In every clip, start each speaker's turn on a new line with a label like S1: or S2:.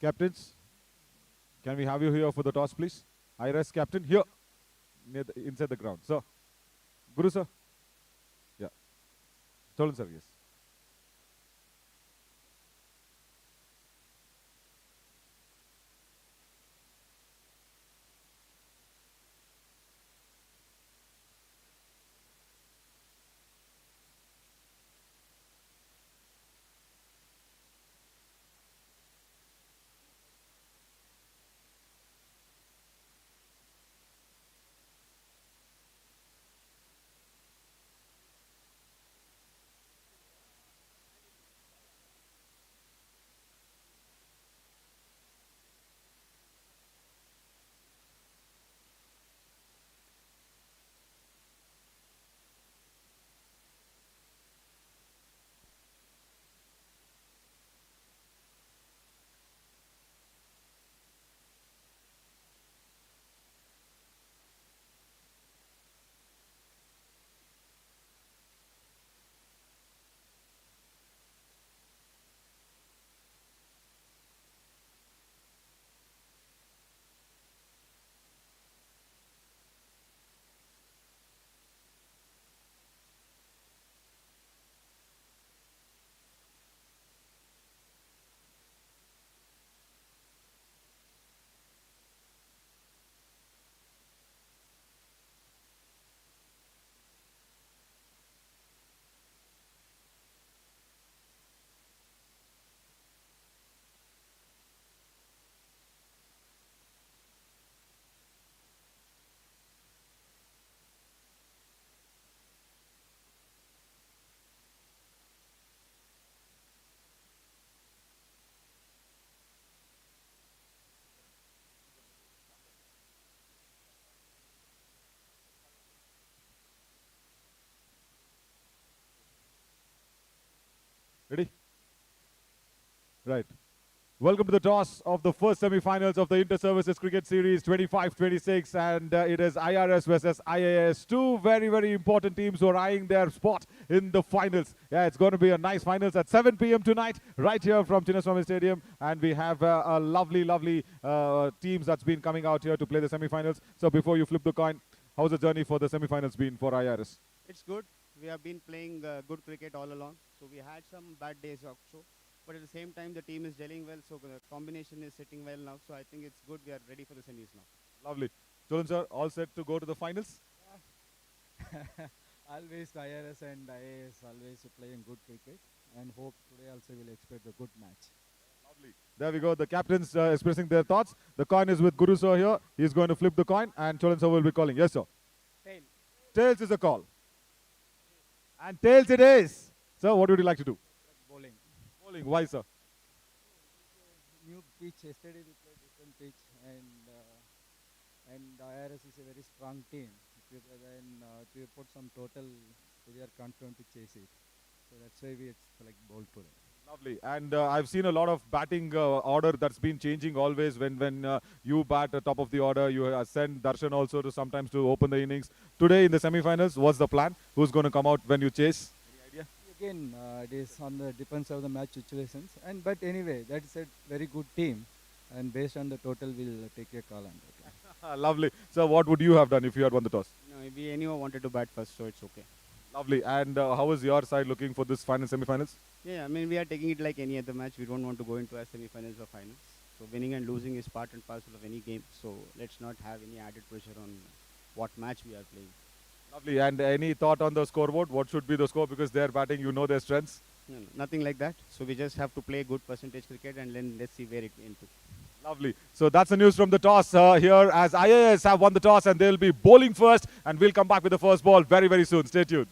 S1: Captains, can we have you here for the toss, please? IRS captain, here, inside the ground. Sir, Guru, sir. Yeah. Tolan, sir, yes. Ready? Right. Welcome to the toss of the first semi-finals of the Inter-Services Cricket Series 25-26, and it is IRS versus IAS. Two very, very important teams who are eyeing their spot in the finals. Yeah, it's going to be a nice finals at 7 p.m. tonight, right here from M.Chinnaswamy Stadium, and we have a lovely, lovely teams that's been coming out here to play the semi-finals. So before you flip the coin, how's the journey for the semi-finals been for IRS?
S2: It's good. We have been playing good cricket all along. So we had some bad days also. But at the same time, the team is gelling well. So the combination is sitting well now. So I think it's good. We are ready for the semis now.
S1: Lovely. Tolan sir, all set to go to the finals?
S3: Always IRS and IAS always playing good cricket, and hope today also will expect a good match.
S1: Lovely. There we go. The captains expressing their thoughts. The coin is with Guru sir here. He's going to flip the coin, and Tolan sir will be calling. Yes, sir.
S2: Tail.
S1: Tails is a call. And tails it is. Sir, what would you like to do?
S3: Bowling.
S1: Bowling. Why, sir?
S3: New pitch. Yesterday we played different pitch, and IRS is a very strong team. If we put some total, we are confident to chase it. So that's why we select bowl today.
S1: Lovely. And I've seen a lot of batting order that's been changing always. When you bat at top of the order, you send Darshan also to sometimes to open the innings. Today in the semi-finals, what's the plan? Who's going to come out when you chase? Any idea?
S3: Again, it is on the depends of the match situations. But anyway, that's a very good team, and based on the total, we'll take a call on that.
S1: Lovely. So what would you have done if you had won the toss?
S2: No, we anyone wanted to bat first, so it's okay.
S1: Lovely. And how is your side looking for this final semi-finals?
S2: Yeah, I mean, we are taking it like any other match. We don't want to go into our semi-finals or finals. So winning and losing is part and parcel of any game. So let's not have any added pressure on what match we are playing.
S1: Lovely. And any thought on the scoreboard? What should be the score? Because they're batting, you know their strengths.
S2: No, nothing like that. So we just have to play good percentage cricket, and then let's see where it into.
S1: Lovely. So that's the news from the toss here, as IAS have won the toss and they'll be bowling first, and we'll come back with the first ball very, very soon. Stay tuned.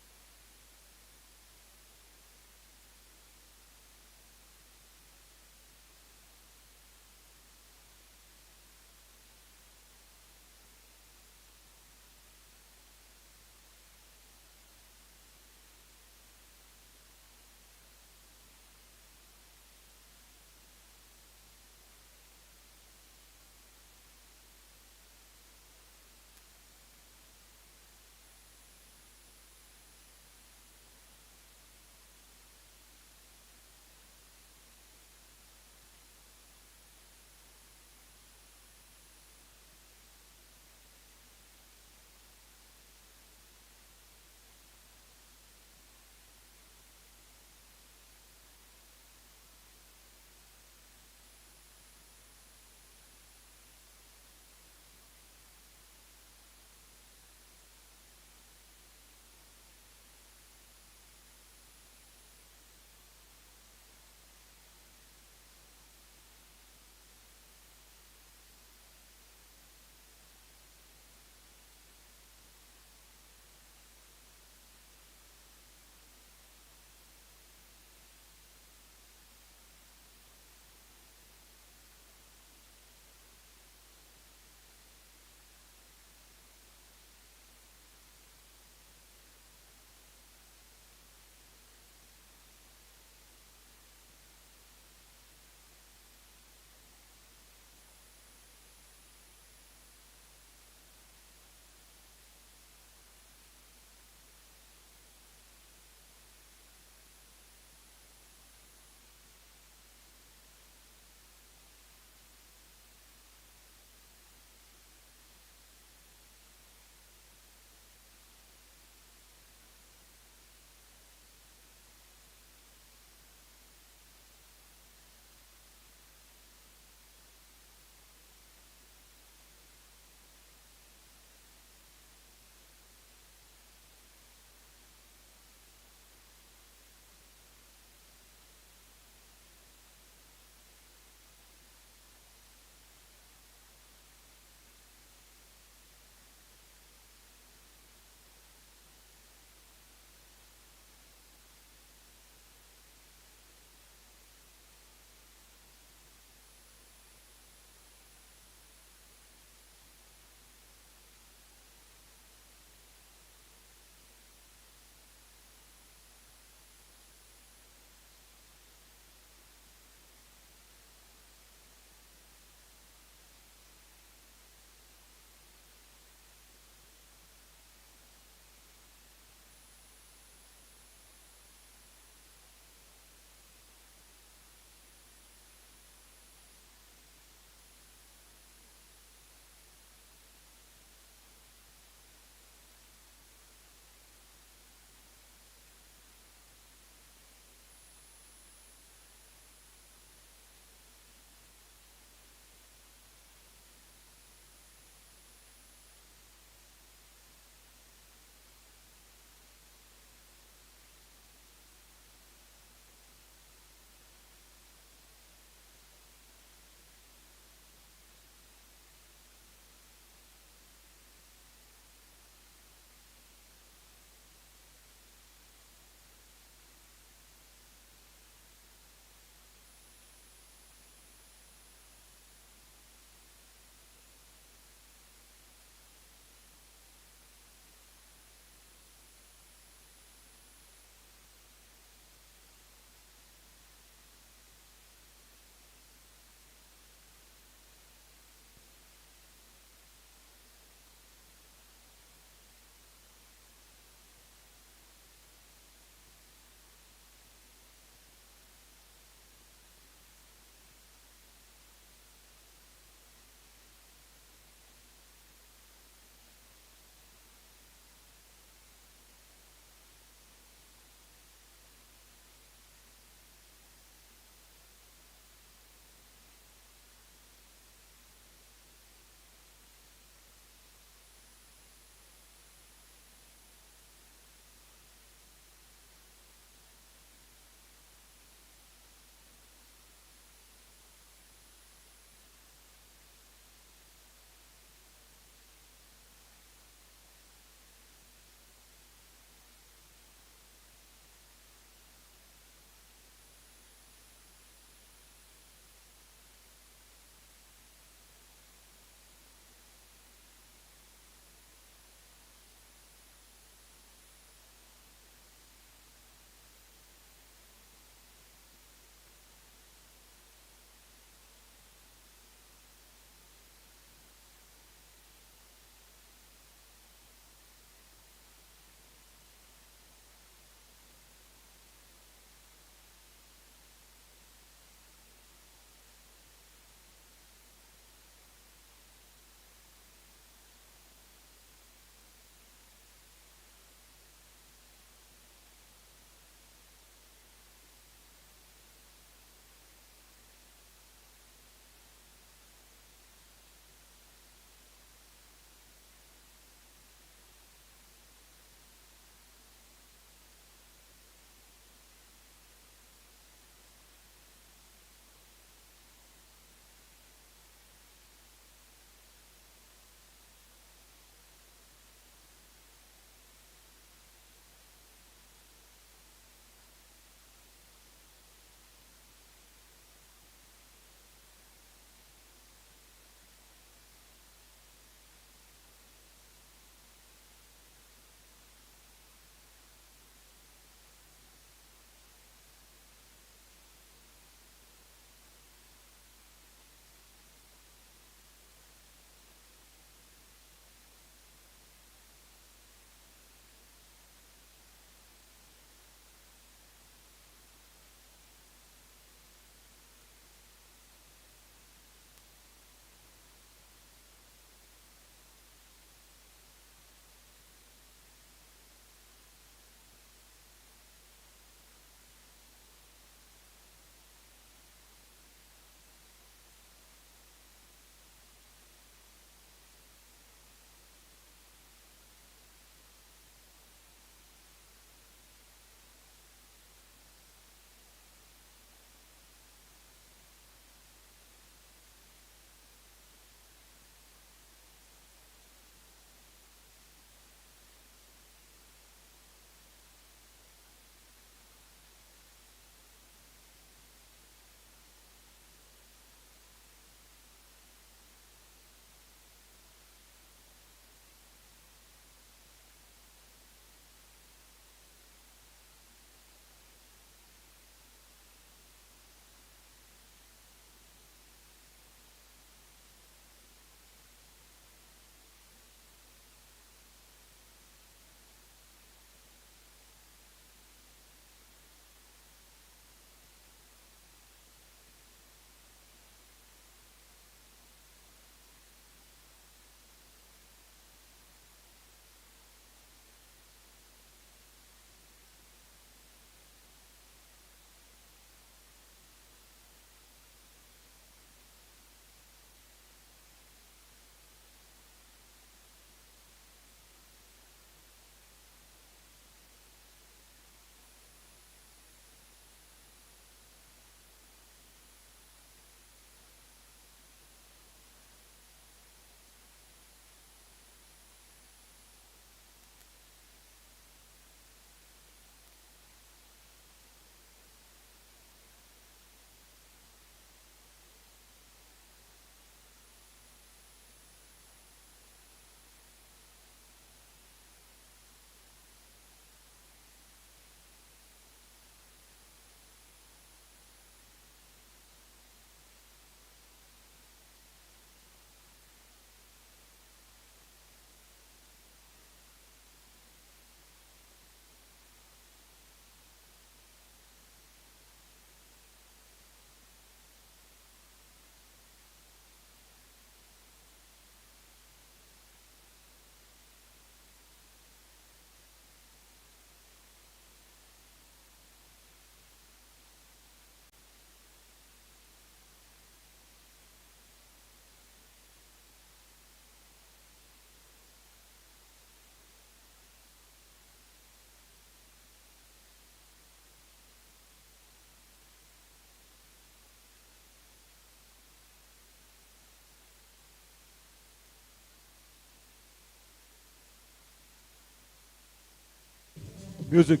S1: Music.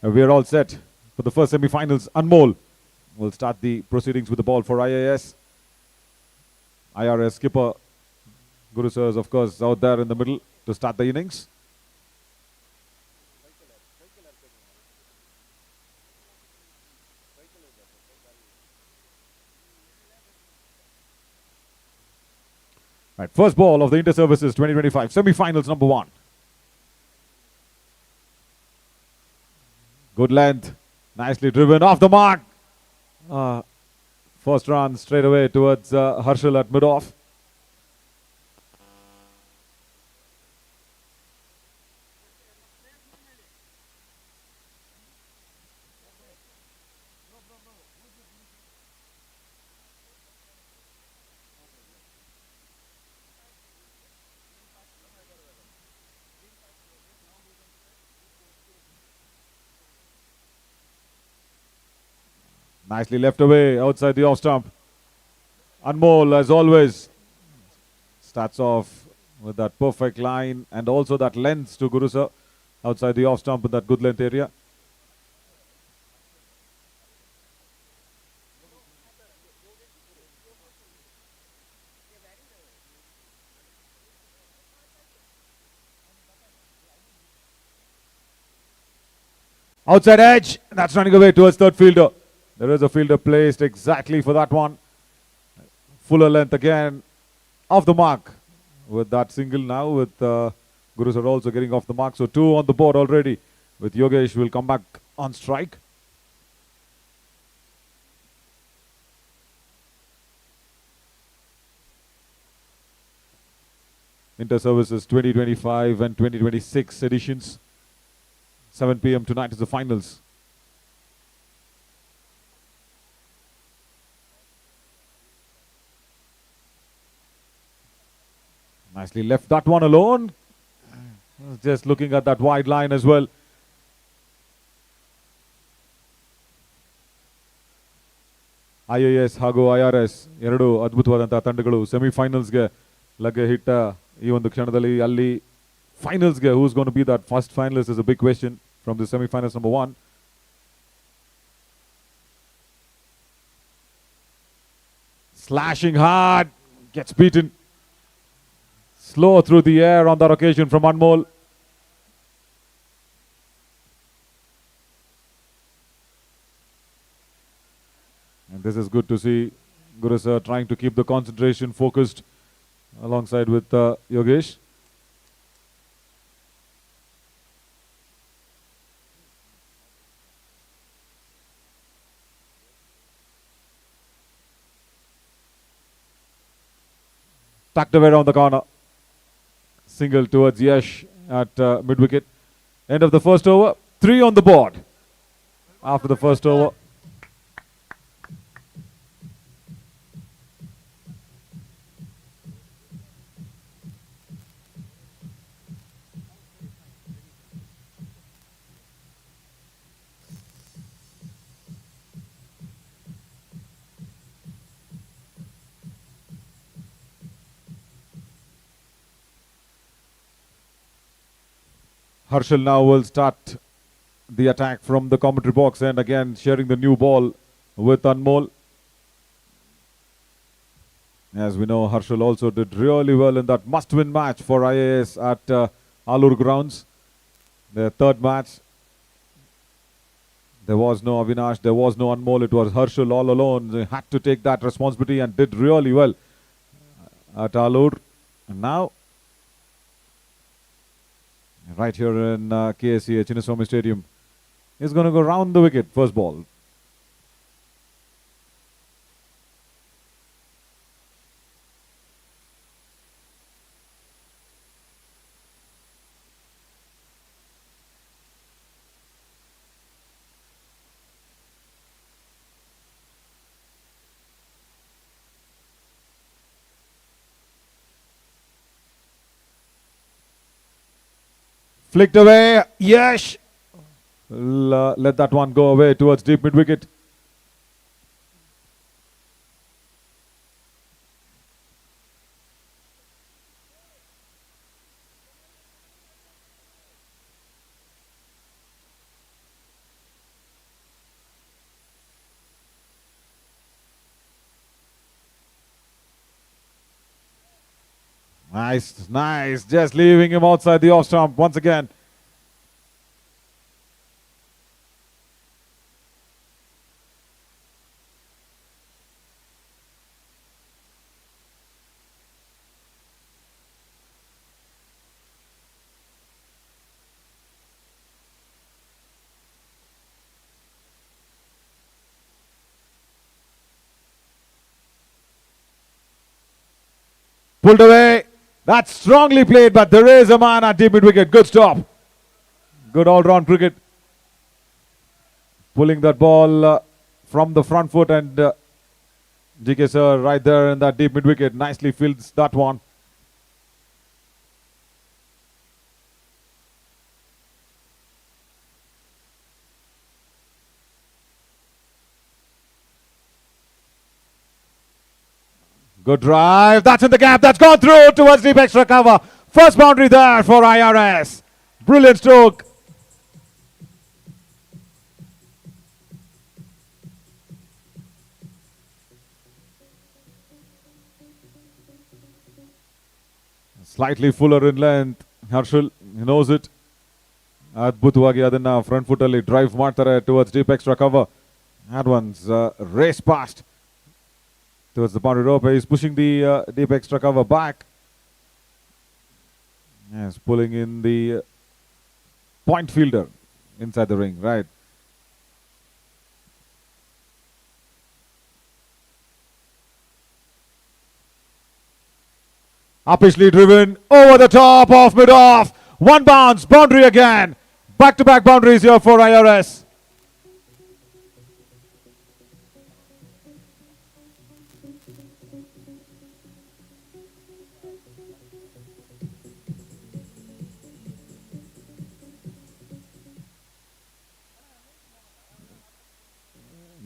S1: We are all set for the first semi-finals. Anmol will start the proceedings with the ball for IIS. IRS skipper Guru sir is of course out there in the middle to start the innings. Right, first ball of the Inter-Services 2025 semi-finals number 1. Good length, nicely driven off the mark. First run straight away towards Harshal at mid-off. Nicely left away outside the off stump. Anmol, as always, starts off with that perfect line and also that length to Guru sir outside the off stump in that good length area. Outside edge, that's running away towards third fielder. There is a fielder placed exactly for that one. Fuller length again, off the mark with that single now with Guru sir also getting off the mark. So 2 on the board already with Yogesh will come back on strike. Inter-Services 2025 and 2026 editions. 7 p.m. tonight is the finals. Nicely left that one alone. Just looking at that wide line as well. IAS ಹಾಗೂ IRS ಎರಡು ಅದ್ಭುತವಾದಂತಹ ತಂಡಗಳು ಸೆಮಿಫೈನಲ್ಸ್ಗೆ ಲಗ್ಗೆ ಹಿಟ್ಟ ಈ ಒಂದು ಕ್ಷಣದಲ್ಲಿ ಅಲ್ಲಿ ಫೈನಲ್ಸ್ಗೆ who's gonna be that first finalist is a big question from the semifinals number 1. Slashing hard, gets beaten. Slow through the air on that occasion from Anmol. And this is good to see. Guru sir trying to keep the concentration focused alongside with Yogesh. Tucked away around the corner. Single towards Yash at mid-wicket. End of the first over. 3 on the board after the first over. Harshal now will start the attack from the commentary box and again sharing the new ball with Anmol. As we know, Harshal also did really well in that must-win match for IAS at Alur grounds. Their third match. There was no Avinash, there was no Anmol, it was Harshal all alone. He had to take that responsibility and did really well at Alur. And now, right here in KSE, Chinnaswamy Stadium, he's going to go round the wicket, first ball. Flicked away, Yash. Let that one go away towards deep mid-wicket. Nice, nice. Just leaving him outside the off stump once again. Pulled away. That's strongly played, but there is a man at deep mid-wicket. Good stop. Good all-round cricket. Pulling that ball from the front foot and GK sir right there in that deep mid-wicket. Nicely fields that one. Good drive. That's in the gap. That's gone through towards deep extra cover. First boundary there for IRS. Brilliant stroke. Slightly fuller in length. Harshal, he knows it. ಅದ್ಭುತವಾಗಿ ಅದನ್ನ front foot ಅಲ್ಲಿ drive ಮಾಡ್ತಾರೆ towards deep extra cover. That one's race past towards the boundary rope. He's pushing the deep extra cover back. Yes, pulling in the point fielder inside the ring, right. Uppishly driven over the top of mid-off. One bounce, boundary again. Back-to-back boundaries here for IRS.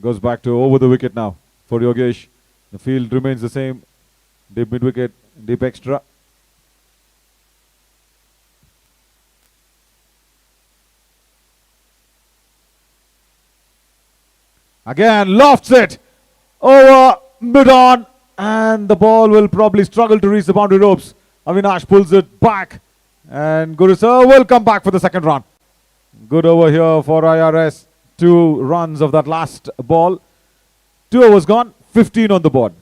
S1: Goes back to over the wicket now for Yogesh. The field remains the same. Deep mid-wicket, deep extra. Again, lofts it over mid-on, and the ball will probably struggle to reach the boundary ropes. Avinash pulls it back, and Guru Sir will come back for the second run. Good over here for IRS. 2 runs of that last ball. 2 overs gone, 15 on the board.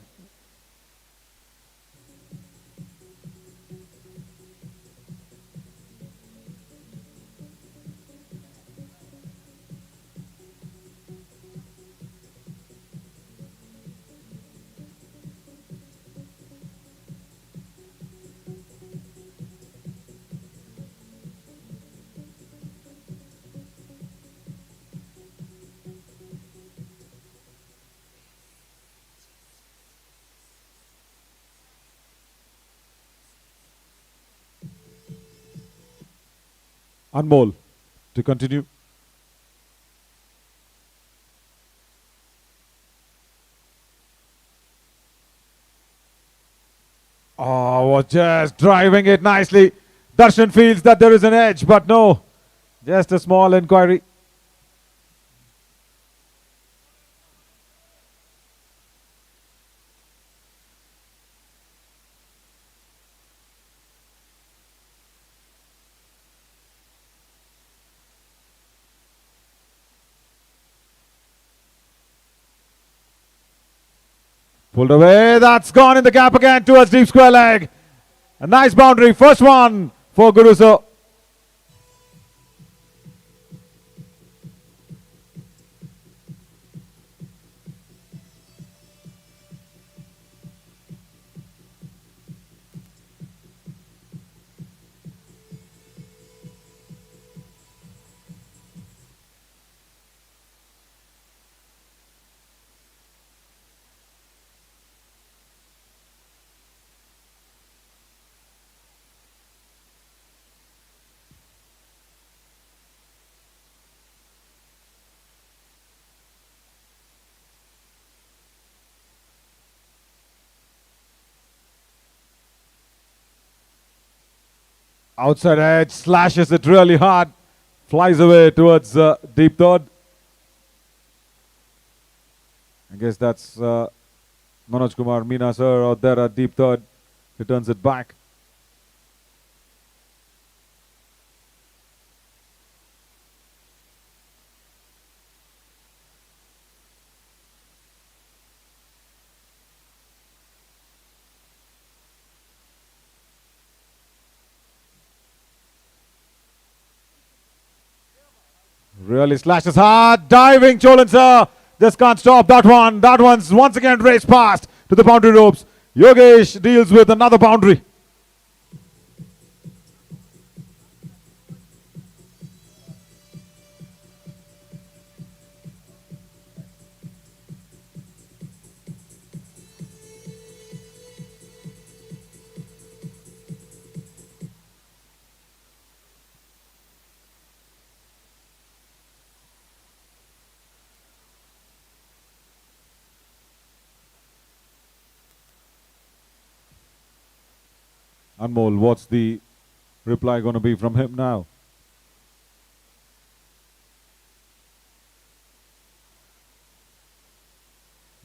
S1: Anmol to continue. Oh, was just driving it nicely. Darshan feels that there is an edge, but no. Just a small inquiry. Pulled away, that's gone in the gap again towards deep square leg. A nice boundary, first one for Guruso. Outside edge, slashes it really hard. Flies away towards deep third. I guess that's Manoj Kumar Meena sir out there at deep third. Returns it back. Really slashes hard. Diving Cholan sir. Just can't stop that one. That one's once again raced past to the boundary ropes. Yogesh deals with another boundary. Anmol, what's the reply going to be from him now?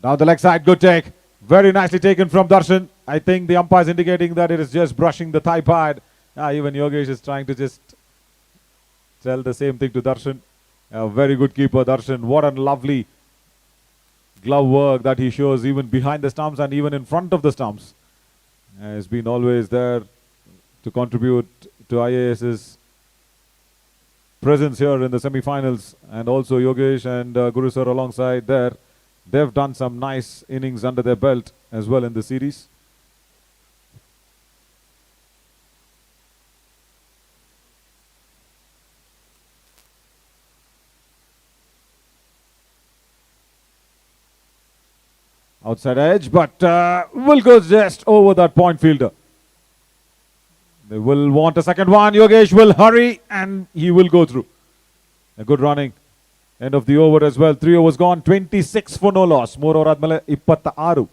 S1: Down the leg side, good take. Very nicely taken from Darshan. I think the umpire is indicating that it is just brushing the thigh pad. Even Yogesh is trying to just tell the same thing to Darshan. A very good keeper, Darshan. What a lovely glove work that he shows even behind the stumps and even in front of the stumps. Has been always there to contribute to IAS's presence here in the semi-finals, and also Yogesh and Guru Sir alongside there. They've done some nice innings under their belt as well in the series. Outside edge, but will go just over that point fielder. They will want a second one. Yogesh will hurry and he will go through. A good running. End of the over as well. 3 overs gone. 26 for no loss. 3 over admele 26.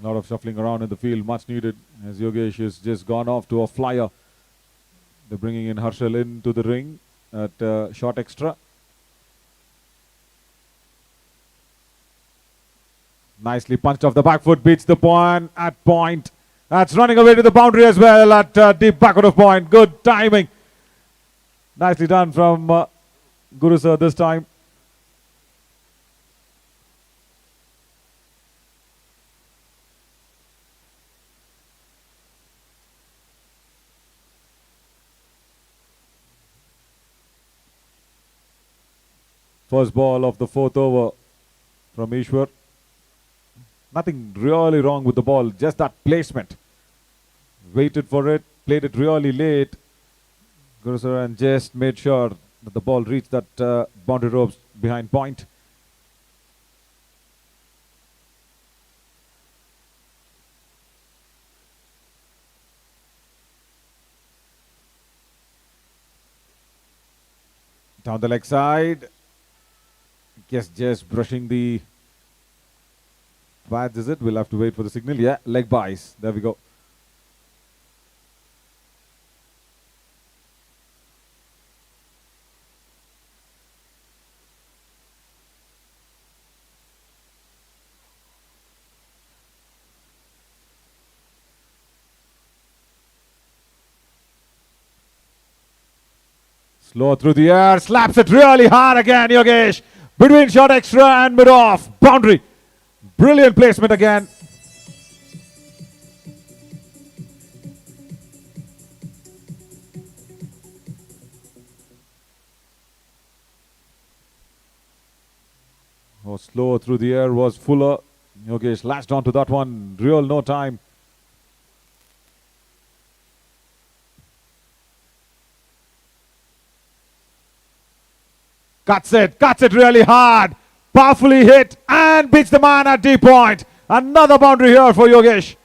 S1: A lot of shuffling around in the field, much needed, as Yogesh has just gone off to a flyer. They're bringing in Harshal into the ring at short extra. Nicely punched off the back foot, beats the point at point. That's running away to the boundary as well at deep backward of point. Good timing. Nicely done from Guru sir this time. First ball of the 4th over from Ishwar. Nothing really wrong with the ball, just that placement. Waited for it, played it really late. Guru sir, and just made sure that the ball reached that boundary ropes behind point. Down the leg side. Yes, just brushing the pads, is it? We'll have to wait for the signal. Yeah, leg buys. There we go. Slow through the air, slaps it really hard again, Yogesh. Between short extra and mid-off. Boundary. Brilliant placement again. Oh, slow through the air was Fuller. Yogesh latched onto that one. Real no time. Cuts it really hard. Powerfully hit and beats the man at deep point. Another boundary here for Yogesh.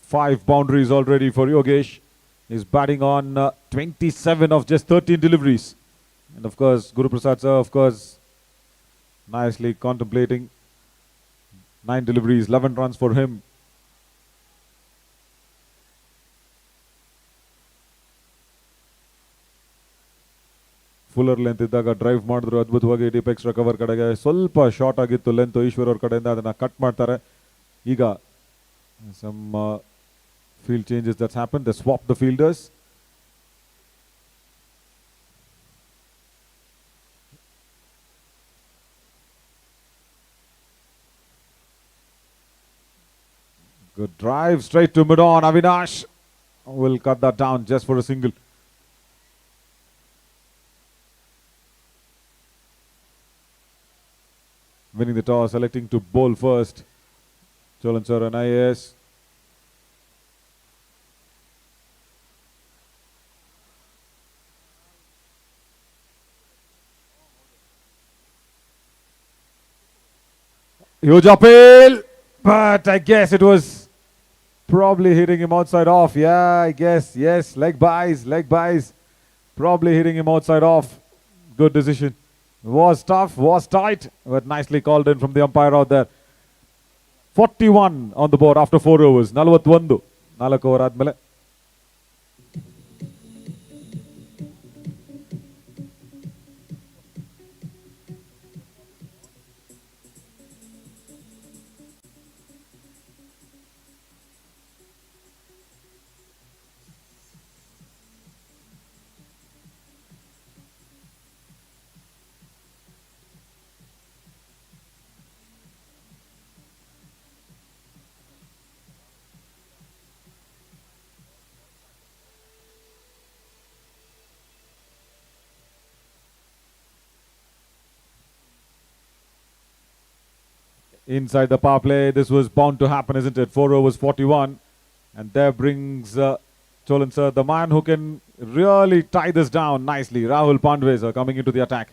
S1: Five boundaries already for Yogesh. He's batting on 27 of just 13 deliveries. And of course, Guru Prasad sir, of course, nicely contemplating. 9 deliveries, 11 runs for him. Fuller length ಇದ್ದಾಗ drive ಮಾಡಿದ್ರು ಅದ್ಭುತವಾಗಿ deep extra cover ಕಡೆಗೆ ಸ್ವಲ್ಪ short ಆಗಿತ್ತು length Eshwar ಅವ್ರ ಕಡೆಯಿಂದ ಅದನ್ನು cut ಮಾಡ್ತಾರೆ ಈಗ some field changes that's happened. They swapped the fielders. Drive straight to mid-on. Avinash will cut that down just for a single. Winning the toss, selecting to bowl first. Cholan sir and IAS. Huge appeal, but I guess it was probably hitting him outside off. Yeah, I guess. Yes, leg buys. Probably hitting him outside off. Good decision. Was tough, was tight, but nicely called in from the umpire out there. 41 on the board after 4 overs. 41. 4 over ಆದ್ಮೇಲೆ. Inside the power play, this was bound to happen, isn't it? 4 overs, 41. And there brings Cholan sir, the man who can really tie this down nicely. Rahul Pandway coming into the attack.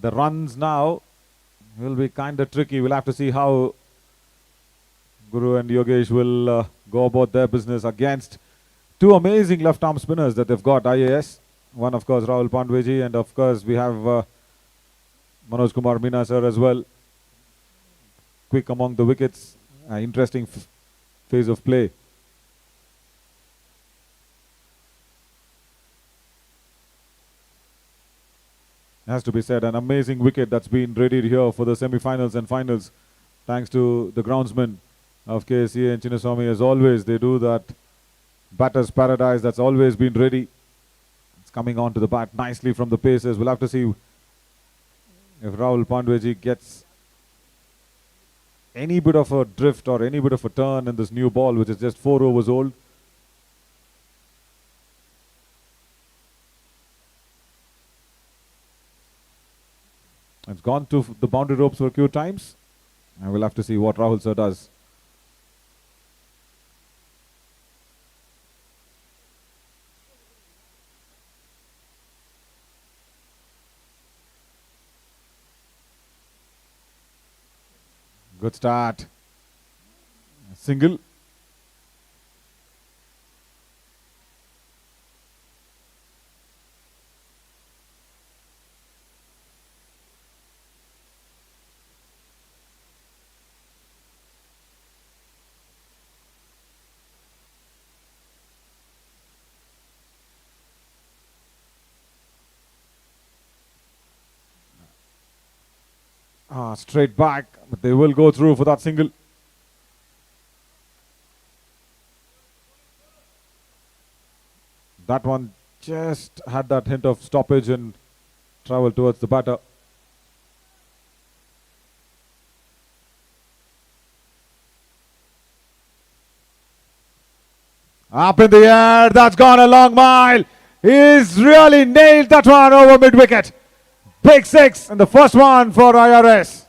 S1: The runs now will be kind of tricky. We'll have to see how Guru and Yogesh will go about their business against two amazing left-arm spinners that they've got, IAS. One, of course, Rahul Pandway, and of course, we have Manoj Kumar Meena sir as well. Quick among the wickets. Interesting phase of play. Has to be said, an amazing wicket that's been readied here for the semi-finals and finals. Thanks to the groundsmen of KSE and M.Chinnaswamy. As always, they do that batter's paradise that's always been ready. It's coming on to the bat nicely from the paces. We'll have to see if Rahul Pandway gets any bit of a drift or any bit of a turn in this new ball, which is just 4 overs old. It's gone to the boundary ropes for a few times. And we'll have to see what Rahul sir does. Good start. Single. Straight back, but they will go through for that single. That one just had that hint of stoppage and travel towards the batter. Up in the air, that's gone a long mile. He's really nailed that one over mid-wicket. Big 6 and the first one for IRS.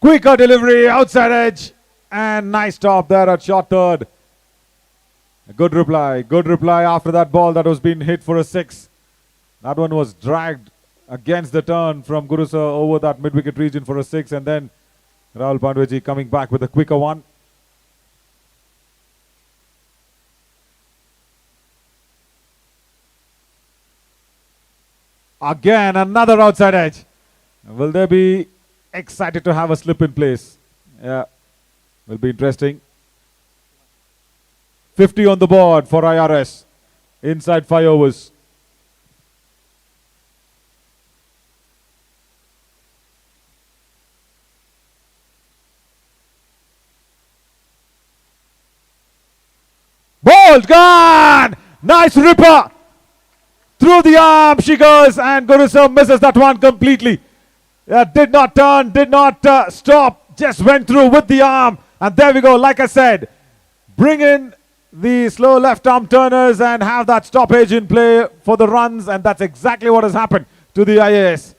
S1: Quicker delivery, outside edge, and nice stop there at short third. A good reply after that ball that was being hit for a 6. That one was dragged against the turn from Guru sir over that mid-wicket region for a 6, and then Rahul Pandweji coming back with a quicker one. Again, another outside edge. Will they be excited to have a slip in place? Yeah, will be interesting. 50 on the board for IRS inside 5 overs. Ball gone! Nice ripper! Through the arm she goes, and Guru sir misses that one completely. Did not turn, did not stop, just went through with the arm. And there we go, like I said, bring in the slow left arm turners and have that stoppage in play for the runs, and that's exactly what has happened to the IAS.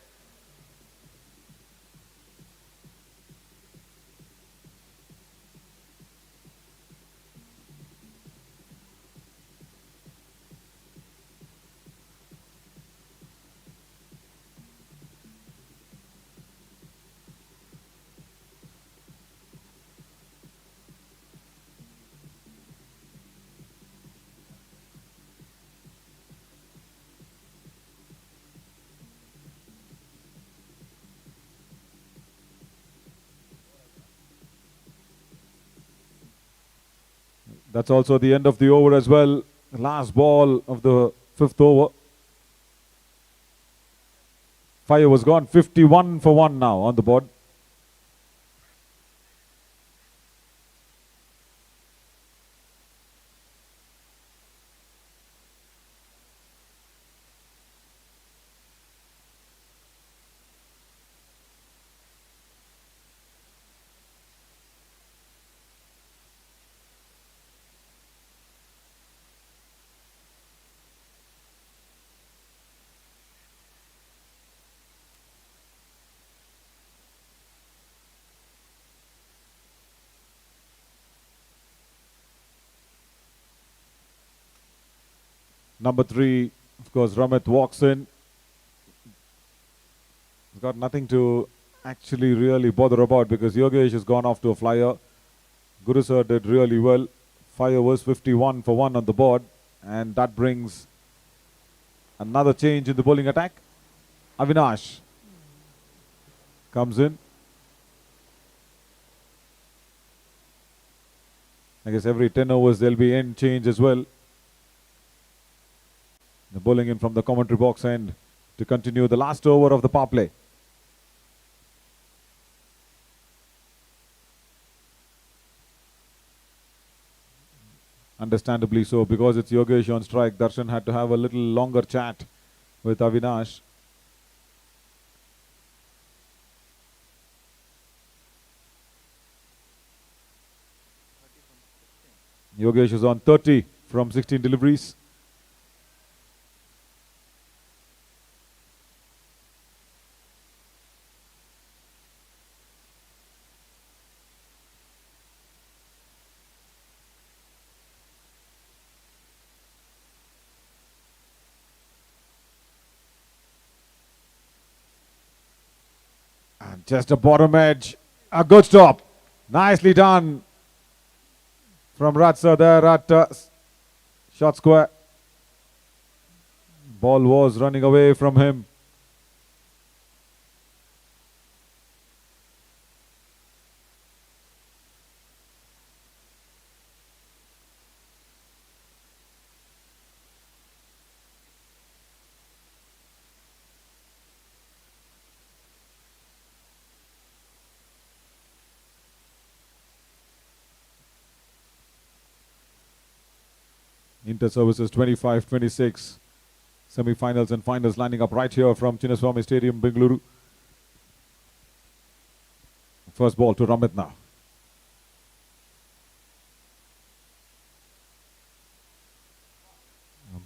S1: That's also the end of the over as well. Last ball of the 5th over. Fire was gone. 51 for 1 now on the board. Number 3, of course, Ramit walks in. He's got nothing to actually really bother about because Yogesh has gone off to a flyer. Guru sir did really well. Fire was 51 for 1 on the board, and that brings another change in the bowling attack. Avinash comes in. I guess every 10 overs there'll be end change as well. The bowling in from the commentary box end to continue the last over of the power play. Understandably so, because it's Yogesh on strike, Darshan had to have a little longer chat with Avinash. Yogesh is on 30 from 16 deliveries. Just a bottom edge. A good stop. Nicely done from Ratsa there at short square. Ball was running away from him. Inter-services 25-26. Semi-finals and finals lining up right here from M.Chinnaswamy Stadium, Bengaluru. First ball to Ramit now.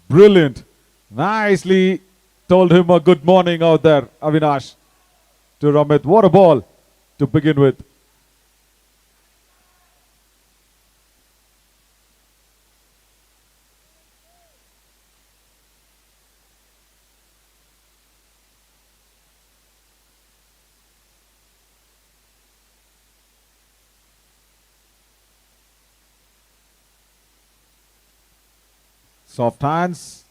S1: Brilliant. Nicely told him a good morning out there, Avinash, to Ramit. What a ball. to begin with. Soft hands,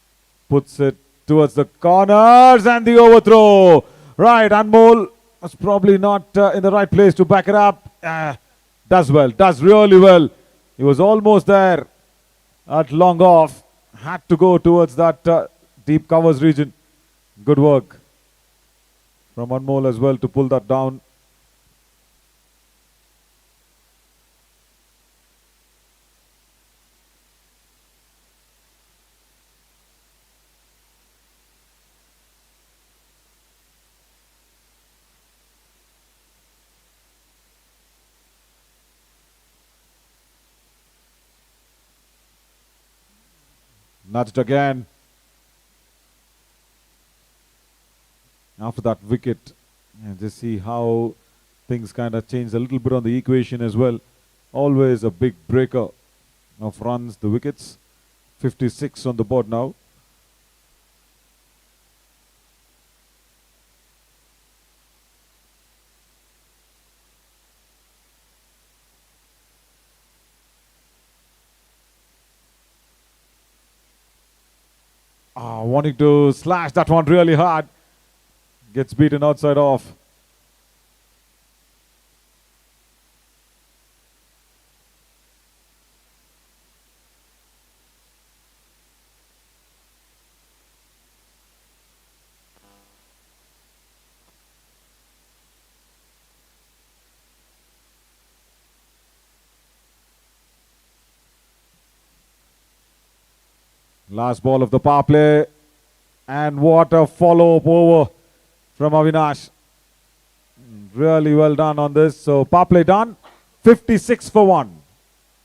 S1: puts it towards the corners and the overthrow. Right, Anmol was probably not in the right place to back it up. Does well, does really well. He was almost there at long off. Had to go towards that deep covers region. Good work from Anmol as well to pull that down. Nudged again. After that wicket, and just see how things kind of changed a little bit on the equation as well. Always a big breaker of runs, the wickets. 56 on the board now. Wanting to slash that one really hard. Gets beaten outside off. Last ball of the power play. And what a follow-up over from Avinash. Really well done on this. So power play done. 56 for 1.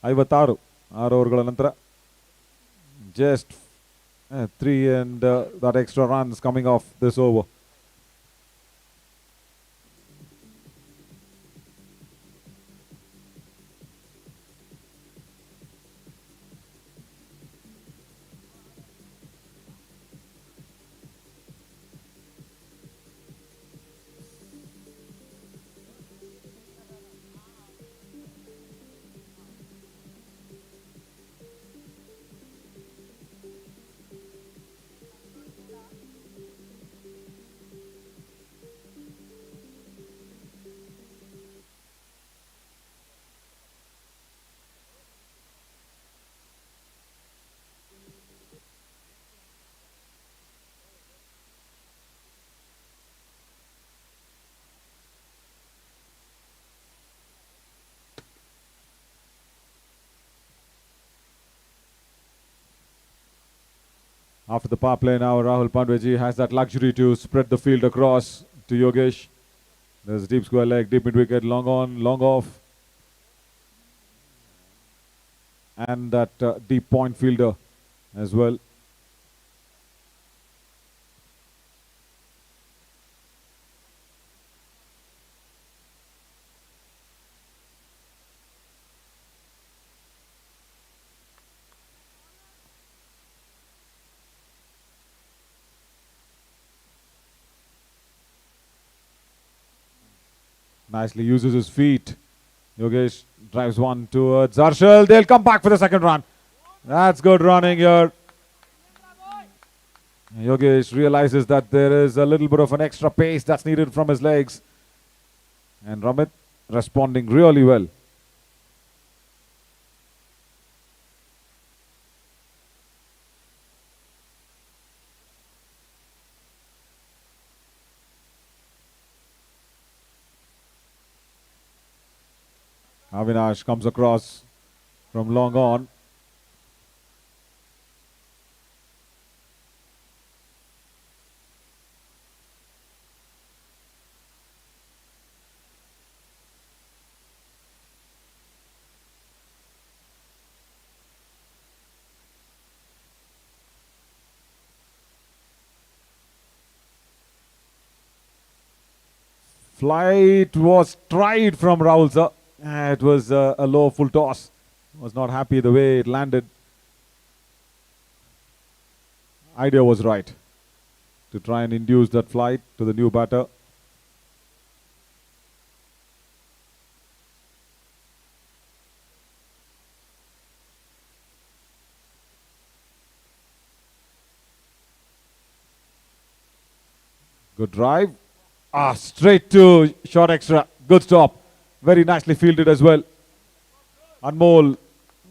S1: 56. 6 ಓವರ್ಗಳ ನಂತರ just 3 and that extra runs coming off this over. After the power play now, Rahul Pandweji has that luxury to spread the field across to Yogesh. There's a deep square leg, deep mid wicket, long on, long off. And that deep point fielder as well. Nicely uses his feet. Yogesh drives one towards Arshal. They'll come back for the second run. That's good running here. Yogesh realizes that there is a little bit of an extra pace that's needed from his legs. And Ramit responding really well. Avinash comes across from long on. Flight was tried from Rahul, sir. It was a low full toss. Was not happy the way it landed. Idea was right to try and induce that flight to the new batter. Good drive. Straight to short extra. Good stop. Very nicely fielded as well. Anmol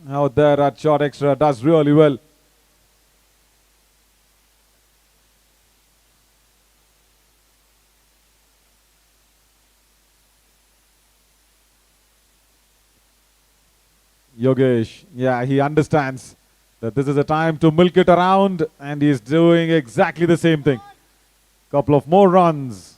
S1: out there at short extra does really well. Yogesh, yeah, he understands that this is a time to milk it around, and he's doing exactly the same thing. Couple of more runs.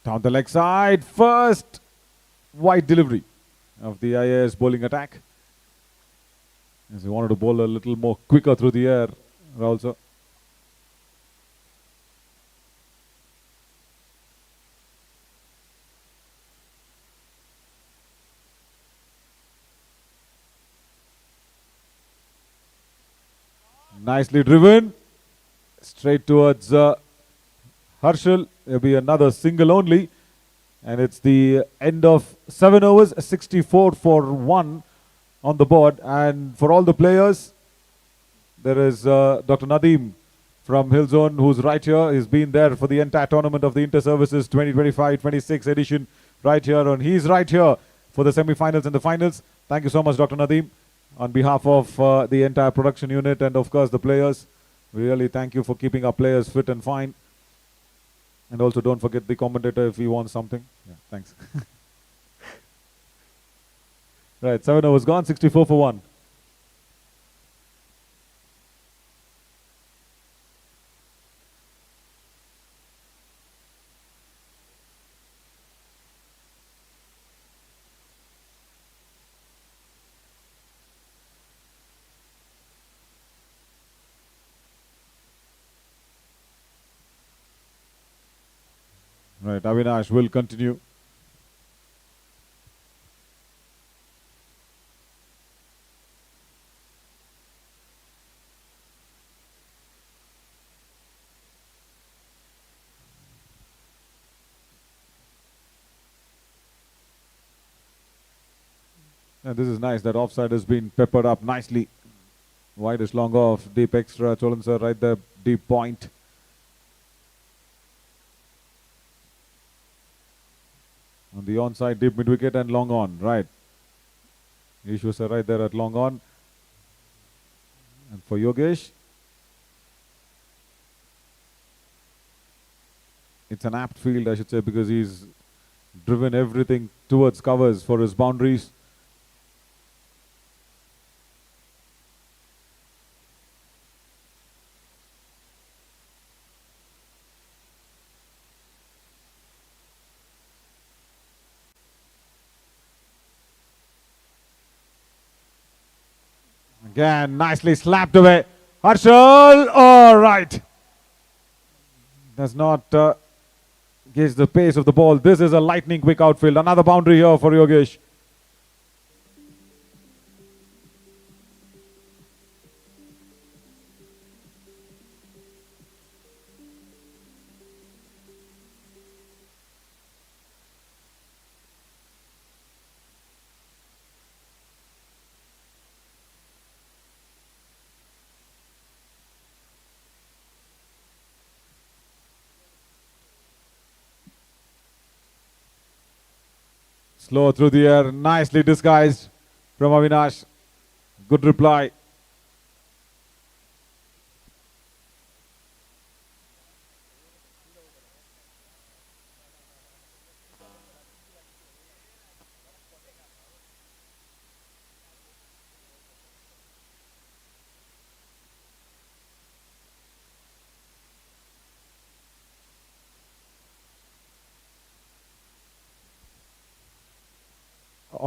S1: Down the leg side, first wide delivery of the IAS bowling attack. As he wanted to bowl a little more quicker through the air, also. Nicely driven, straight towards Harshal. There'll be another single only, and it's the end of 7 overs, 64 for 1 on the board. And for all the players, there is Dr. Nadeem from Hillzone, who's right here. He's been there for the entire tournament of the Inter-Services 2025-26 edition right here, and he's right here for the semi-finals and the finals. Thank you so much, Dr. Nadeem, on behalf of the entire production unit and, of course, the players. We really thank you for keeping our players fit and fine. And also don't forget the commentator if he wants something. Yeah, thanks. Right, 7 overs gone, 64 for 1. Right, Avinash will continue. And this is nice, that offside has been peppered up nicely. Wide is long off, deep extra, Cholan sir right there, deep point. On the onside, deep mid-wicket and long on, right. Issues are right there at long on. And for Yogesh, it's an apt field, I should say, because he's driven everything towards covers for his boundaries. Again, nicely slapped away. Harshal, all right. Does not gauge the pace of the ball. This is a lightning quick outfield. Another boundary here for Yogesh. Slow through the air, nicely disguised from Avinash. Good reply.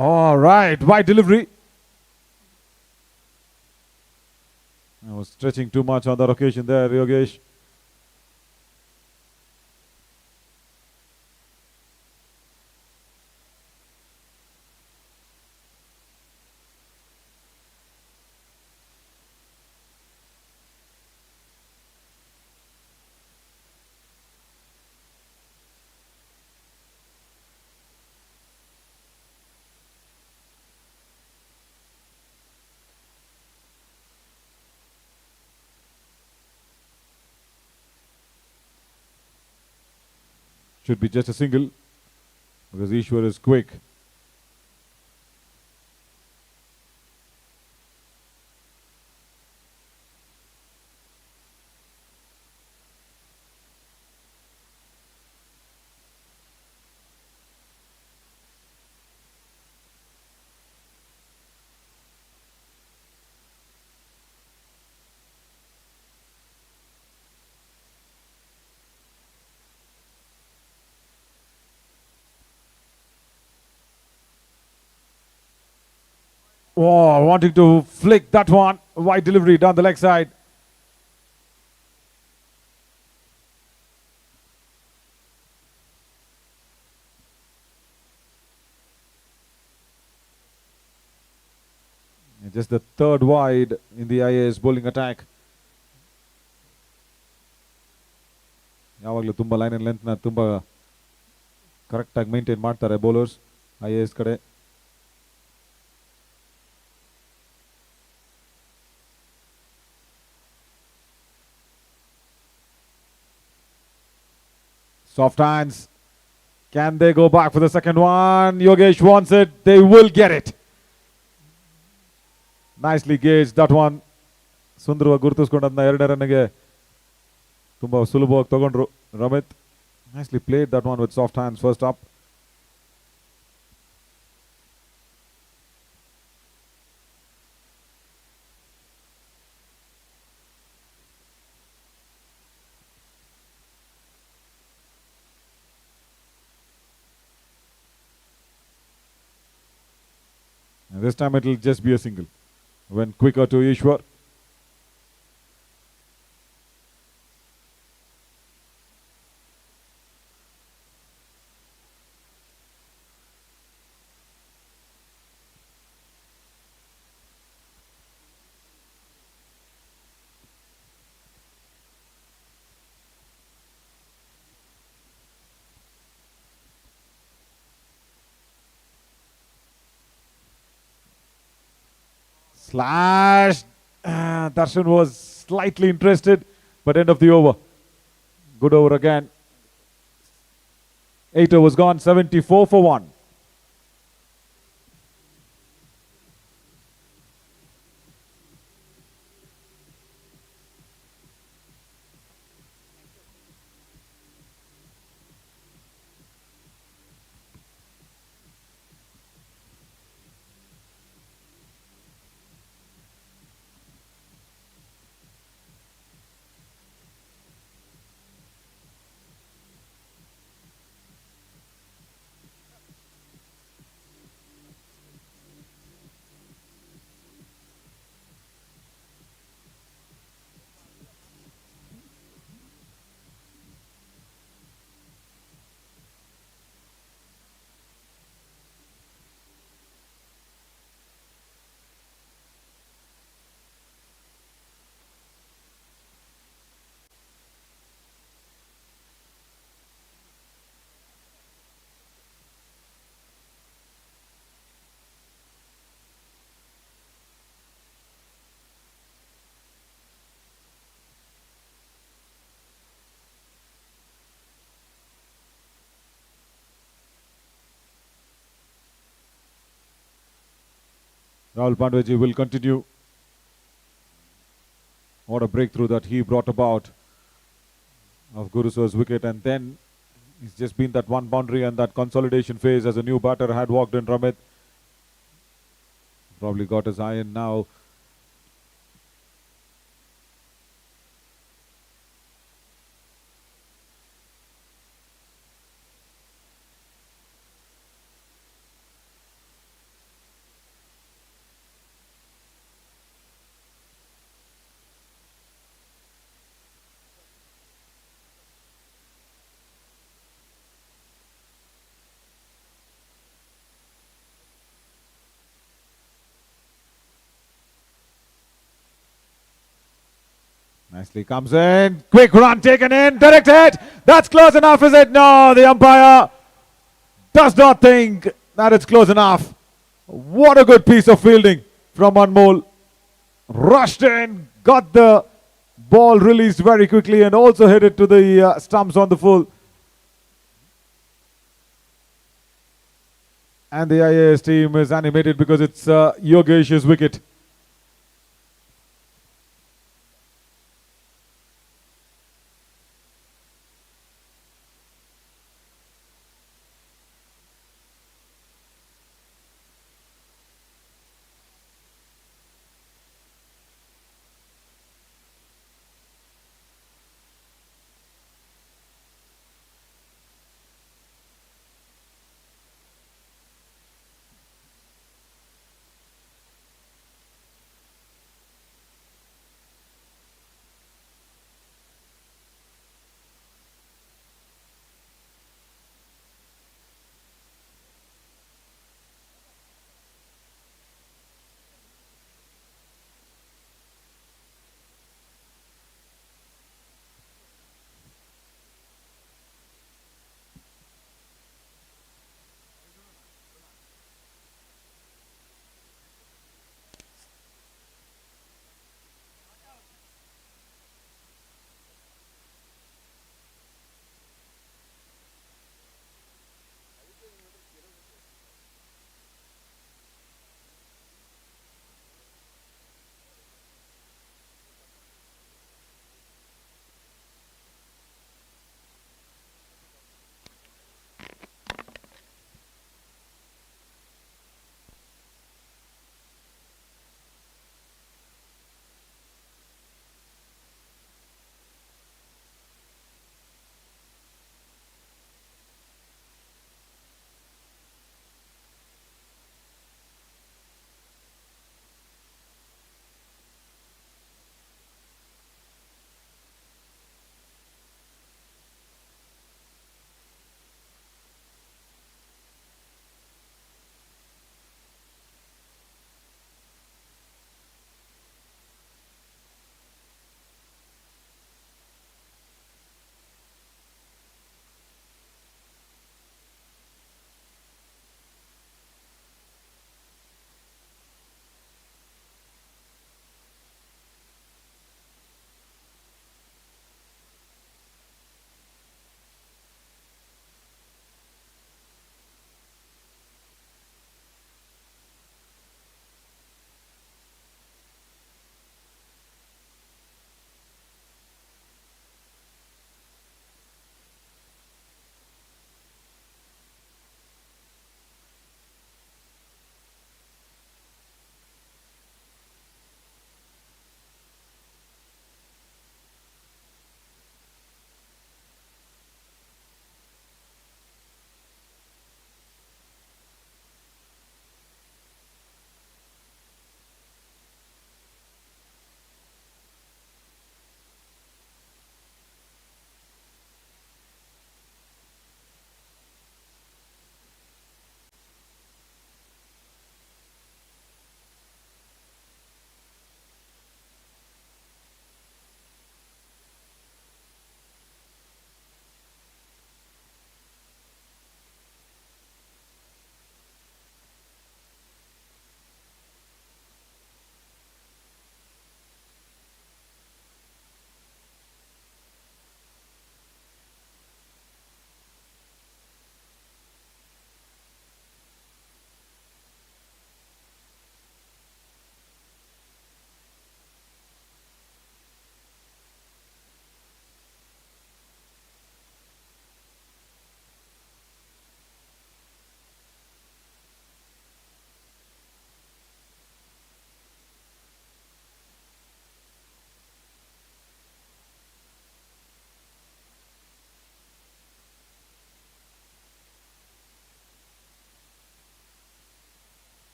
S1: All right, wide delivery. I was stretching too much on that occasion there, Yogesh. Should be just a single because Ishwar is quick. Oh, wanting to flick that one. Wide delivery down the leg side. And just the third wide in the IAS bowling attack. ಯಾವಾಗಲೂ ತುಂಬ line and ಲೆಂತ್ನ ತುಂಬ ಕರೆಕ್ಟಾಗಿ maintain ಮಾಡ್ತಾರೆ bowlers IAS ಕಡೆ. Soft hands. Can they go back for the second one? Yogesh wants it. They will get it. Nicely gauged that one. ಸುಂದರವಾಗಿ ಗುರುತಿಸ್ಕೊಂಡಂತ ಎರಡನೇ ರನ್ಗೆ ತುಂಬ ಸುಲಭವಾಗಿ ತಗೊಂಡ್ರು Ramit. Nicely played that one with soft hands first up. And this time it will just be a single. Went quicker to Ishwar. Slash. Darshan was slightly interested, but end of the over. Good over again. 8 overs gone, 74 for 1. Rahul Pandeyji will continue. What a breakthrough that he brought about of Guruso's wicket, and then it's just been that one boundary and that consolidation phase as a new batter had walked in Ramit. Probably got his eye in now. Nicely comes in. Quick run taken in. Directed. That's close enough, is it? No, the umpire does not think that it's close enough. What a good piece of fielding from Anmol. Rushed in, got the ball released very quickly and also hit it to the stumps on the full. And the IAS team is animated because it's Yogesh's wicket.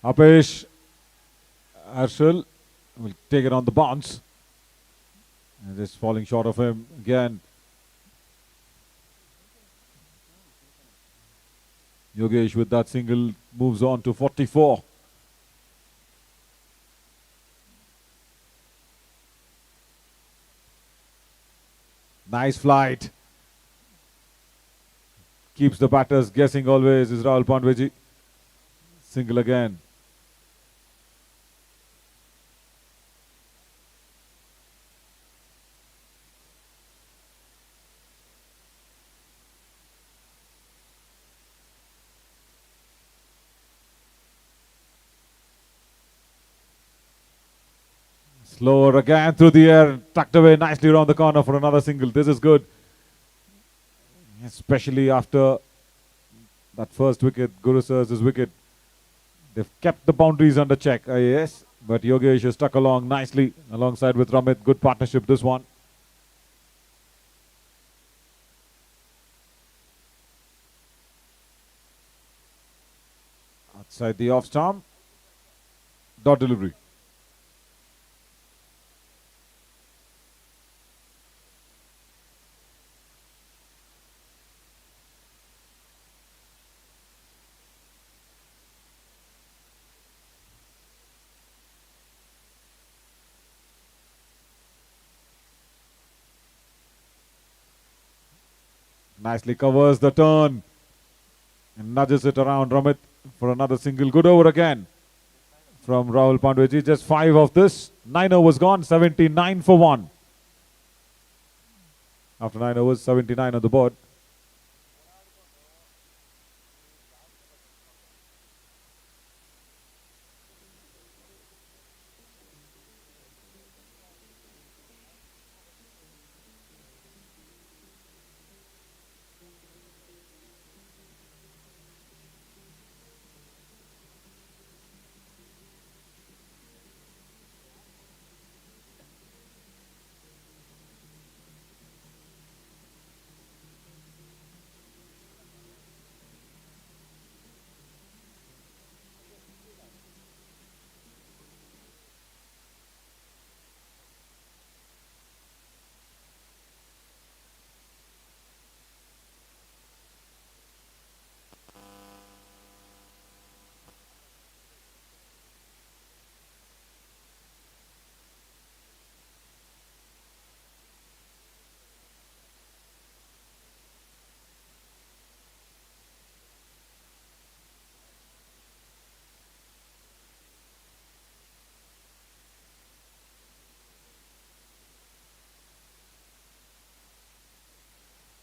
S1: Apesh Arshal will take it on the bounce. And just falling short of him again. Yogesh with that single moves on to 44. Nice flight. Keeps the batters guessing always is Rahul Pandweji. Single again. Slower again through the air, tucked away nicely around the corner for another single. This is good. Especially after that first wicket, Guru Sir's wicket. They've kept the boundaries under check, yes. But Yogesh has stuck along nicely alongside with Ramit. Good partnership, this one. Outside the off stump. Dot delivery. Nicely covers the turn and nudges it around Ramit for another single. Good over again from Rahul Pandweji. Just 5 of this. 9 overs gone, 79 for 1. After 9 overs, 79 on the board.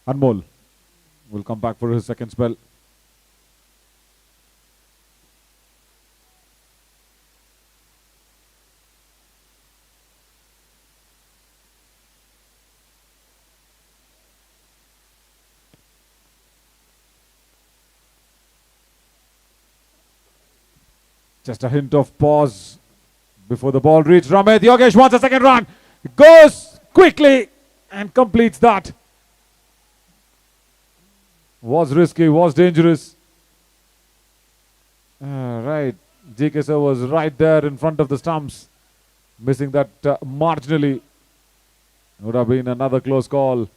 S1: Anmol will come back for his second spell. Just a hint of pause before the ball reached Ramit. Yogesh wants a second run. Goes quickly and completes that. Was risky, was dangerous. Right. JK sir was right there in front of the stumps. Missing that marginally. Would have been another close call.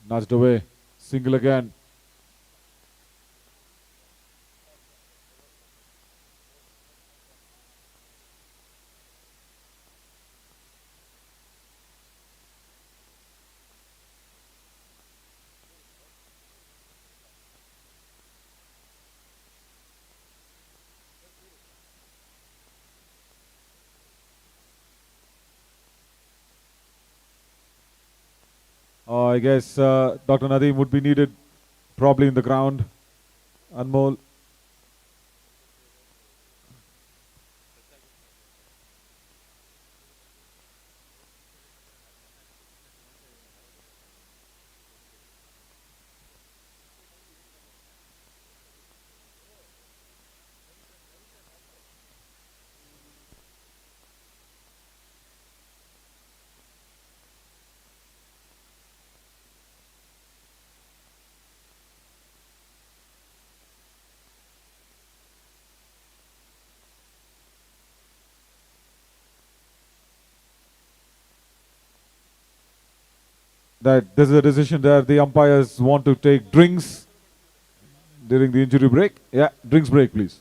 S1: Nudged away. Single again. I guess Dr. Nadeem would be needed probably in the ground. Anmol. that this is a decision that the umpires want to take drinks during the injury break. Yeah, drinks break, please.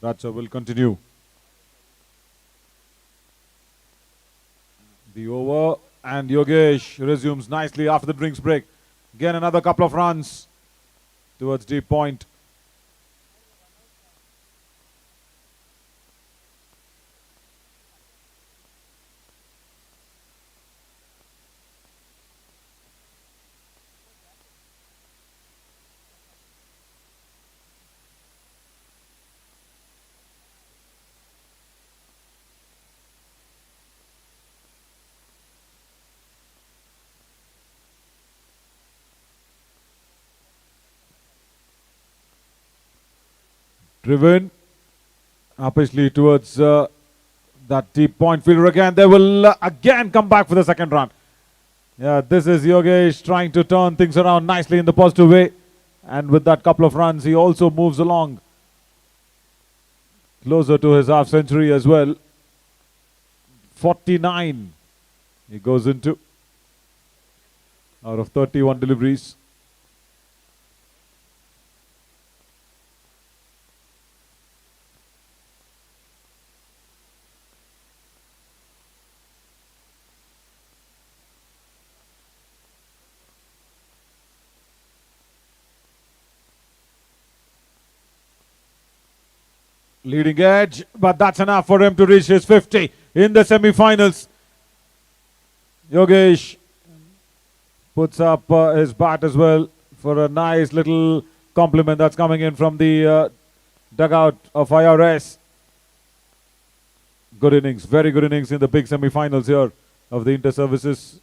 S1: Lakshya will continue. The over, and Yogesh resumes nicely after the drinks break. Again, another couple of runs towards deep point. Driven upishly towards that deep point fielder again. They will again come back for the second run. Yeah, this is Yogesh trying to turn things around nicely in the positive way. And with that couple of runs, he also moves along closer to his half century as well. 49 he goes into out of 31 deliveries. Leading edge, but that's enough for him to reach his 50 in the semi-finals. Yogesh puts up his bat as well for a nice little compliment that's coming in from the dugout of IRS. Good innings, very good innings in the big semi-finals here of the Inter-Services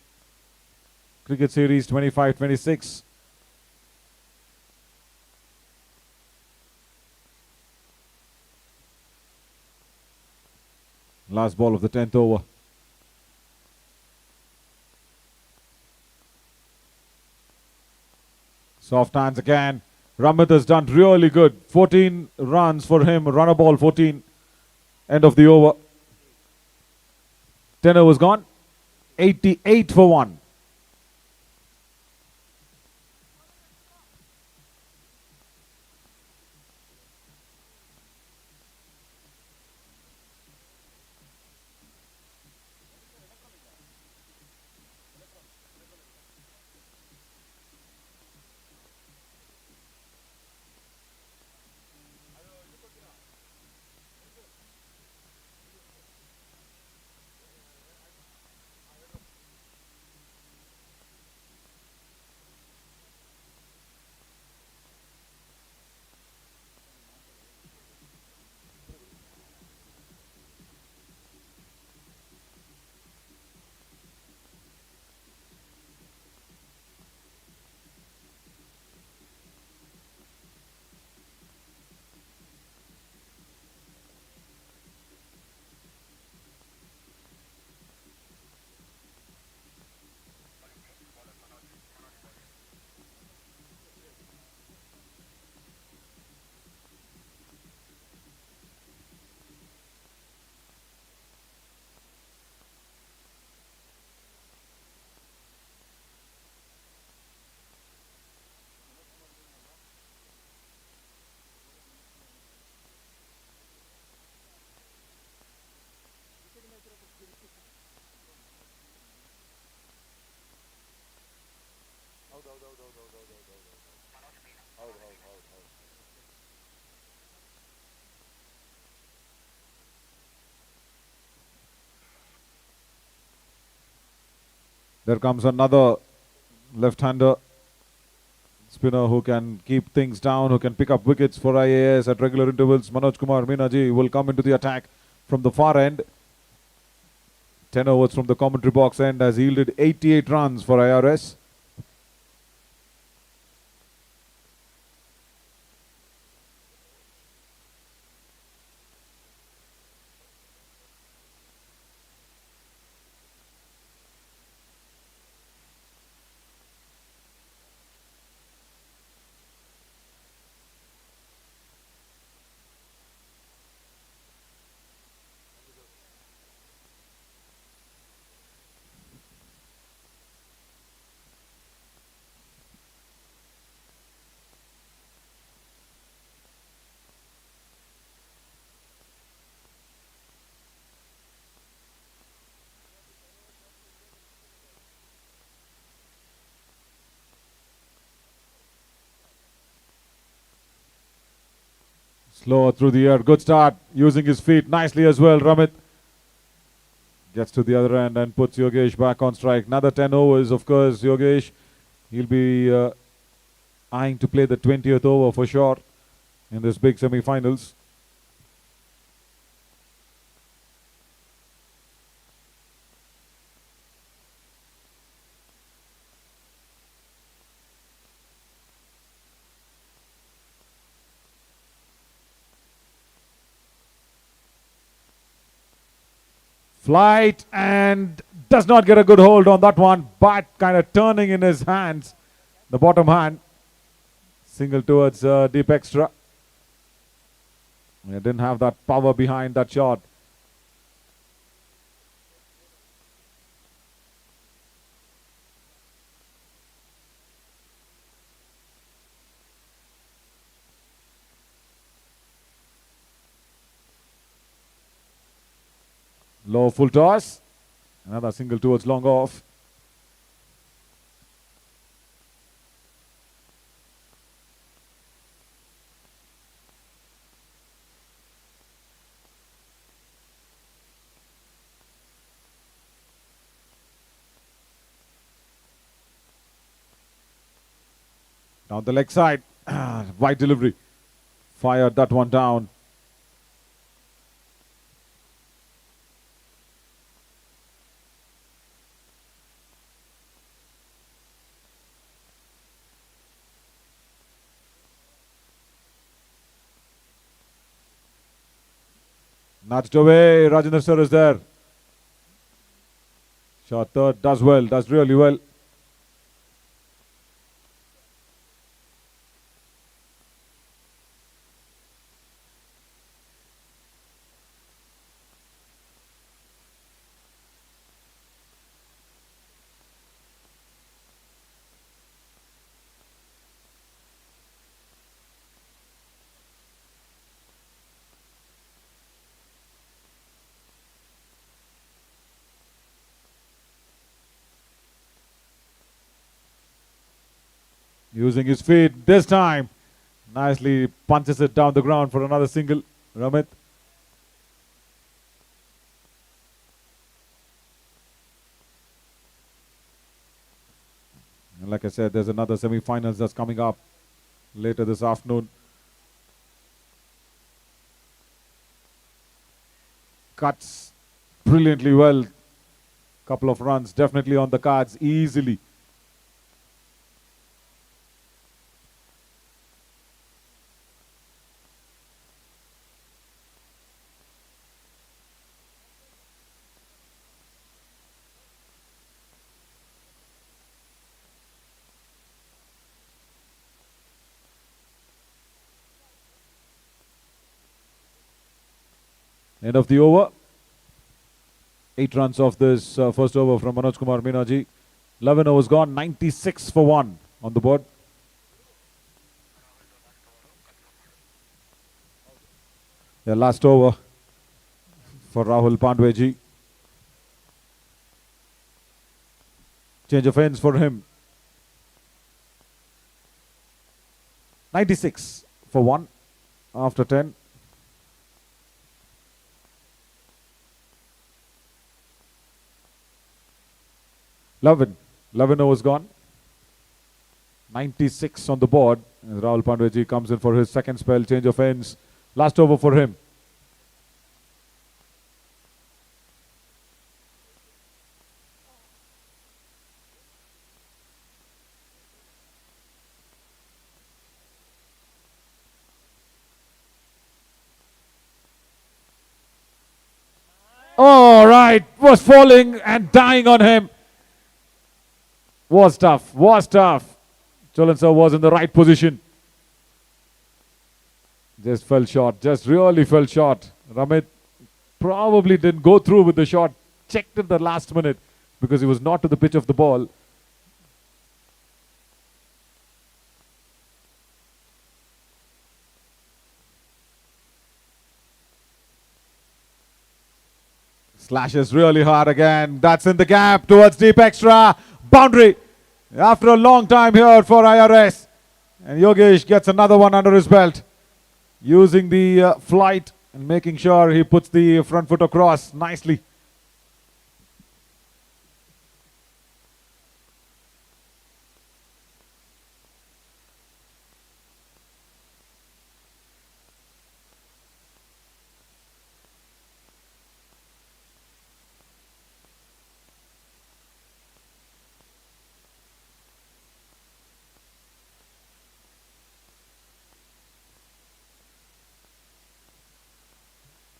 S1: Cricket Series 25-26. Last ball of the 10th over. Soft hands again. Ramit has done really good. 14 runs for him. Runner ball 14. End of the over. 10 overs gone. 88 for 1. There comes another left-hander spinner who can keep things down, who can pick up wickets for IAS at regular intervals. Manoj Kumar Minaji will come into the attack from the far end. 10 overs from the commentary box end has yielded 88 runs for IRS. Slow through the air. Good start. Using his feet nicely as well. Ramit gets to the other end and puts Yogesh back on strike. Another 10 overs, of course. Yogesh, he'll be eyeing to play the 20th over for sure in this big semi-finals. Flight and does not get a good hold on that one, but kind of turning in his hands, the bottom hand. Single towards deep extra. He didn't have that power behind that shot. Low full toss. Another single towards long off. Down the leg side. Wide delivery. Fired that one down. Nudged away. Rajendra Sir is there. Shot third. Does well. Does really well. Using his feet this time. Nicely punches it down the ground for another single. Ramit. And like I said, there's another semi-finals that's coming up later this afternoon. Cuts brilliantly well. Couple of runs definitely on the cards easily. End of the over. 8 runs off this first over from Manoj Kumar Meenaji. 11 overs gone. 96 for 1 on the board. The last over for Rahul Pandweji. Change of ends for him. 96 for 1 after 10. 11 overs gone. 96 on the board. As Rahul Pandweji comes in for his second spell. Change of ends. Last over for him. All right. Was falling and dying on him. Was tough. Was tough. Cholan sir was in the right position. Just fell short. Just really fell short. Ramit probably didn't go through with the shot. Checked in the last minute because he was not to the pitch of the ball. Slashes really hard again. That's in the gap towards deep extra. Boundary after a long time here for IRS. And Yogesh gets another one under his belt. using the flight and making sure he puts the front foot across nicely.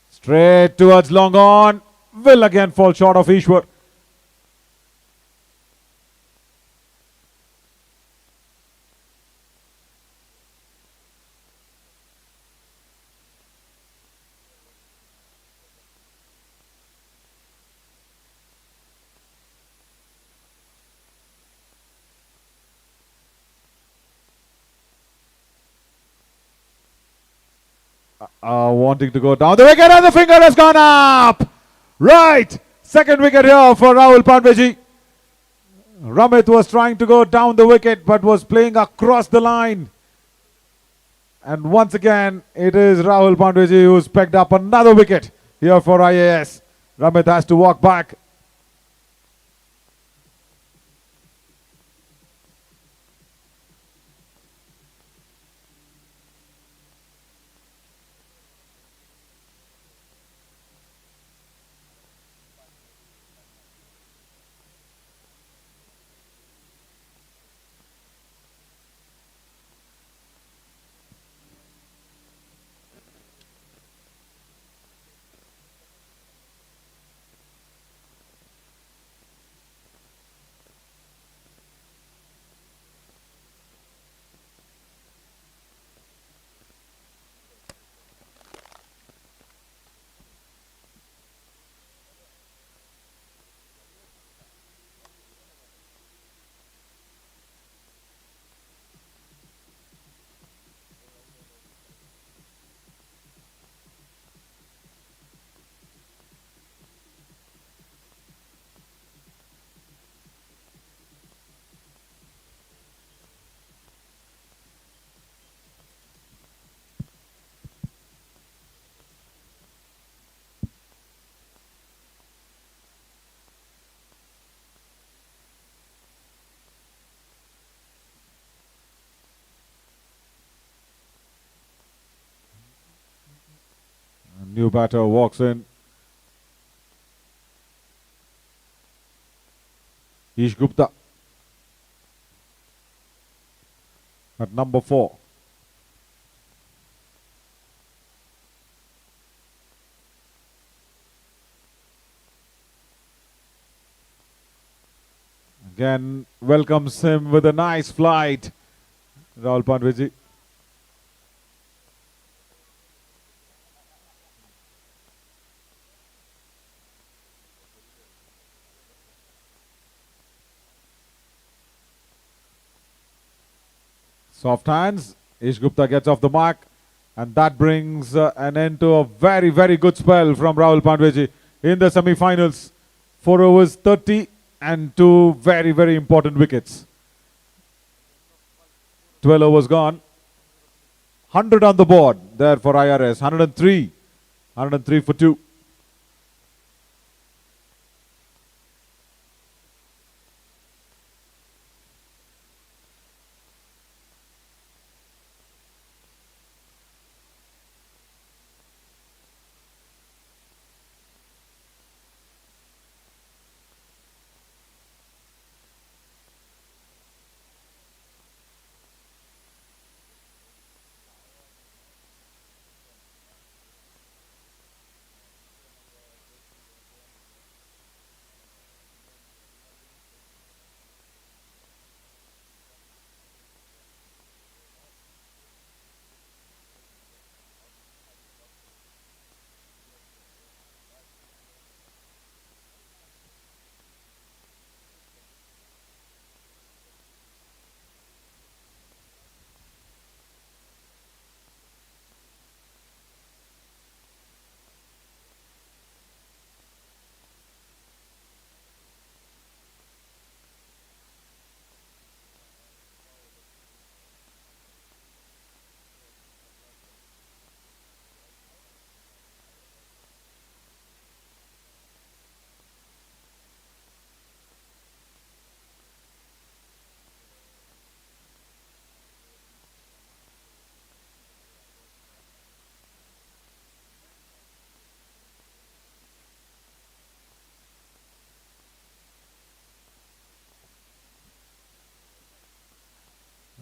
S1: Straight towards long on. Will again fall short of Ishwar. Wanting to go down the wicket and the finger has gone up. Right. Second wicket here for Rahul Pandreji. Ramit was trying to go down the wicket but was playing across the line. And once again, it is Rahul Pandreji who's pegged up another wicket here for IAS. Ramit has to walk back. A new batter walks in. Ish Gupta at number 4. Again, welcomes him with a nice flight. Rahul Pandreji. Soft hands. Ish Gupta gets off the mark. And that brings an end to a very, very good spell from Rahul Pandreji in the semi-finals. 4 overs, 30 and 2 very, very important wickets. 12 overs gone. 100 on the board there for IRS. 103. 103 for 2.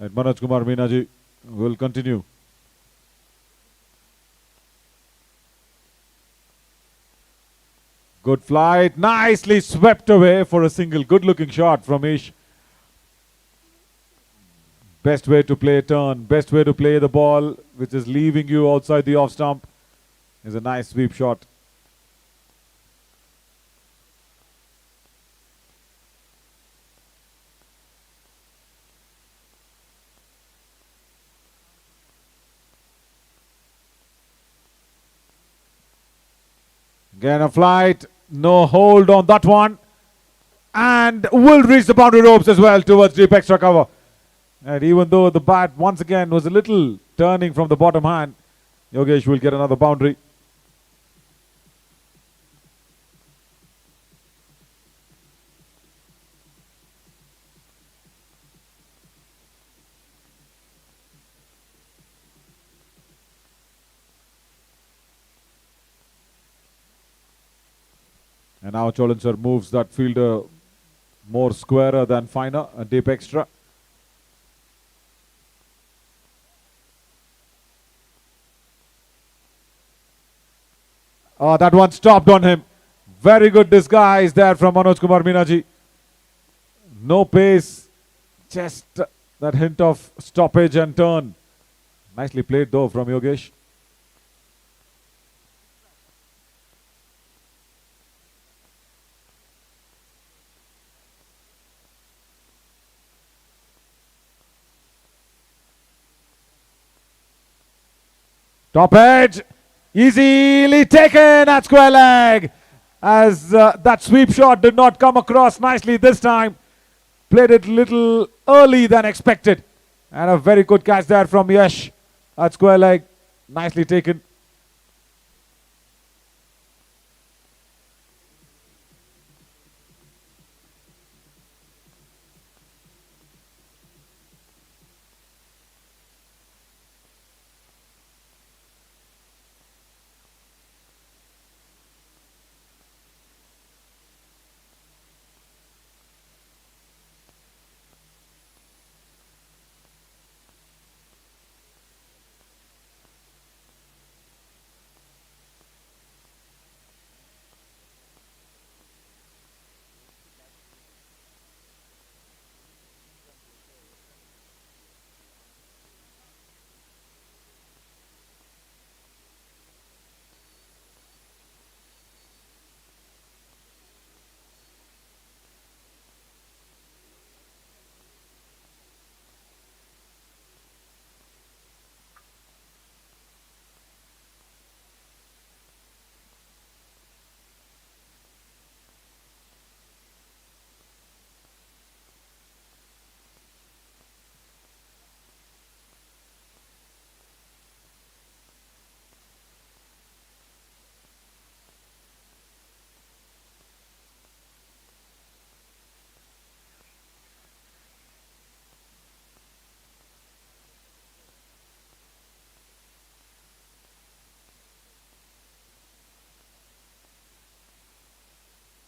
S1: And Manoj Kumar Meenaji will continue. Good flight, nicely swept away for a single. Good looking shot from Ish. Best way to play a turn, best way to play the ball, which is leaving you outside the off stump, is a nice sweep shot. Again a flight, no hold on that one. And will reach the boundary ropes as well towards deep extra cover. And even though the bat once again was a little turning from the bottom hand, Yogesh will get another boundary. And now Cholan sir moves that fielder more squarer than finer, a deep extra. Oh, that one stopped on him. Very good disguise there from Manoj Kumar Meenaji. No pace, just that hint of stoppage and turn. Nicely played though from Yogesh. Top edge, easily taken at square leg. As that sweep shot did not come across nicely this time. Played it a little early than expected. And a very good catch there from Yash at square leg. Nicely taken.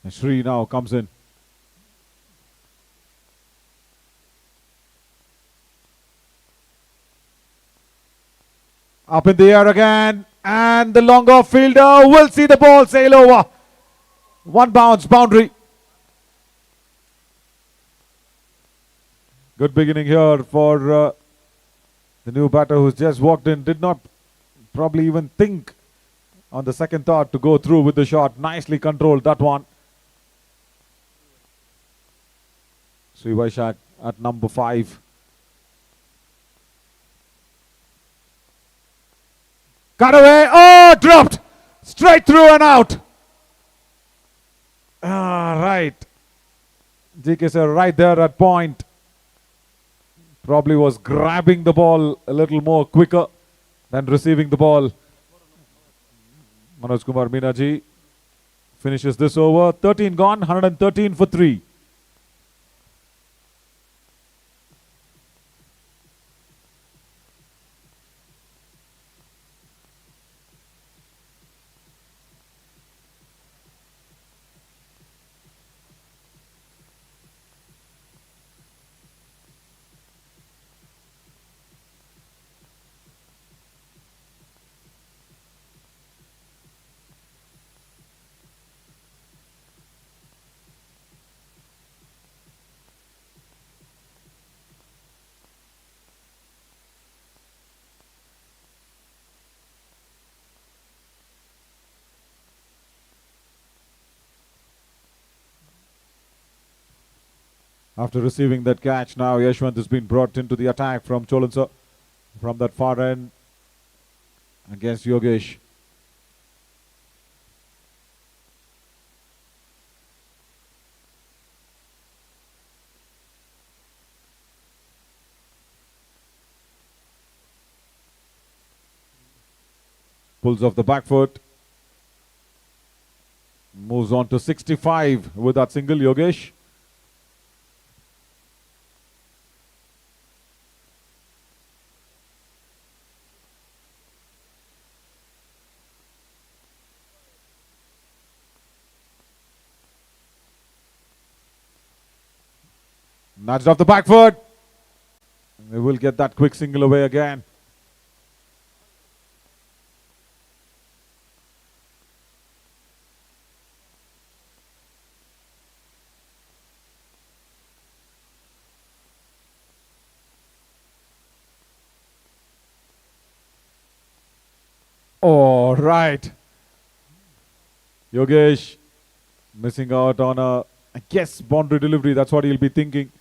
S1: And Sri now comes in. Up in the air again. And the long off fielder will see the ball sail over. One bounce, boundary. Good beginning here for the new batter who's just walked in. Did not probably even think on the second thought to go through with the shot. Nicely controlled that one. Sri Vaishak at number 5. Cut away. Oh, dropped. Straight through and out. Right. GK sir right there at point. Probably was grabbing the ball a little more quicker than receiving the ball. Manoj Kumar Meenaji finishes this over. 13 gone, 113 for 3. After receiving that catch, now Yashwant has been brought into the attack from Cholansa from that far end against Yogesh. Pulls off the back foot. Moves on to 65 with that single, Yogesh. Nudged off the back foot. They will get that quick single away again. All right. Yogesh missing out on a, I guess, boundary delivery. That's what he'll be thinking.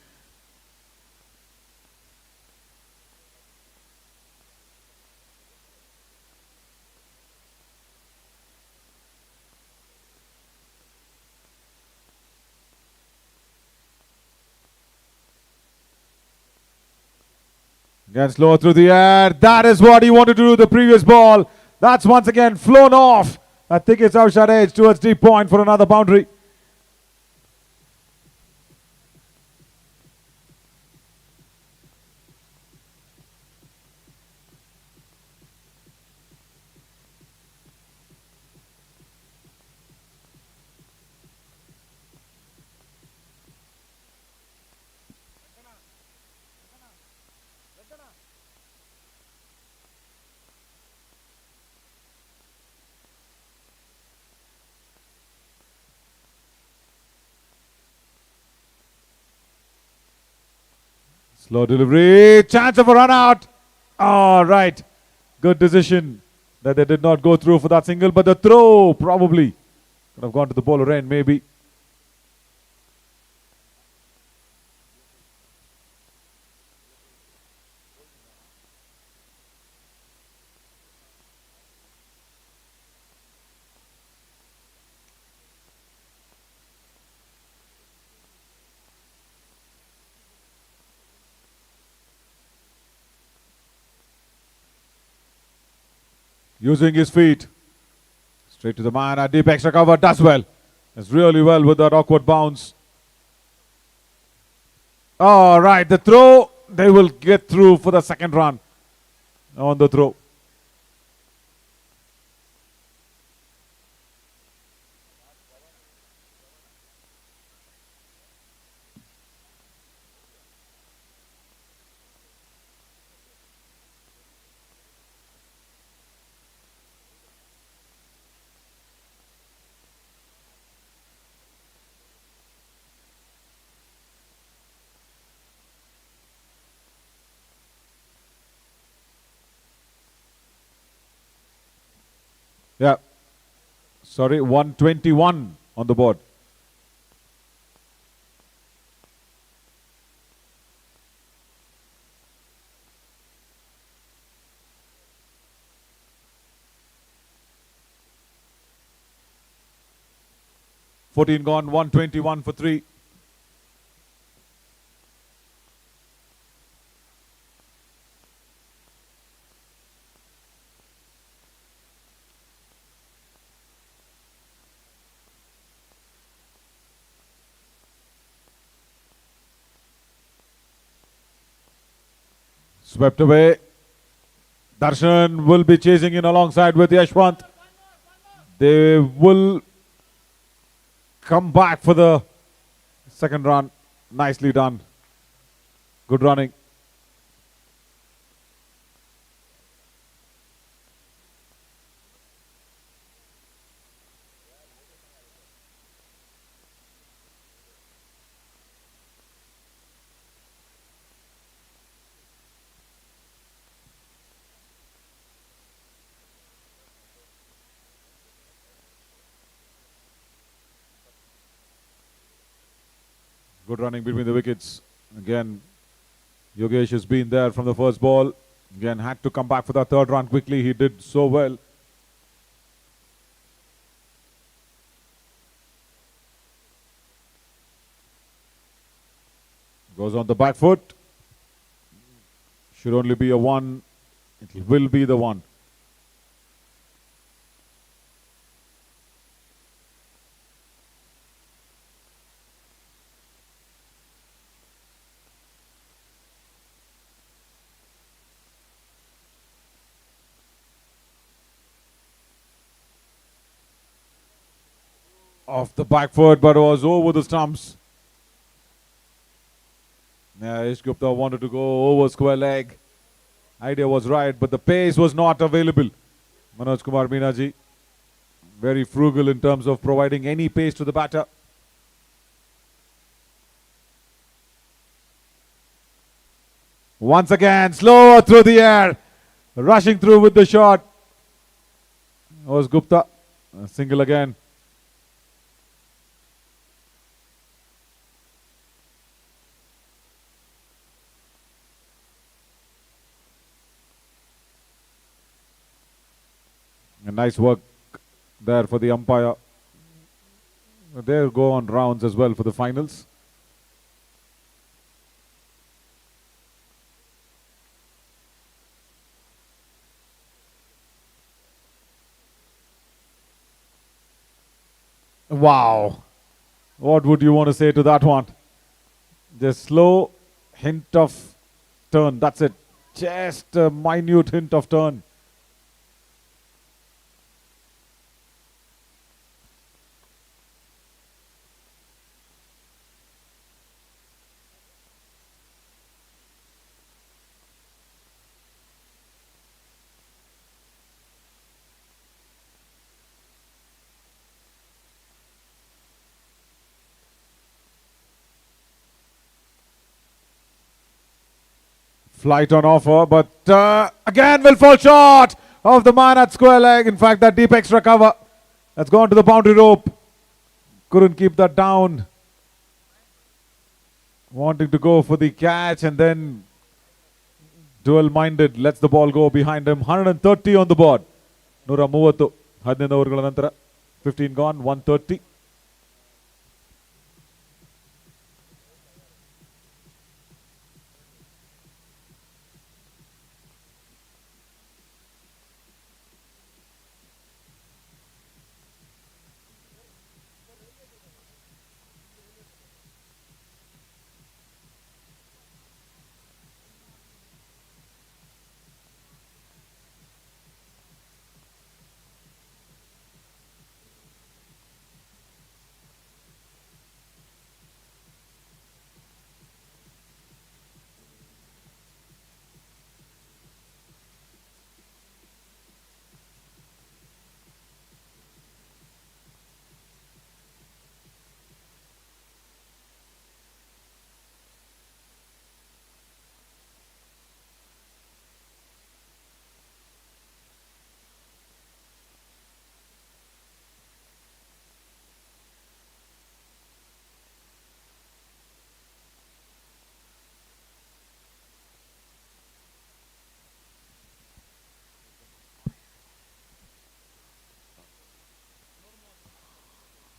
S1: Again, slow through the air. That is what he wanted to do the previous ball. That's once again flown off. I think it's outside edge towards deep point for another boundary. Slow delivery. Chance of a run out. All right. Good decision that they did not go through for that single, but the throw probably could have gone to the bowler end, maybe. Using his feet. Straight to the man. A deep extra cover. Does well. Does really well with that awkward bounce. All right. The throw. They will get through for the second run on the throw. Yeah. Sorry, 121 on the board. $14 gone, 121 for 3. Swept away. Darshan will be chasing in alongside with Yashwant. They will come back for the second run. Nicely done. Good running. Good running between the wickets. Again, Yogesh has been there from the first ball. Again, had to come back for that third run quickly. He did so well. Goes on the back foot. Should only be a one. It will be the one. Off the back foot, but was over the stumps. Yeah, Ish Gupta wanted to go over square leg. Idea was right, but the pace was not available. Manoj Kumar Meenaji, very frugal in terms of providing any pace to the batter. Once again, slower through the air. Rushing through with the shot. Was Gupta. A single again. A nice work there for the umpire. They'll go on rounds as well for the finals. Wow. What would you want to say to that one? Just slow hint of turn. That's it. Just a minute hint of turn. Flight on offer, but again will fall short of the man at square leg. In fact, that deep extra cover that's gone to the boundary rope. Couldn't keep that down. Wanting to go for the catch and then dual-minded. Lets the ball go behind him. 130 on the board. 130. 15 ಓವರ್ಗಳ ನಂತರ 15 gone, 130.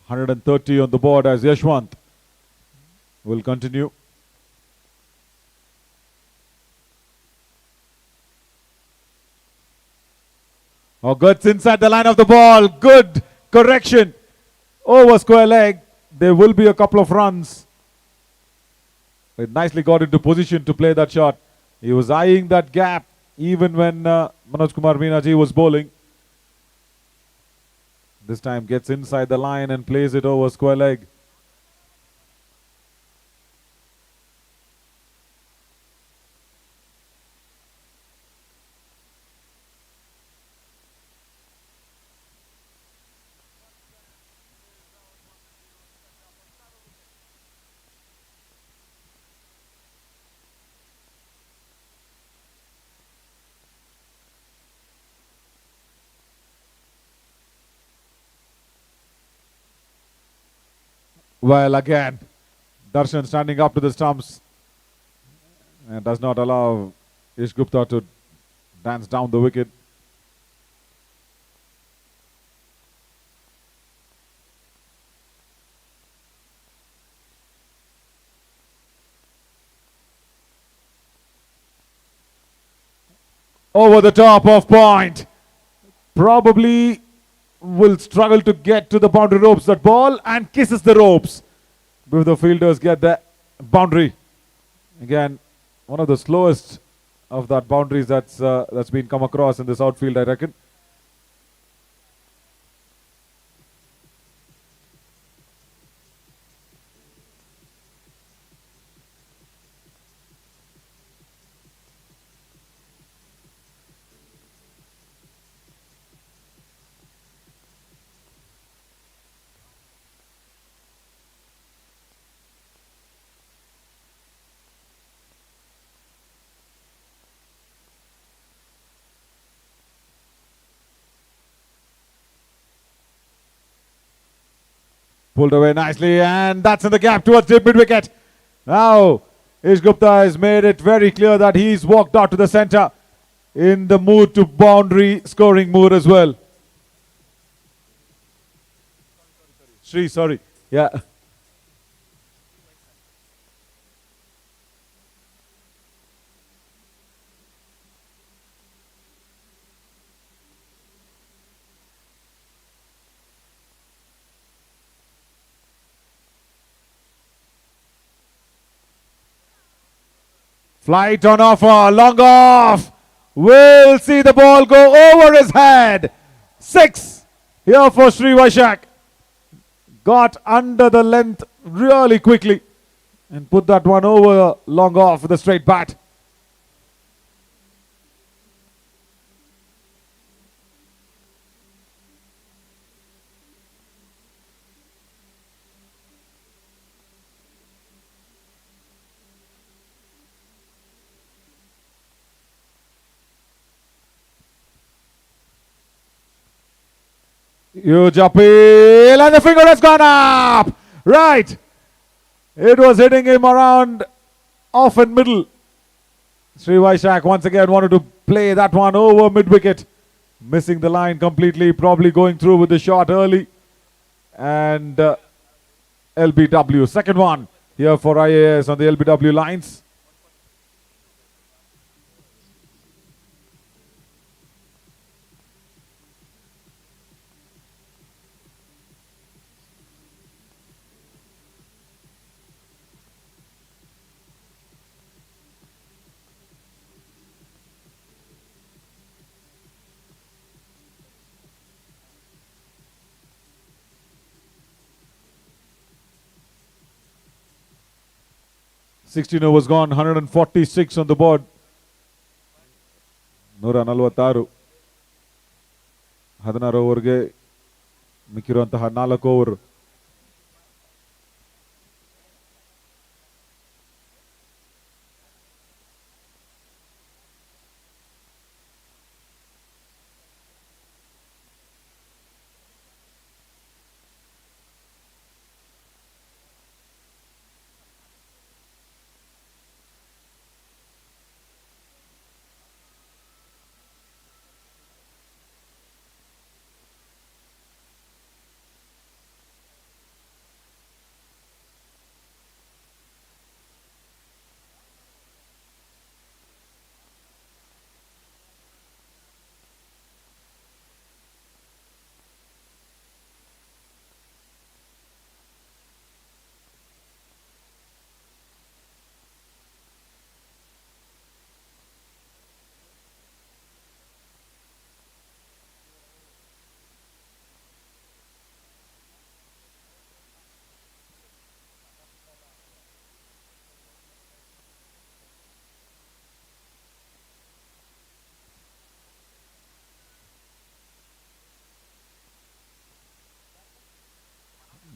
S1: $130 on the board as Yashwant will continue. Oh, good inside the line of the ball. Good correction. Over square leg. There will be a couple of runs. It nicely got into position to play that shot. He was eyeing that gap even when Manoj Kumar Meenaji was bowling. This time gets inside the line and plays it over square leg. Well, again, Darshan standing up to the stumps and does not allow Ish Gupta to dance down the wicket. Over the top of point. Probably will struggle to get to the boundary ropes. That ball and kisses the ropes. Both the fielders get the boundary. Again, one of the slowest of that boundaries that's been come across in this outfield, I reckon. Pulled away nicely, and that's in the gap towards the mid-wicket. Now, Ish Gupta has made it very clear that he's walked out to the center in the mood to boundary scoring mood as well. Sri, sorry. Yeah. Flight on offer, long off. We'll see the ball go over his head. 6 here for Sri Vaishak. Got under the length really quickly and put that one over long off with a straight bat. Huge appeal, and the finger has gone up. Right. It was hitting him around off and middle. Sri Vaishak once again wanted to play that one over mid-wicket. Missing the line completely, probably going through with the shot early. And LBW, second one here for IAS on the LBW lines. Sixteen overs gone, 146 on the board. 146. 16 ಓವರ್ಗೆ ಮಿಕ್ಕಿರುವಂತಹ 4 over.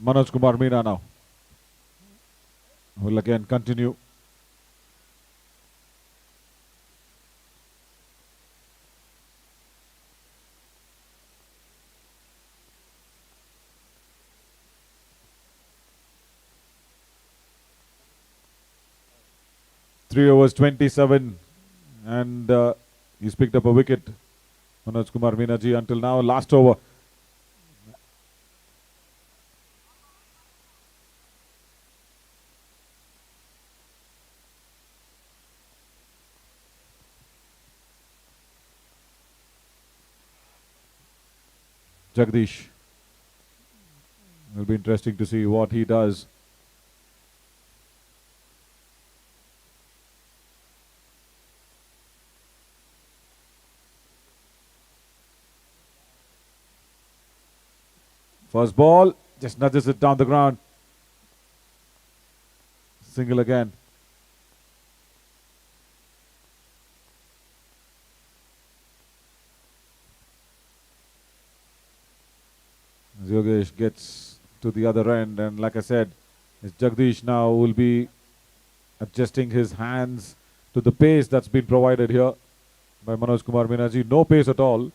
S1: Manoj Kumar Meena now will again continue. 3 overs 27, and he's picked up a wicket. Manoj Kumar Meenaji until now. Last over. Jagdish. Will be interesting to see what he does. First ball, just nudges it down the ground. Single again. As Yogesh gets to the other end, and like I said, Jagdish now will be adjusting his hands to the pace that's been provided here by Manoj Kumar Meenaji. No pace at all.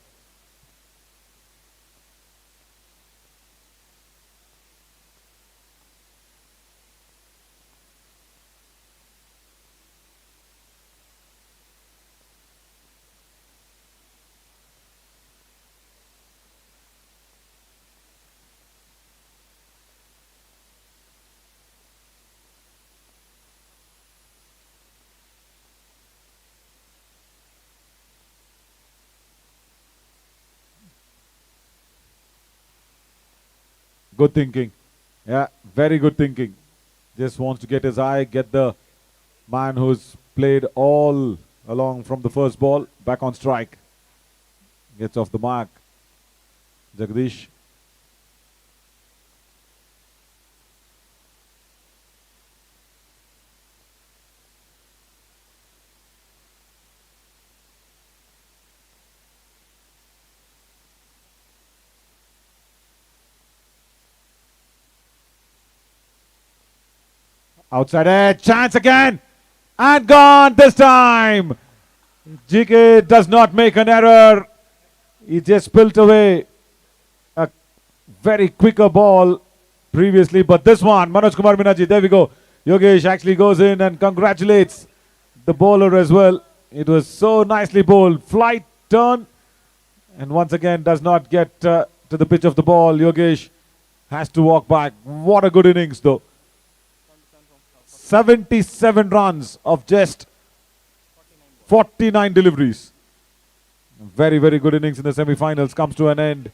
S1: Good thinking. Yeah, very good thinking. Just wants to get his eye, get the man who's played all along from the first ball back on strike. Gets off the mark. Jagdish. Outside edge, chance again, and gone this time. GK does not make an error. He just spilt away a very quicker ball previously, but this one, Manoj Kumar Meenaji, there we go. Yogesh actually goes in and congratulates the bowler as well. It was so nicely bowled. Flight turn, and once again does not get to the pitch of the ball. Yogesh has to walk back. What a good innings though. 77 runs of just 49 deliveries. Very, very good innings in the semi-finals comes to an end.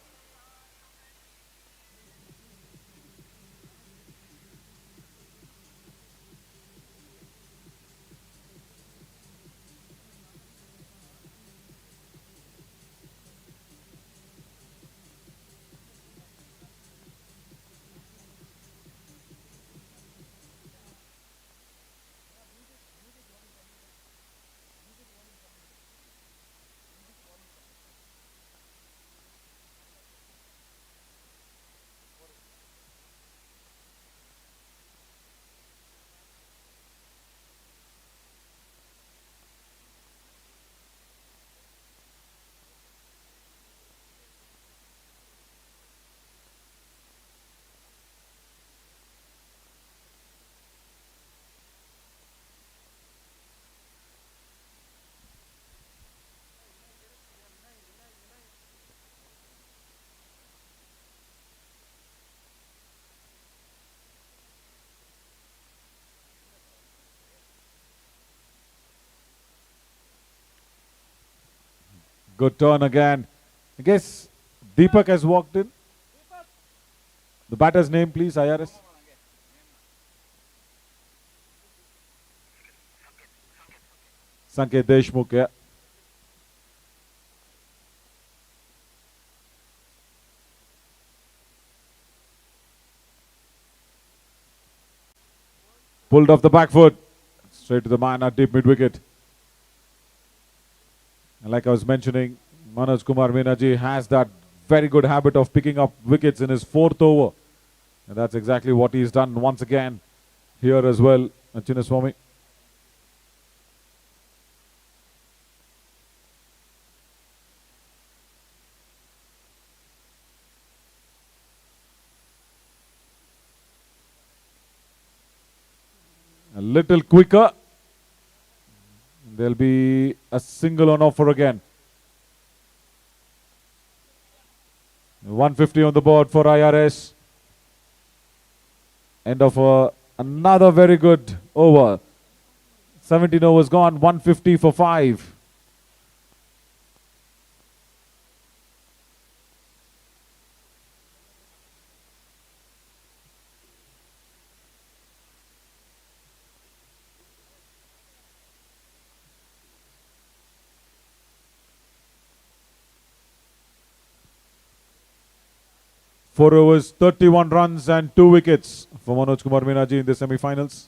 S1: Good turn again. I guess Deepak has walked in. The batter's name, please, IRS. Sanket Deshmukh, yeah. Pulled off the back foot. Straight to the man at deep mid-wicket. And like I was mentioning, Manoj Kumar Meenaji has that very good habit of picking up wickets in his fourth over. And that's exactly what he's done once again here as well. M.Chinnaswamy. A little quicker. There'll be a single on offer again. 150 on the board for IRS. End of another very good over. 17 overs gone, 150 for 5. Four overs, 31 runs and 2 wickets for Manoj Kumar Meenaji in the semi-finals.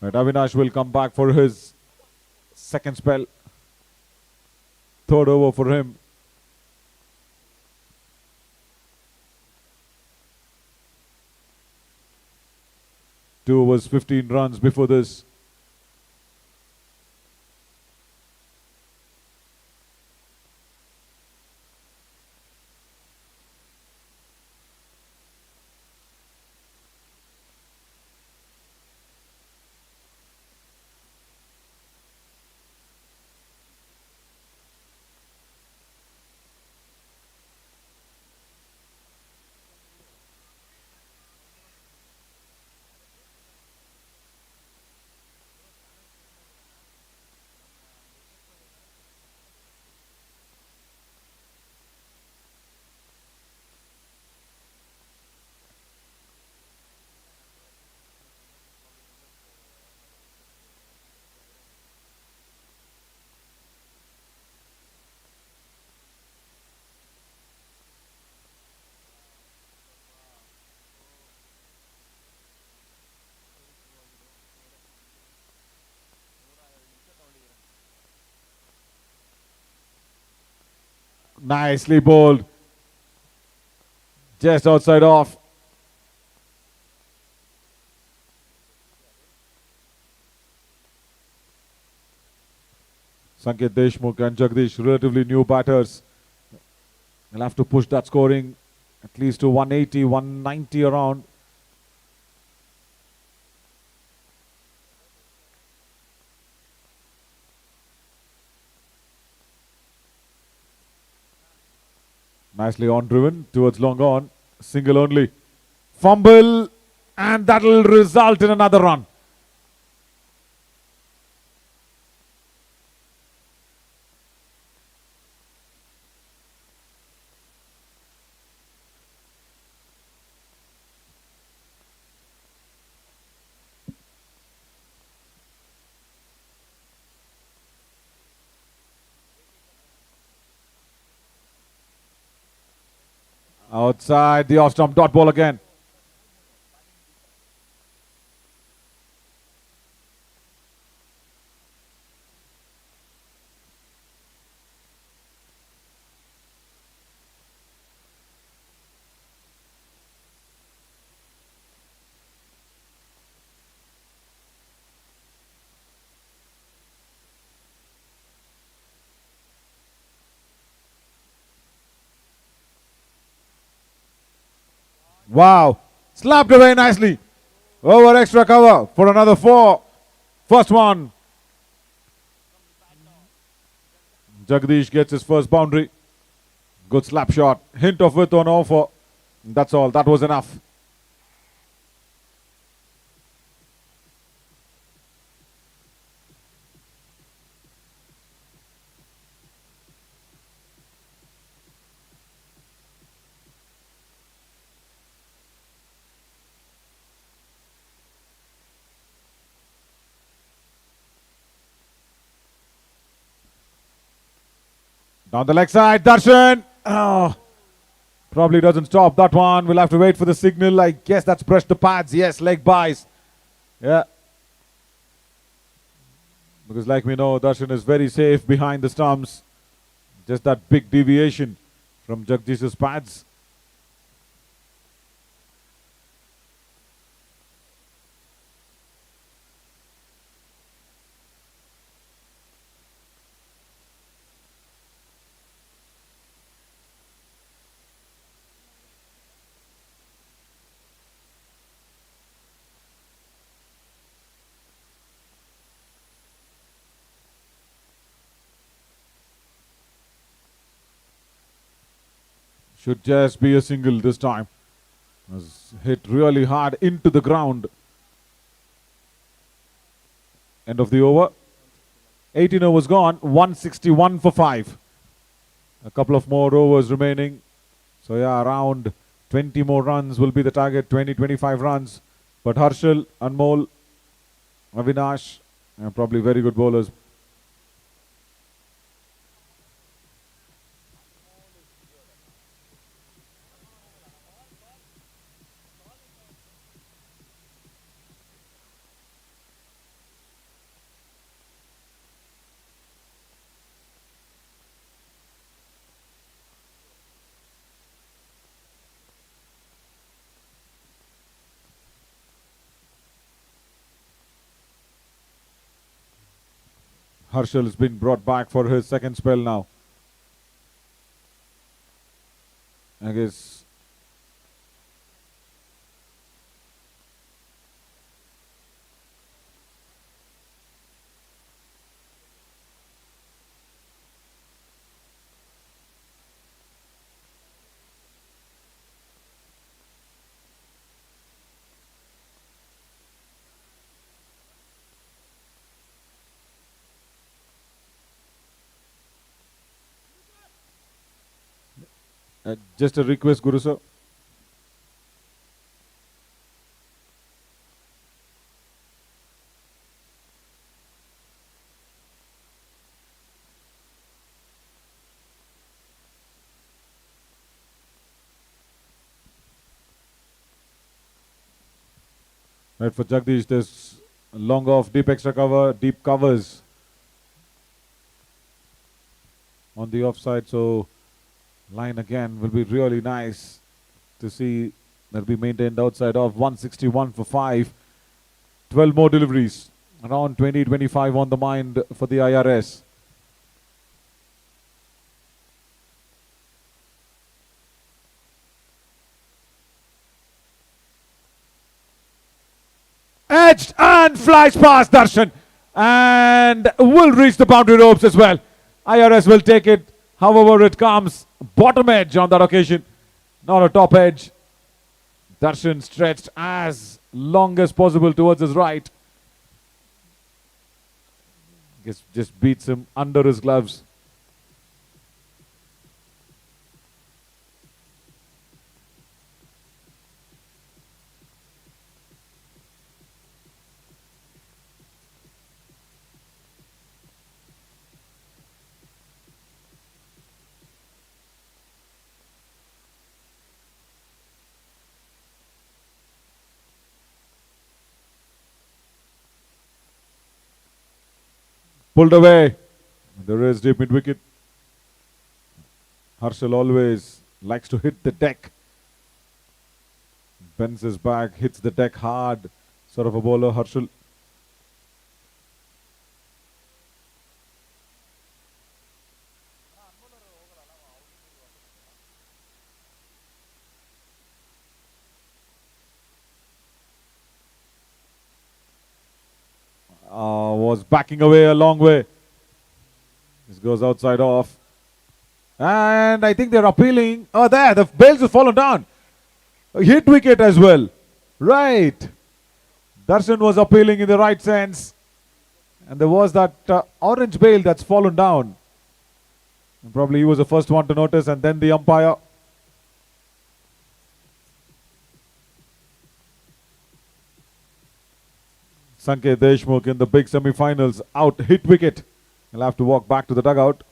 S1: Right, Avinash will come back for his second spell. Third over for him. Two overs, 15 runs before this. Nicely bowled. Just outside off. Sanket Deshmukh and Jagdish, relatively new batters. They'll have to push that scoring at least to 180, 190 around. Nicely on driven towards long on. Single only. Fumble, and that'll result in another run. Outside the off stump, dot ball again. Wow, slapped away nicely. Over extra cover for another 4. First one. Jagdish gets his first boundary. Good slap shot. Hint of width on offer. That's all. That was enough. Down the leg side, Darshan. Oh, probably doesn't stop that one. We'll have to wait for the signal. I guess that's brushed the pads. Yes, leg buys. Yeah. Because like we know, Darshan is very safe behind the stumps. Just that big deviation from Jagdish's pads. Should just be a single this time. Was hit really hard into the ground. End of the over. 18 overs gone. 161 for 5. A couple of more overs remaining. So yeah, around 20 more runs will be the target. 20-25 runs. But Harshal, Anmol, Avinash, probably very good bowlers. Harshal has been brought back for his second spell now. I guess just a request, Guru sir. Right, for Jagdish, there's a long off, deep extra cover, deep covers on the offside. So line again will be really nice to see. That'll be maintained outside of 161 for 5. 12 more deliveries. Around 20-25 on the mind for the IRS. Edged and flies past Darshan and will reach the boundary ropes as well. IRS will take it however it comes. Bottom edge on that occasion, not a top edge. Darshan stretched as long as possible towards his right. Just beats him under his gloves. Pulled away. There is deep mid wicket. Harshal always likes to hit the deck. Bends his back, hits the deck hard. Sort of a bowler, Harshal. Was backing away a long way. This goes outside off. And I think they're appealing. Oh, there, the bails have fallen down. A hit wicket as well. Right. Darshan was appealing in the right sense. And there was that orange bail that's fallen down. And probably he was the first one to notice, and then the umpire. Sanket Deshmukh in the big semi-finals out, hit wicket. He'll have to walk back to the dugout.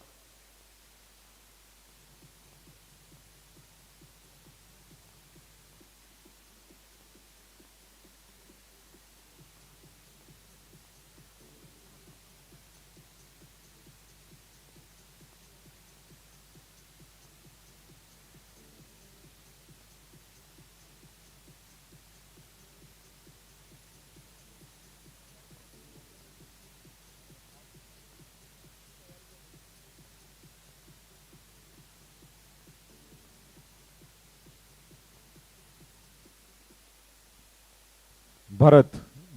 S1: Bharat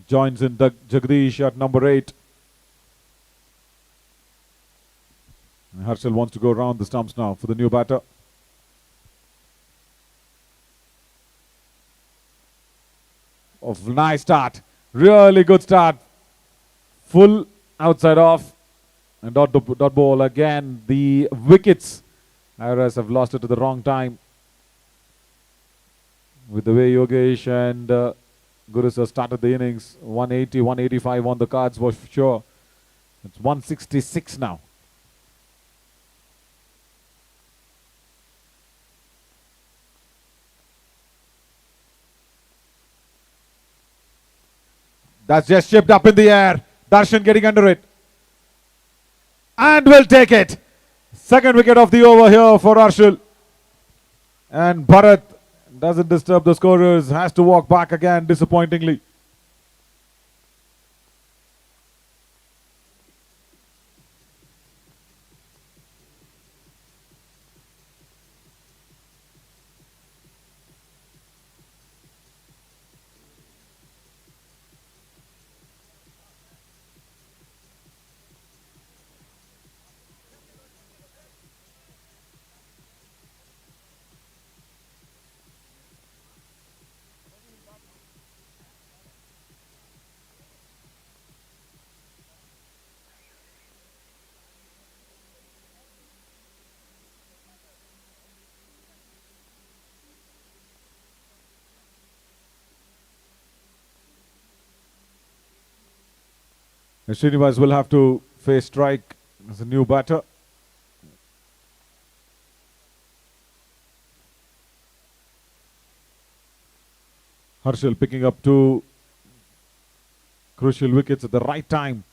S1: joins in Jagdish at number 8. And Harshal wants to go around the stumps now for the new batter. of nice start. Really good start. Full outside off. And dot ball again. The wickets. IRS have lost it to the wrong time. With the way Yogesh and Gurus have started the innings. 180, 185 on the cards for sure. It's 166 now. That's just shipped up in the air. Darshan getting under it. And will take it. Second wicket of the over here for Arshil. And Bharat doesn't disturb the scorers. Has to walk back again, disappointingly. And Srinivas will have to face strike as a new batter. Harshal picking up two crucial wickets at the right time.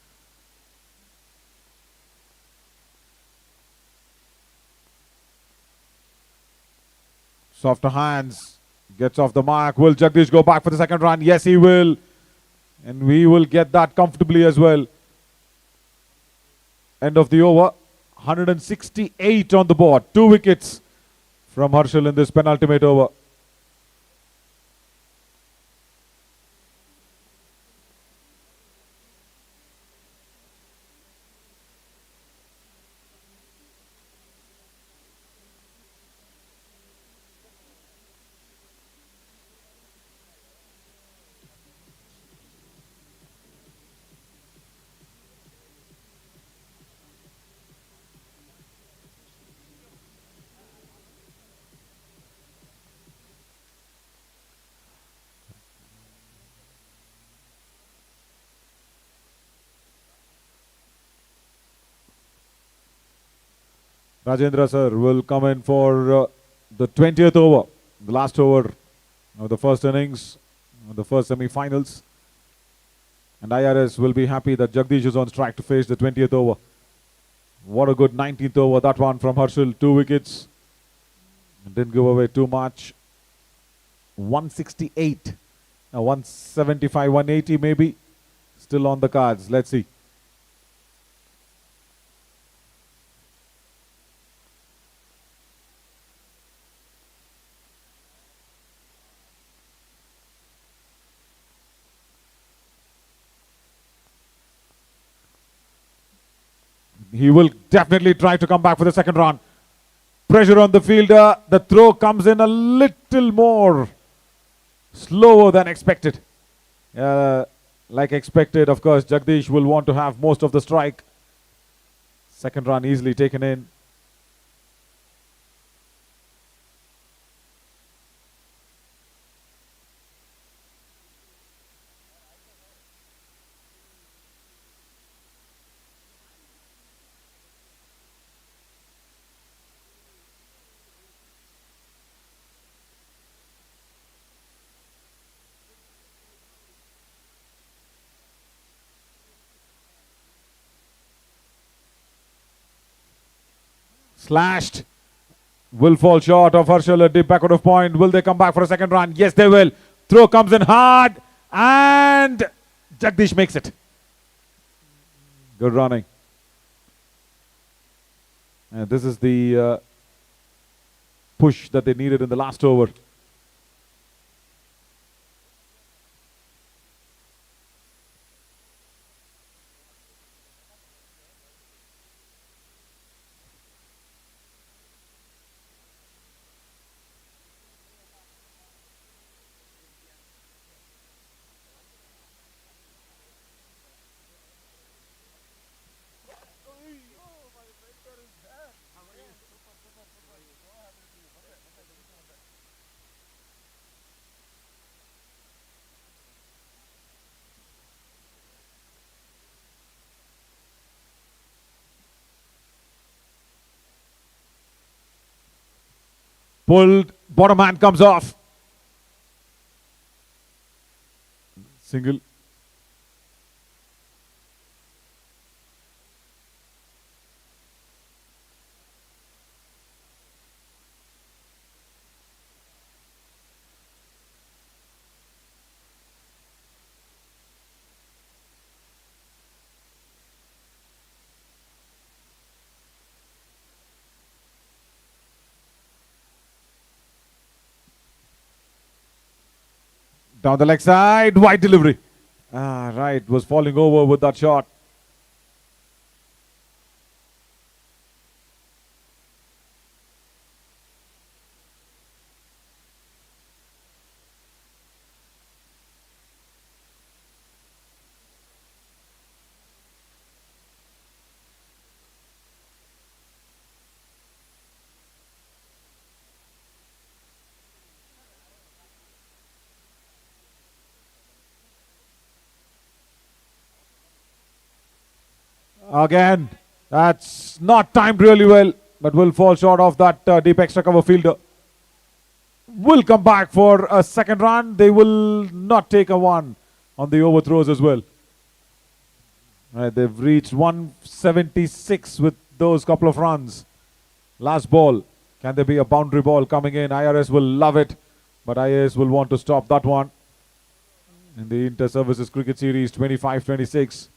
S1: Softer hands. Gets off the mark. Will Jagdish go back for the second run? Yes, he will. And we will get that comfortably as well. End of the over. 168 on the board. 2 wickets from Harshal in this penultimate over. Rajendra sir will come in for the 20th over, the last over of the first innings, of the first semi-finals. And IRS will be happy that Jagdish is on strike to face the 20th over. What a good 19th over, that one from Harshal, 2 wickets. Didn't give away too much. 168, 175, 180 maybe. Still on the cards, let's see. He will definitely try to come back for the second run. Pressure on the fielder. The throw comes in a little more slower than expected. Like expected, of course, Jagdish will want to have most of the strike. Second run easily taken in. Slashed. Will fall short of Harshal, a deep backward of point. Will they come back for a second run? Yes, they will. Throw comes in hard. And Jagdish makes it. Good running. And this is the push that they needed in the last over. Pulled, bottom hand comes off. Single. Down the leg side, wide delivery. Right, was falling over with that shot. Again, that's not timed really well, but will fall short of that deep extra cover fielder. Will come back for a second run. They will not take a one on the overthrows as well. Right, they've reached 176 with those couple of runs. Last ball. Can there be a boundary ball coming in? IRS will love it, but IAS will want to stop that one. In the Inter-Services Cricket Series 25-26.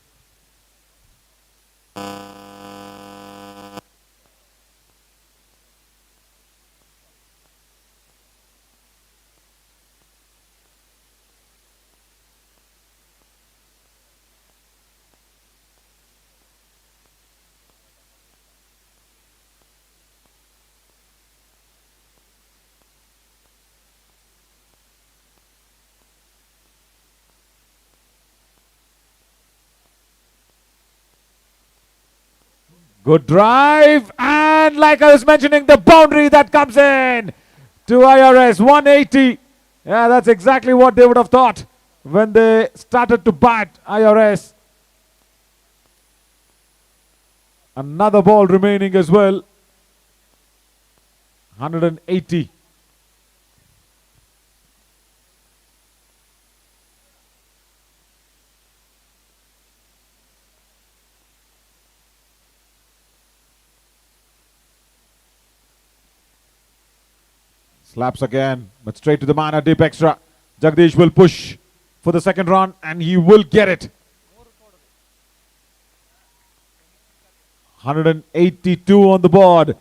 S1: Good drive, and like I was mentioning, the boundary that comes in to IRS, 180. Yeah, that's exactly what they would have thought when they started to bat IRS. Another ball remaining as well. 180. Slaps again, but straight to the man at deep extra. Jagdish will push for the second run, and he will get it. 182 on the board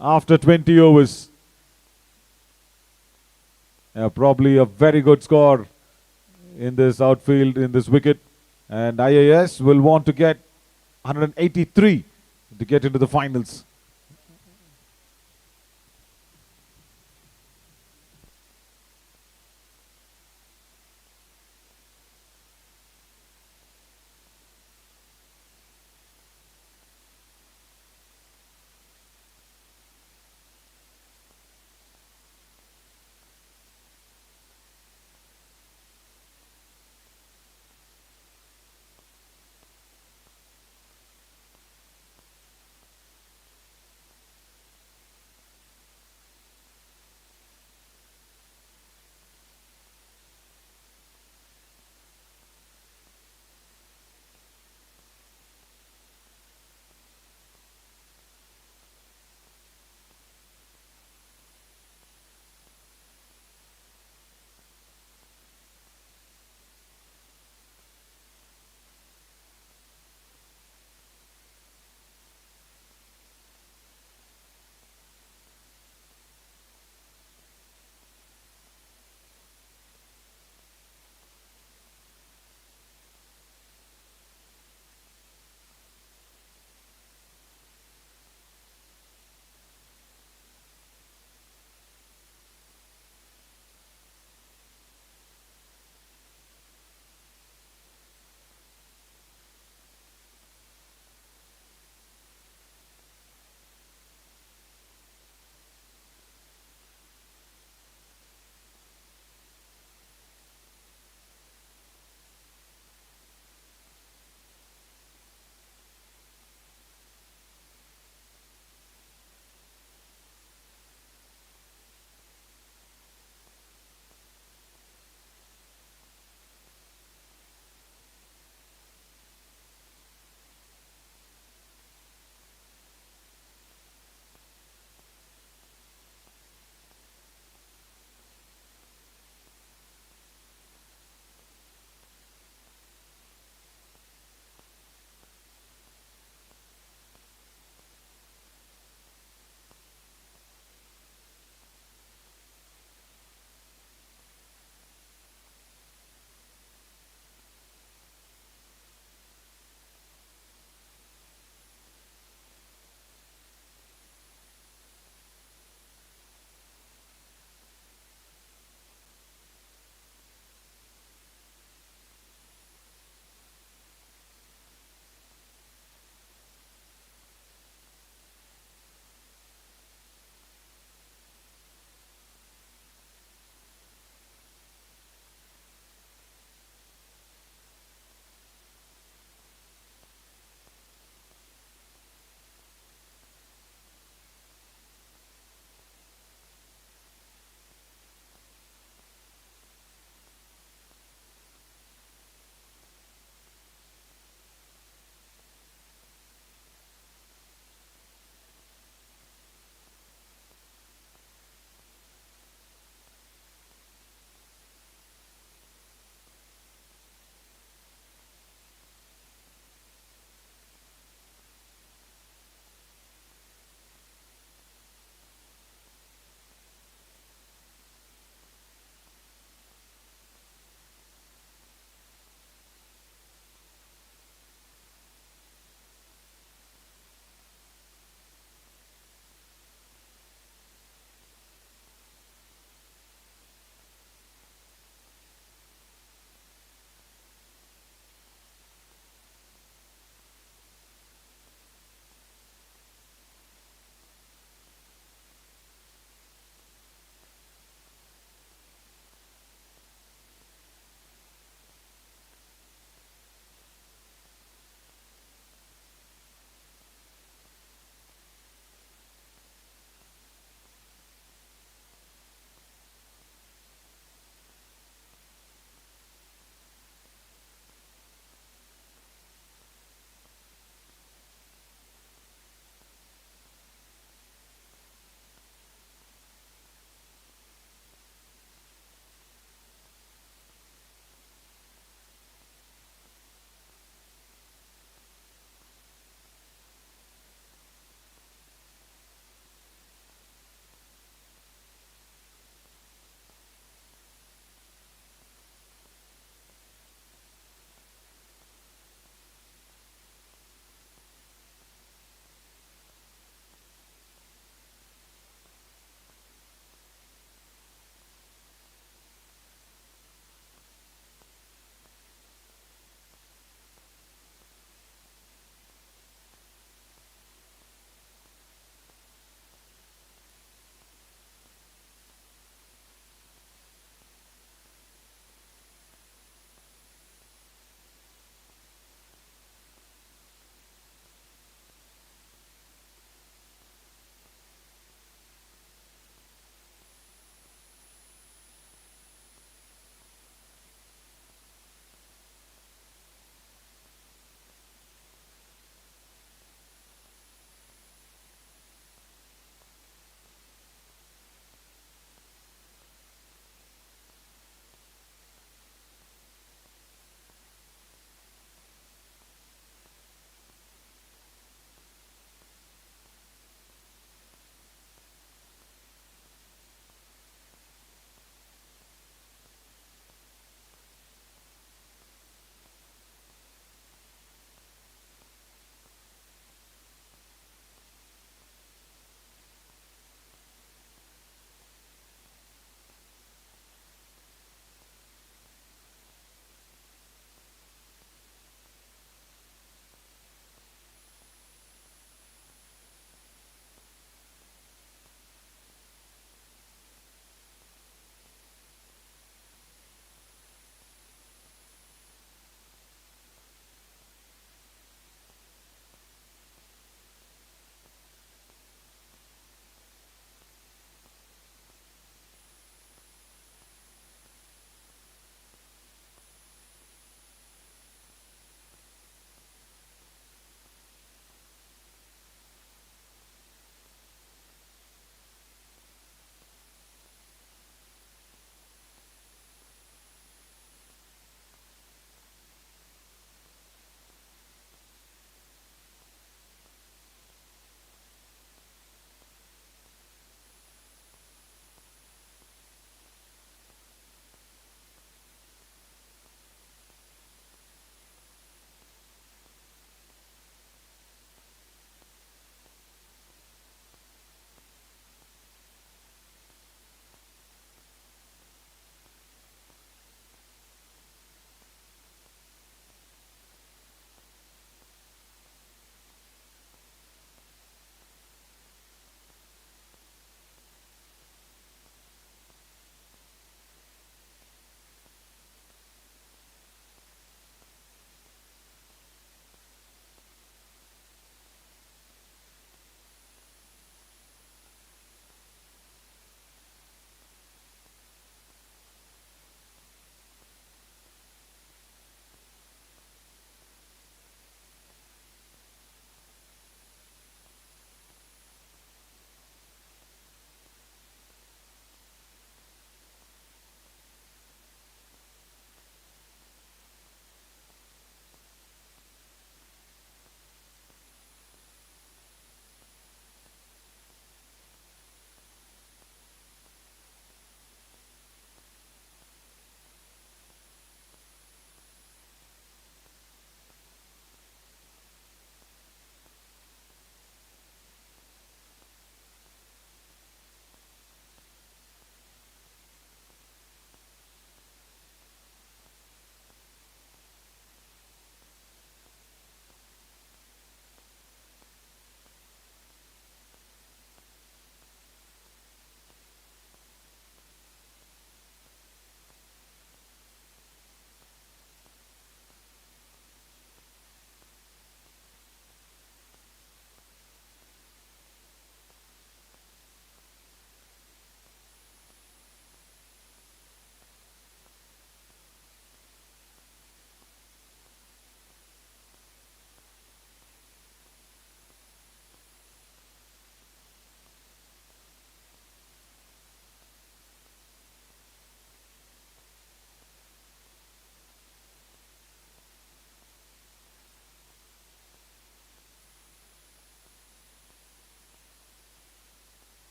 S1: after 20 overs. Probably a very good score in this outfield, in this wicket. And IAS will want to get 183 to get into the finals.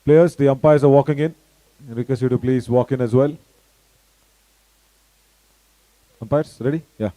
S1: Players, the umpires are walking in. I request you to please walk in as well. Umpires, ready? Yeah.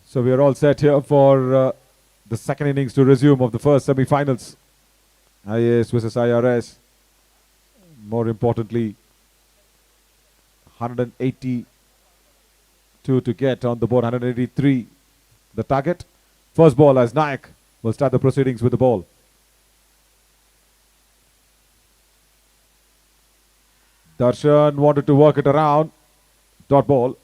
S1: So we are all set here for the second innings to resume of the first semi-finals. IAS versus IRS. More importantly, 182 to get on the board, 183 the target. First ball as Nayak will start the proceedings with the ball. Darshan wanted to work it around. Dot ball.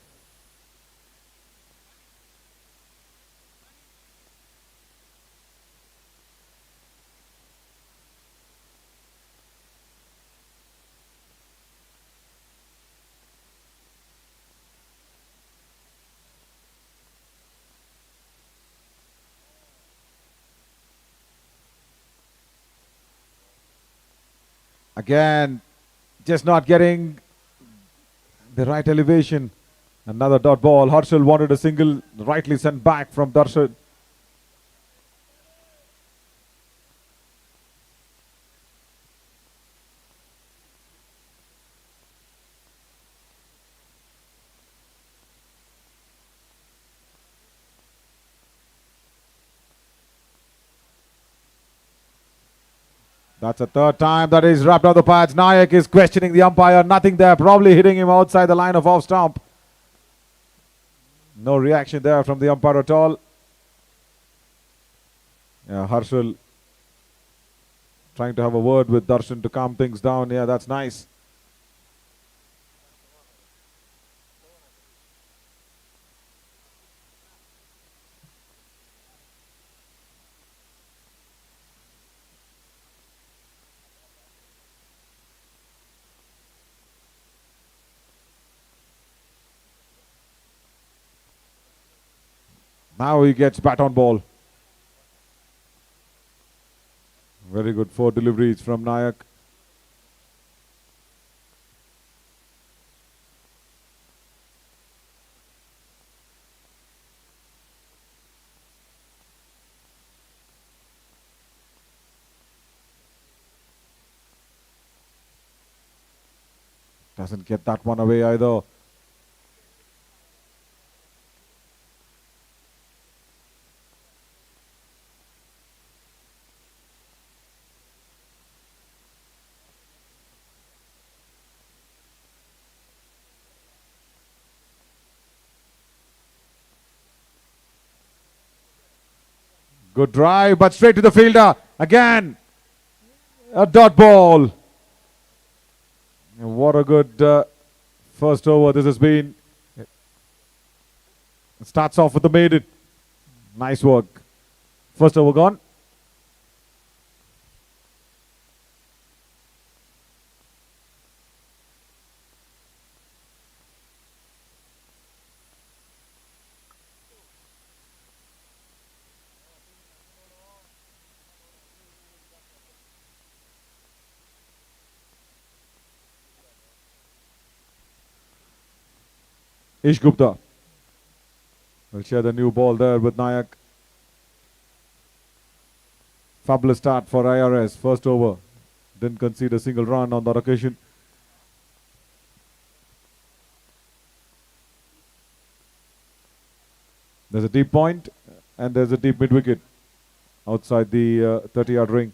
S1: Again, just not getting the right elevation. Another dot ball. Harshal wanted a single, rightly sent back from Darshan. That's a third time that he's wrapped on the pads. Nayak is questioning the umpire. Nothing there. Probably hitting him outside the line of off stump. No reaction there from the umpire at all. Yeah, Harshal trying to have a word with Darshan to calm things down. Yeah, that's nice. Now he gets bat on ball. Very good 4 deliveries from Nayak. Doesn't get that one away either. Good drive, but straight to the fielder. Again, a dot ball. What a good first over this has been. It starts off with the maiden. Nice work. First over gone. Ish Gupta will share the new ball there with Nayak. Fabulous start for IRS. First over. Didn't concede a single run on that occasion. There's a deep point and there's a deep mid wicket outside the 30-yard ring.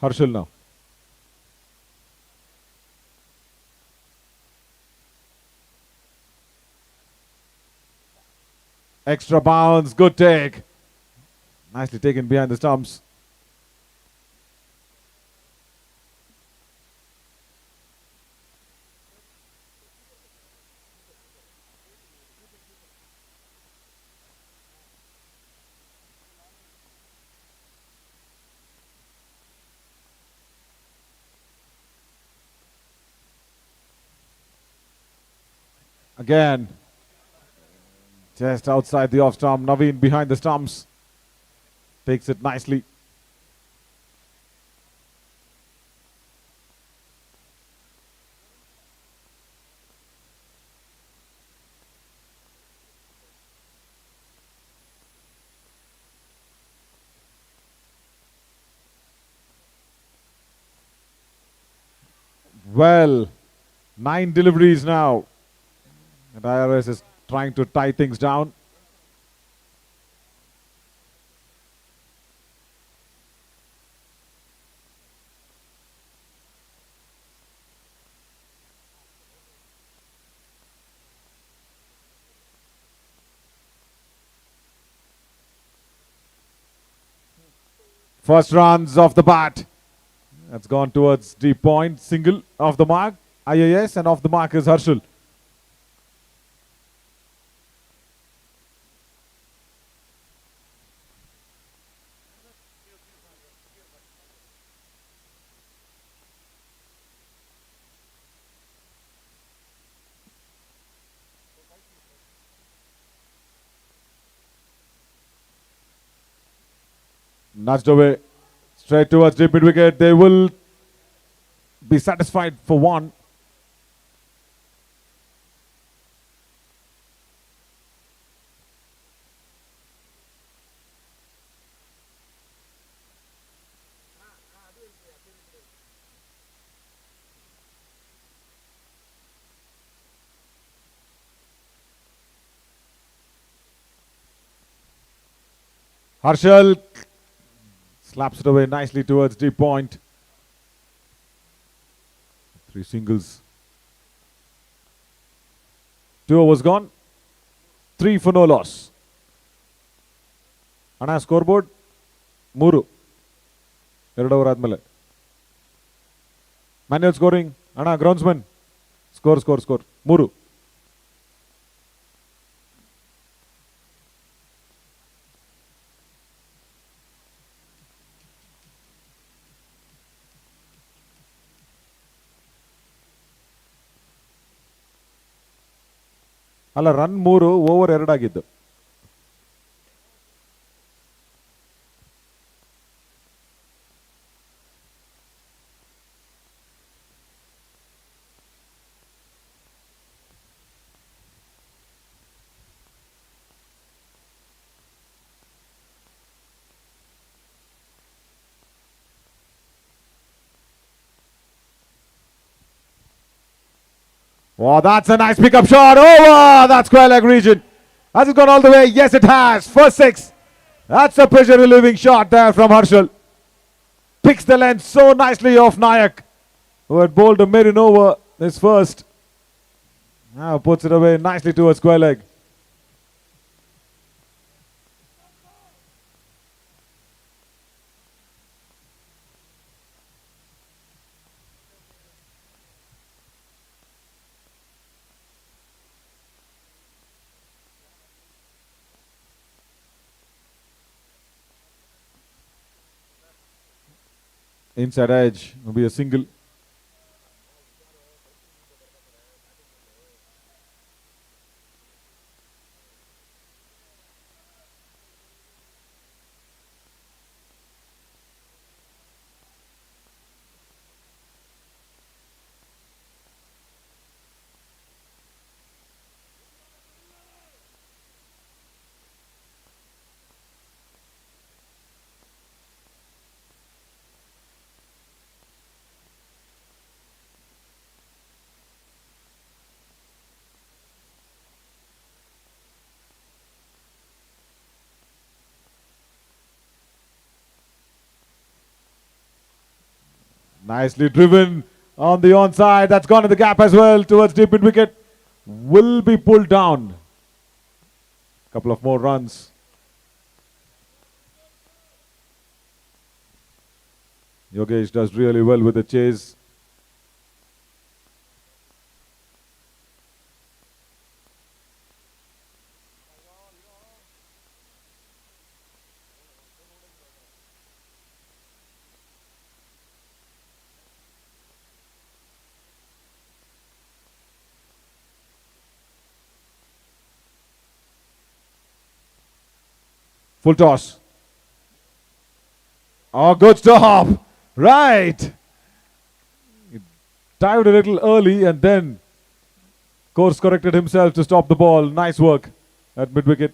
S1: Harshal now. Extra bounce, good take. Nicely taken behind the stumps. Again, just outside the off stump. Naveen behind the stumps. Takes it nicely. Well, 9 deliveries now. And IRS is trying to tie things down. First runs off the bat. That's gone towards deep point. Single off the mark. IAS, and off the mark is Harshal. Nudged away. Straight towards deep mid wicket. They will be satisfied for one. Harshal slaps it away nicely towards deep point. 3 singles. 2 overs gone. 3 for no loss. Anna scoreboard. Muru. 2 over admele. Manual scoring. Anna groundsman. Score. Muru. ಅಲ್ಲ run 3 over 2 ಆಗಿದ್ದು. Oh, that's a nice pickup shot. Over. That's square leg region. Has it gone all the way? Yes, it has. First 6. That's a pressure relieving shot there from Harshal. Picks the length so nicely off Nayak, who had bowled a maiden over his first. Now puts it away nicely towards square leg. Inside edge will be a single. Nicely driven on the onside. That's gone in the gap as well towards deep mid wicket. Will be pulled down. Couple of more runs. Yogesh does really well with the chase. Full toss. Oh, good stop. Right. He dived a little early and then course corrected himself to stop the ball. Nice work at mid wicket.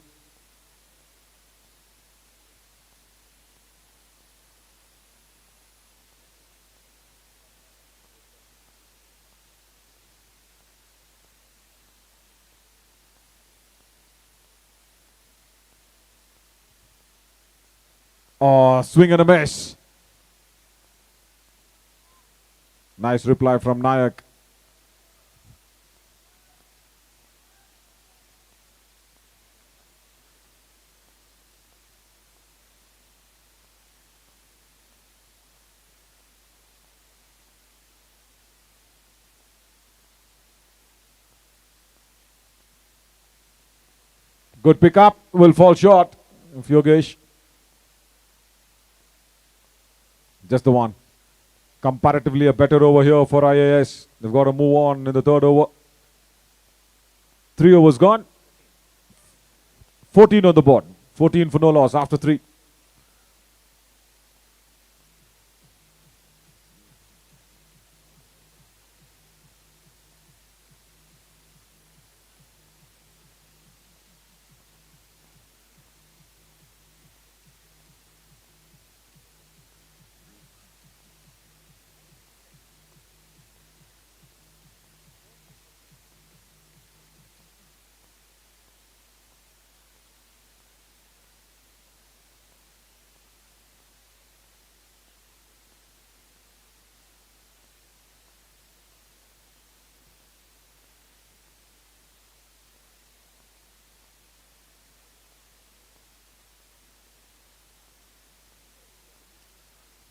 S1: Oh, swing and a miss. Nice reply from Nayak. Good pickup, will fall short of Yogesh. Just the one. Comparatively a better over here for IAS. They've got to move on in the 3rd over. 3 overs gone. 14 on the board. 14 for no loss after 3.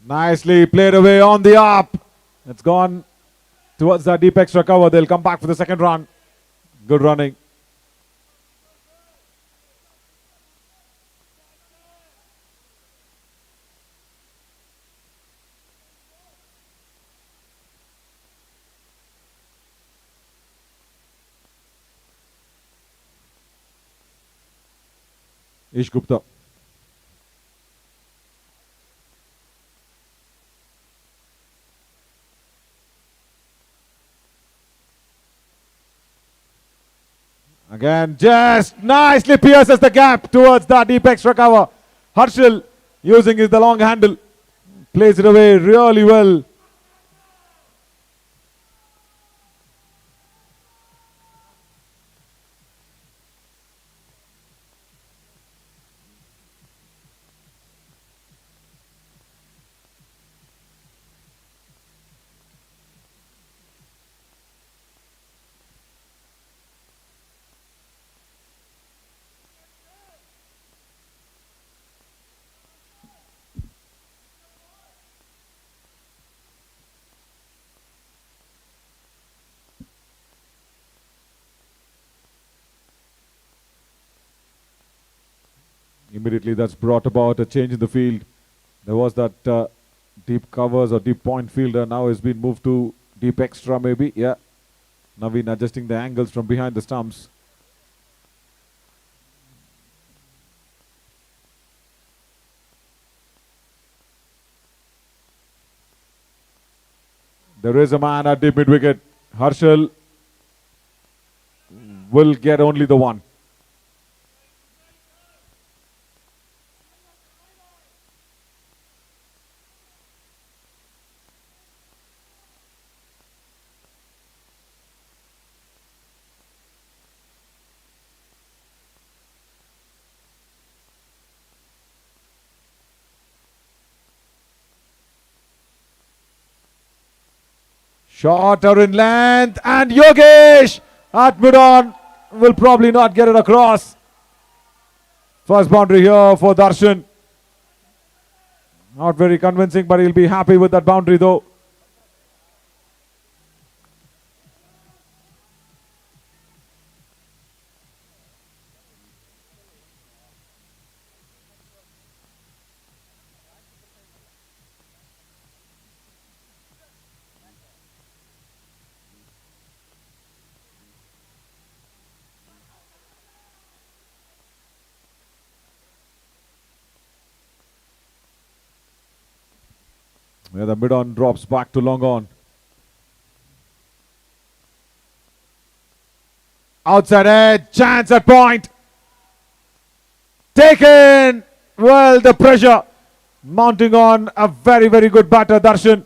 S1: Nicely played away on the up. It's gone towards that deep extra cover. They'll come back for the second run. Good running. Ish Gupta. Again, just nicely pierces the gap towards that deep extra cover. Harshal using the long handle. Plays it away really well. Immediately that's brought about a change in the field. There was that deep covers or deep point fielder. Now has been moved to deep extra maybe. Yeah. Naveen adjusting the angles from behind the stumps. There is a man at deep mid wicket. Harshal will get only the one. Shorter in length and Yogesh at mid-on will probably not get it across. First boundary here for Darshan. Not very convincing, but he'll be happy with that boundary though. Yeah, the mid-on drops back to long on. Outside edge, chance at point. Taken. Well, the pressure mounting on a very, very good batter. Darshan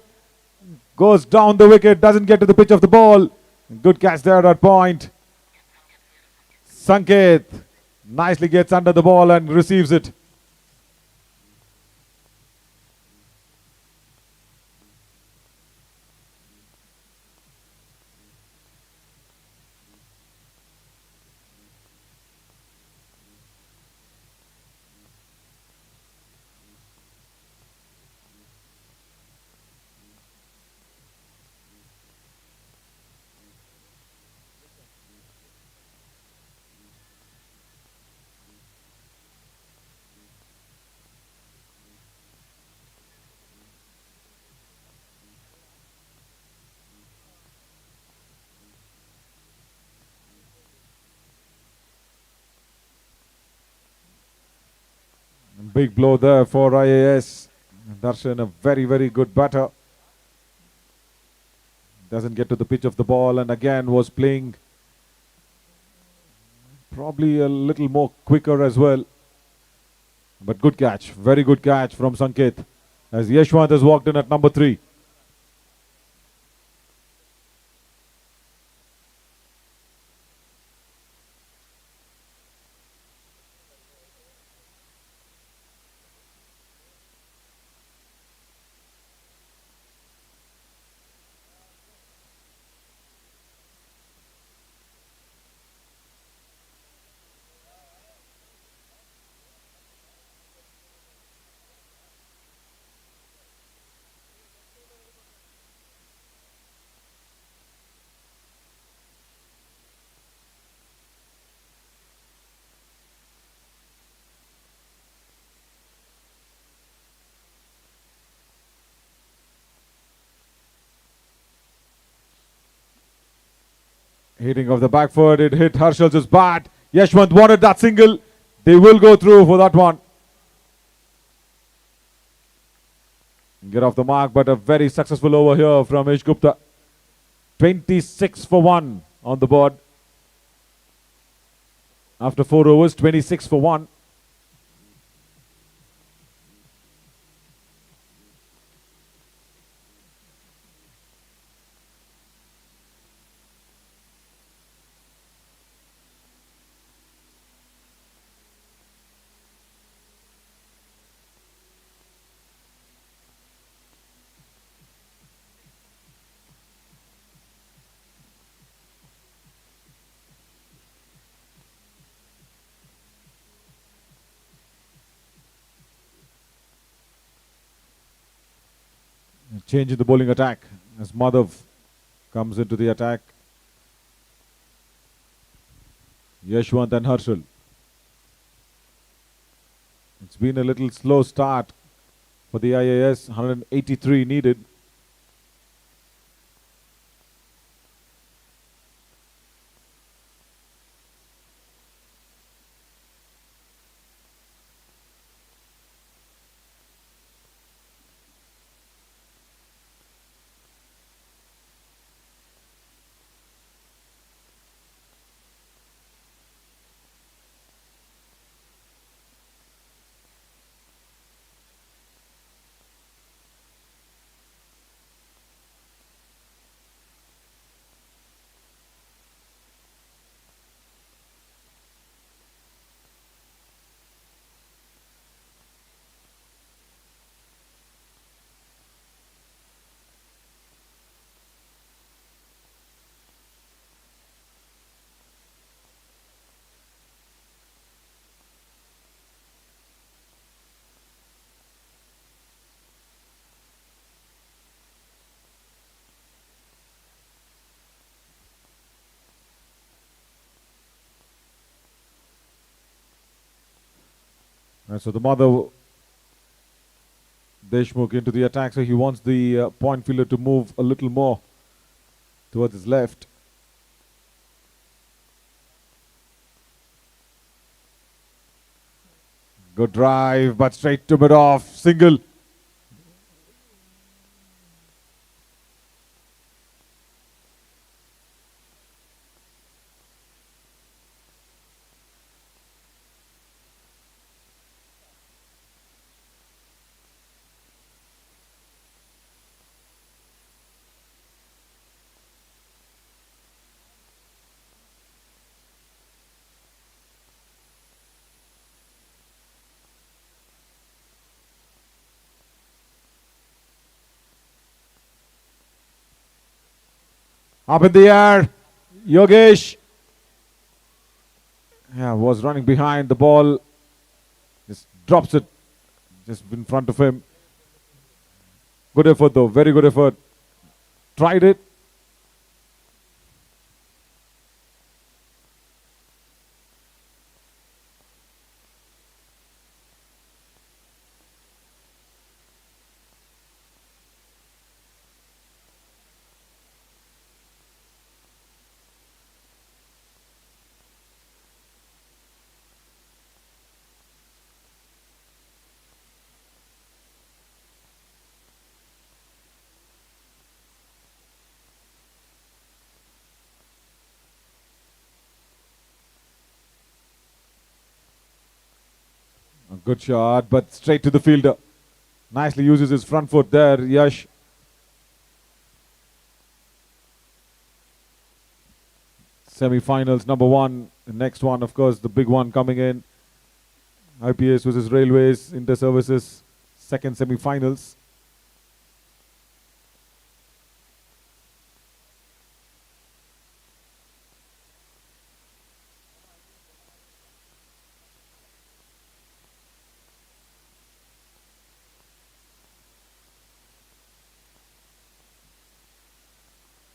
S1: goes down the wicket, doesn't get to the pitch of the ball. Good catch there at point. Sanket nicely gets under the ball and receives it. Big blow there for IAS. Darshan, a very, very good batter. Doesn't get to the pitch of the ball and again was playing probably a little more quicker as well. But good catch, very good catch from Sanket as Yashwant has walked in at number 3. Hitting off the back foot, it hit Harshal's bat. Yashwant wanted that single. They will go through for that one. Get off the mark, but a very successful over here from Ish Gupta. 26 for 1 on the board. After 4 overs, 26 for 1. Change in the bowling attack as Madhav comes into the attack. Yashwant and Harshal. It's been a little slow start for the IAS. 183 needed. And so the Madhav Deshmukh into the attack, so he wants the point fielder to move a little more towards his left. Good drive, but straight to mid-off, single. Up in the air, Yogesh. Yeah, was running behind the ball. Just drops it just in front of him. Good effort though, very good effort. Tried it. A good shot, but straight to the fielder. Nicely uses his front foot there, Yash. Semi-finals number 1. The next one, of course, the big one coming in. IPS versus Railways, Inter-Services, second semi-finals.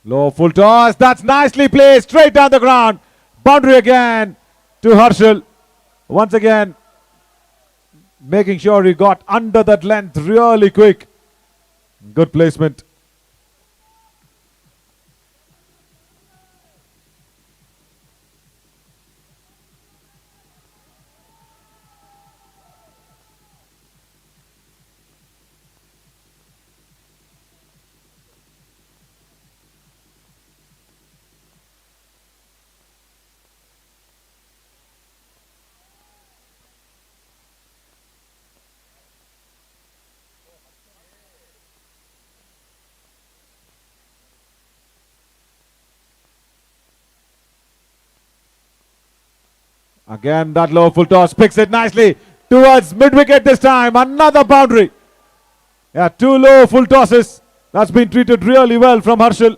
S1: Low full toss. That's nicely placed. Straight down the ground. Boundary again to Harshal. Once again, making sure he got under that length really quick. Good placement. Again, that low full toss picks it nicely towards mid-wicket this time. Another boundary. Yeah, two low full tosses. That's been treated really well from Harshal.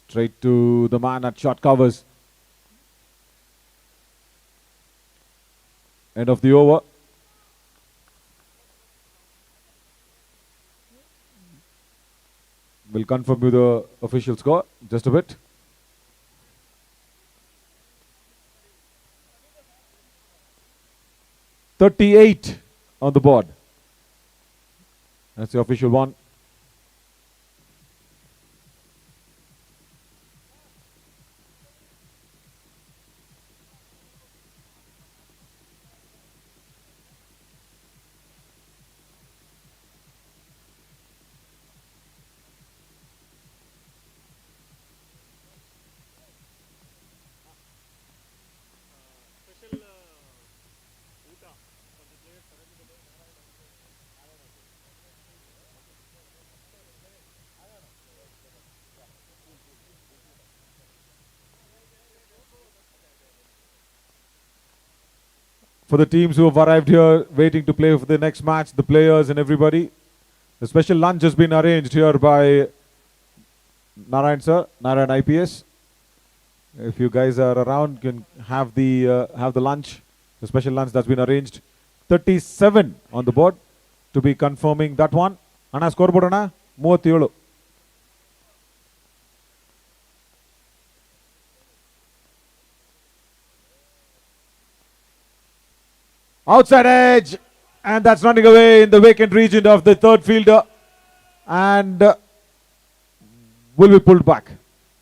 S1: Straight to the man at short covers. End of the over. We'll confirm you the official score just a bit. .38 on the board. That's the official one. For the teams who have arrived here waiting to play for the next match, the players and everybody, the special lunch has been arranged here by Narayan sir, Narayan IPS. If you guys are around, you can have the lunch, the special lunch that's been arranged. 37 on the board to be confirming that one. Anna scoreboard Anna 37. Outside edge, and that's running away in the vacant region of the third fielder, and will be pulled back.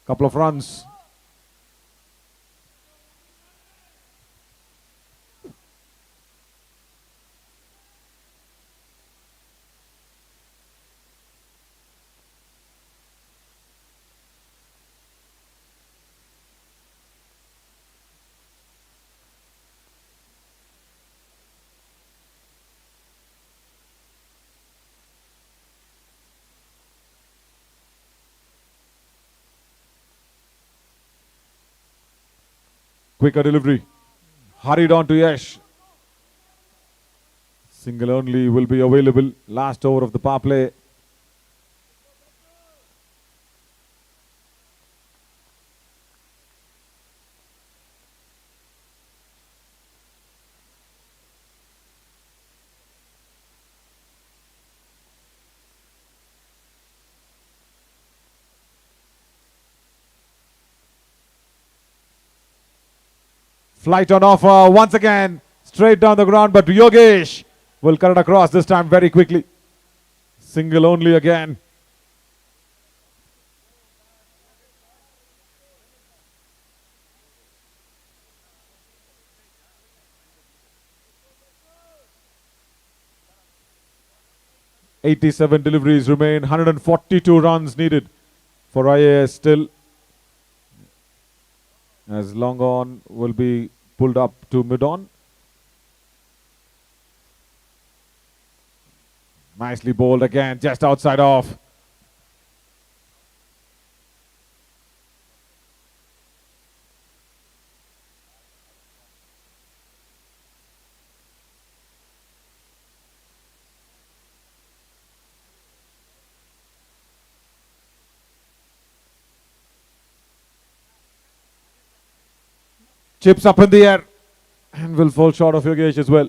S1: Couple of runs. Quicker delivery. Hurried on to Yash. Single only will be available. Last over of the power play. Flight on offer once again. Straight down the ground, but Yogesh will cut it across this time very quickly. Single only again. .87 deliveries remain. 142 runs needed for IAS still. As long on will be pulled up to mid-on. Nicely bowled again, just outside off. Chips up in the air and will fall short of Yogesh as well.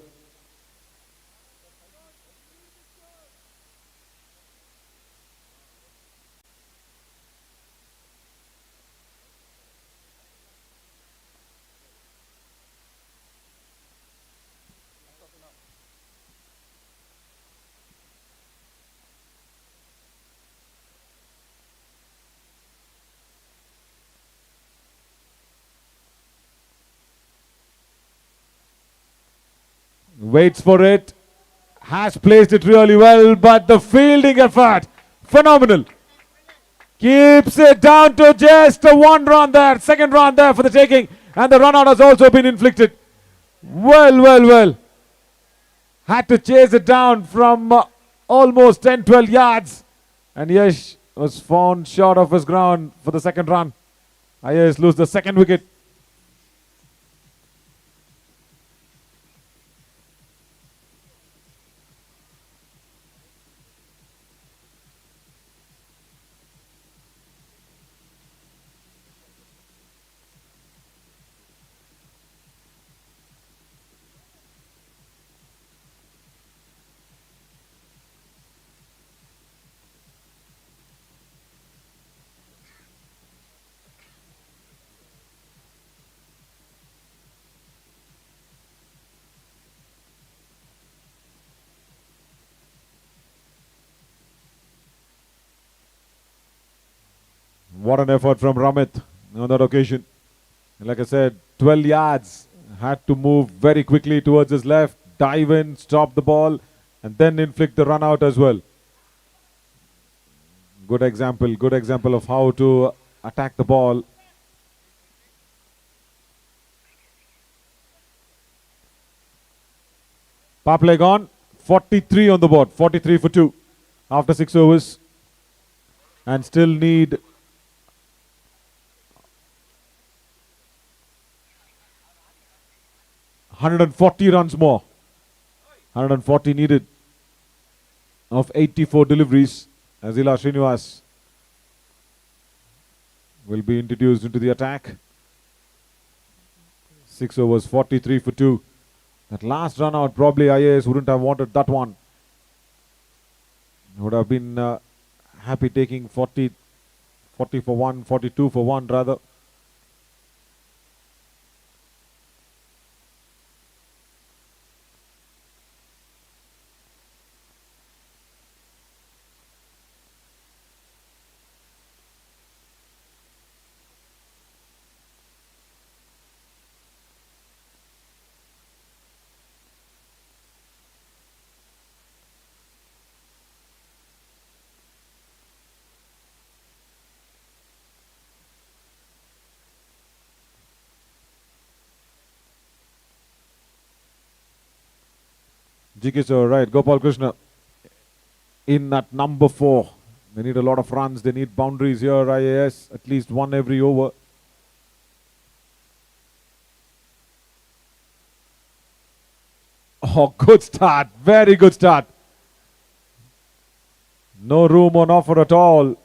S1: Waits for it has placed it really well, but the fielding effort, phenomenal. Keeps it down to just a 1 run there, second run there for the taking, and the run out has also been inflicted. Well. Had to chase it down from almost 10-12 yards, and Yash was found short of his ground for the second run. IAS lose the second wicket. What an effort from Ramit on that occasion. Like I said, 12 yards. Had to move very quickly towards his left, dive in, stop the ball, and then inflict the run out as well. Good example of how to attack the ball. Power play gone. 43 on the board. 43 for 2 after 6 overs. And still need 140 runs more. 140 needed of 84 deliveries. Azila Srinivas will be introduced into the attack. 6 overs, 43 for 2. That last run out, probably IAS wouldn't have wanted that one. Would have been happy taking 40 for 1, 42 for 1 rather. GK sir, right. Gopal Krishna in at number 4. They need a lot of runs. They need boundaries here, IAS. At least one every over. Oh, good start. Very good start. No room on offer at all.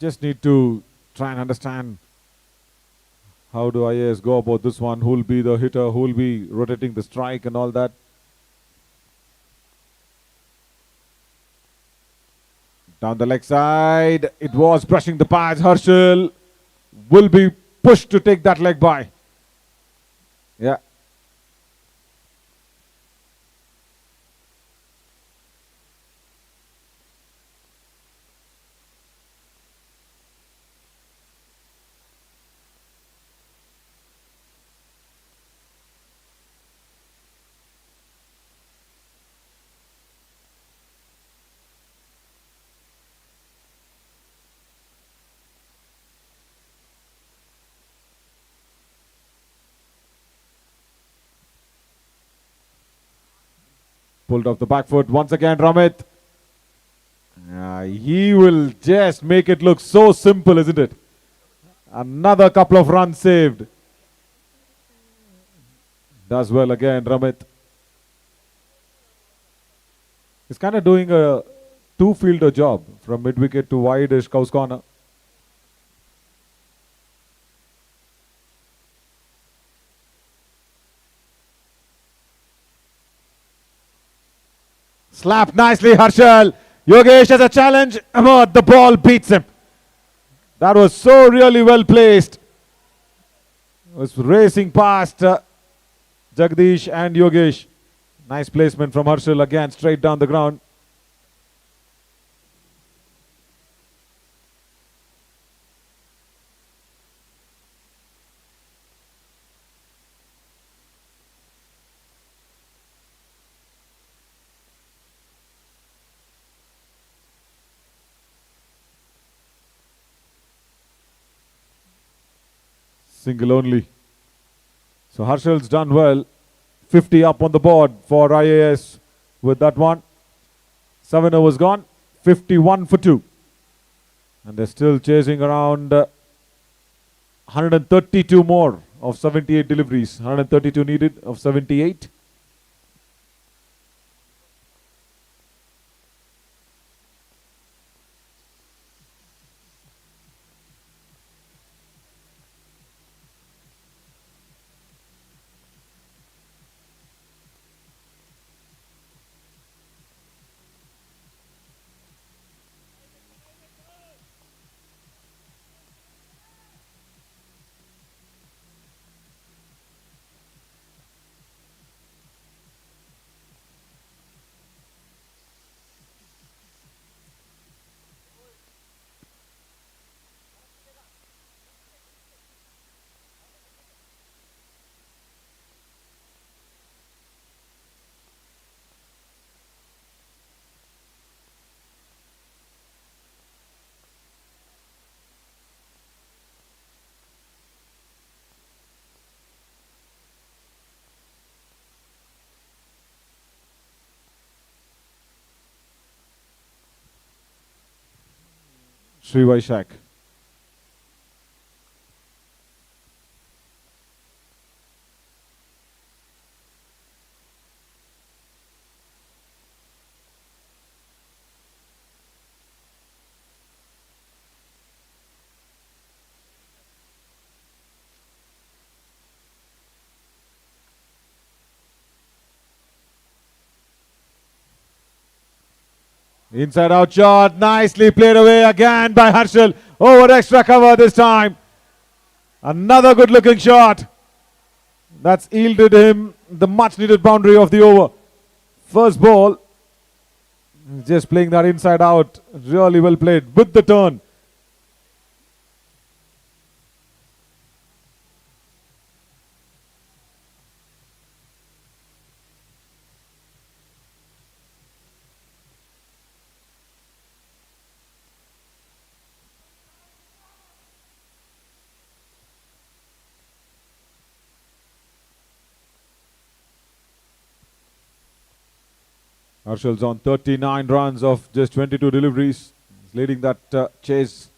S1: Just need to try and understand how do IAS go about this one, who will be the hitter, who will be rotating the strike and all that. Down the leg side, it was brushing the pads. Harshal will be pushed to take that leg by. Yeah. Pulled off the back foot once again, Ramit. He will just make it look so simple, isn't it? Another couple of runs saved. Does well again, Ramit. He's kind of doing a two-fielder job from mid-wicket to wide-ish Cows corner. Slapped nicely, Harshal. Yogesh has a challenge, but the ball beats him. That was so really well placed. Was racing past Jagdish and Yogesh. Nice placement from Harshal again, straight down the ground. Single only. So Harshal's done well. 50 up on the board for IAS with that one. 7 overs gone. 51 for 2. And they're still chasing around 132 more of 78 deliveries. 132 needed of 78. Sri Vaishak. Inside out shot, nicely played away again by Harshal. Over extra cover this time. Another good looking shot. That's yielded him the much needed boundary of the over. First ball, just playing that inside out. Really well played with the turn. Harshal's on 39 runs of just 22 deliveries. He's leading that chase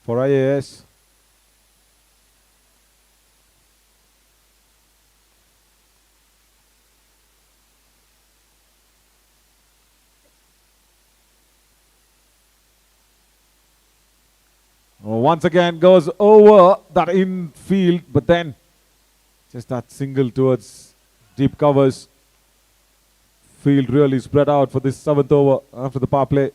S1: for IAS. Once again goes over that infield, but then just that single towards deep covers. Field really spread out for this 7th over after the power play.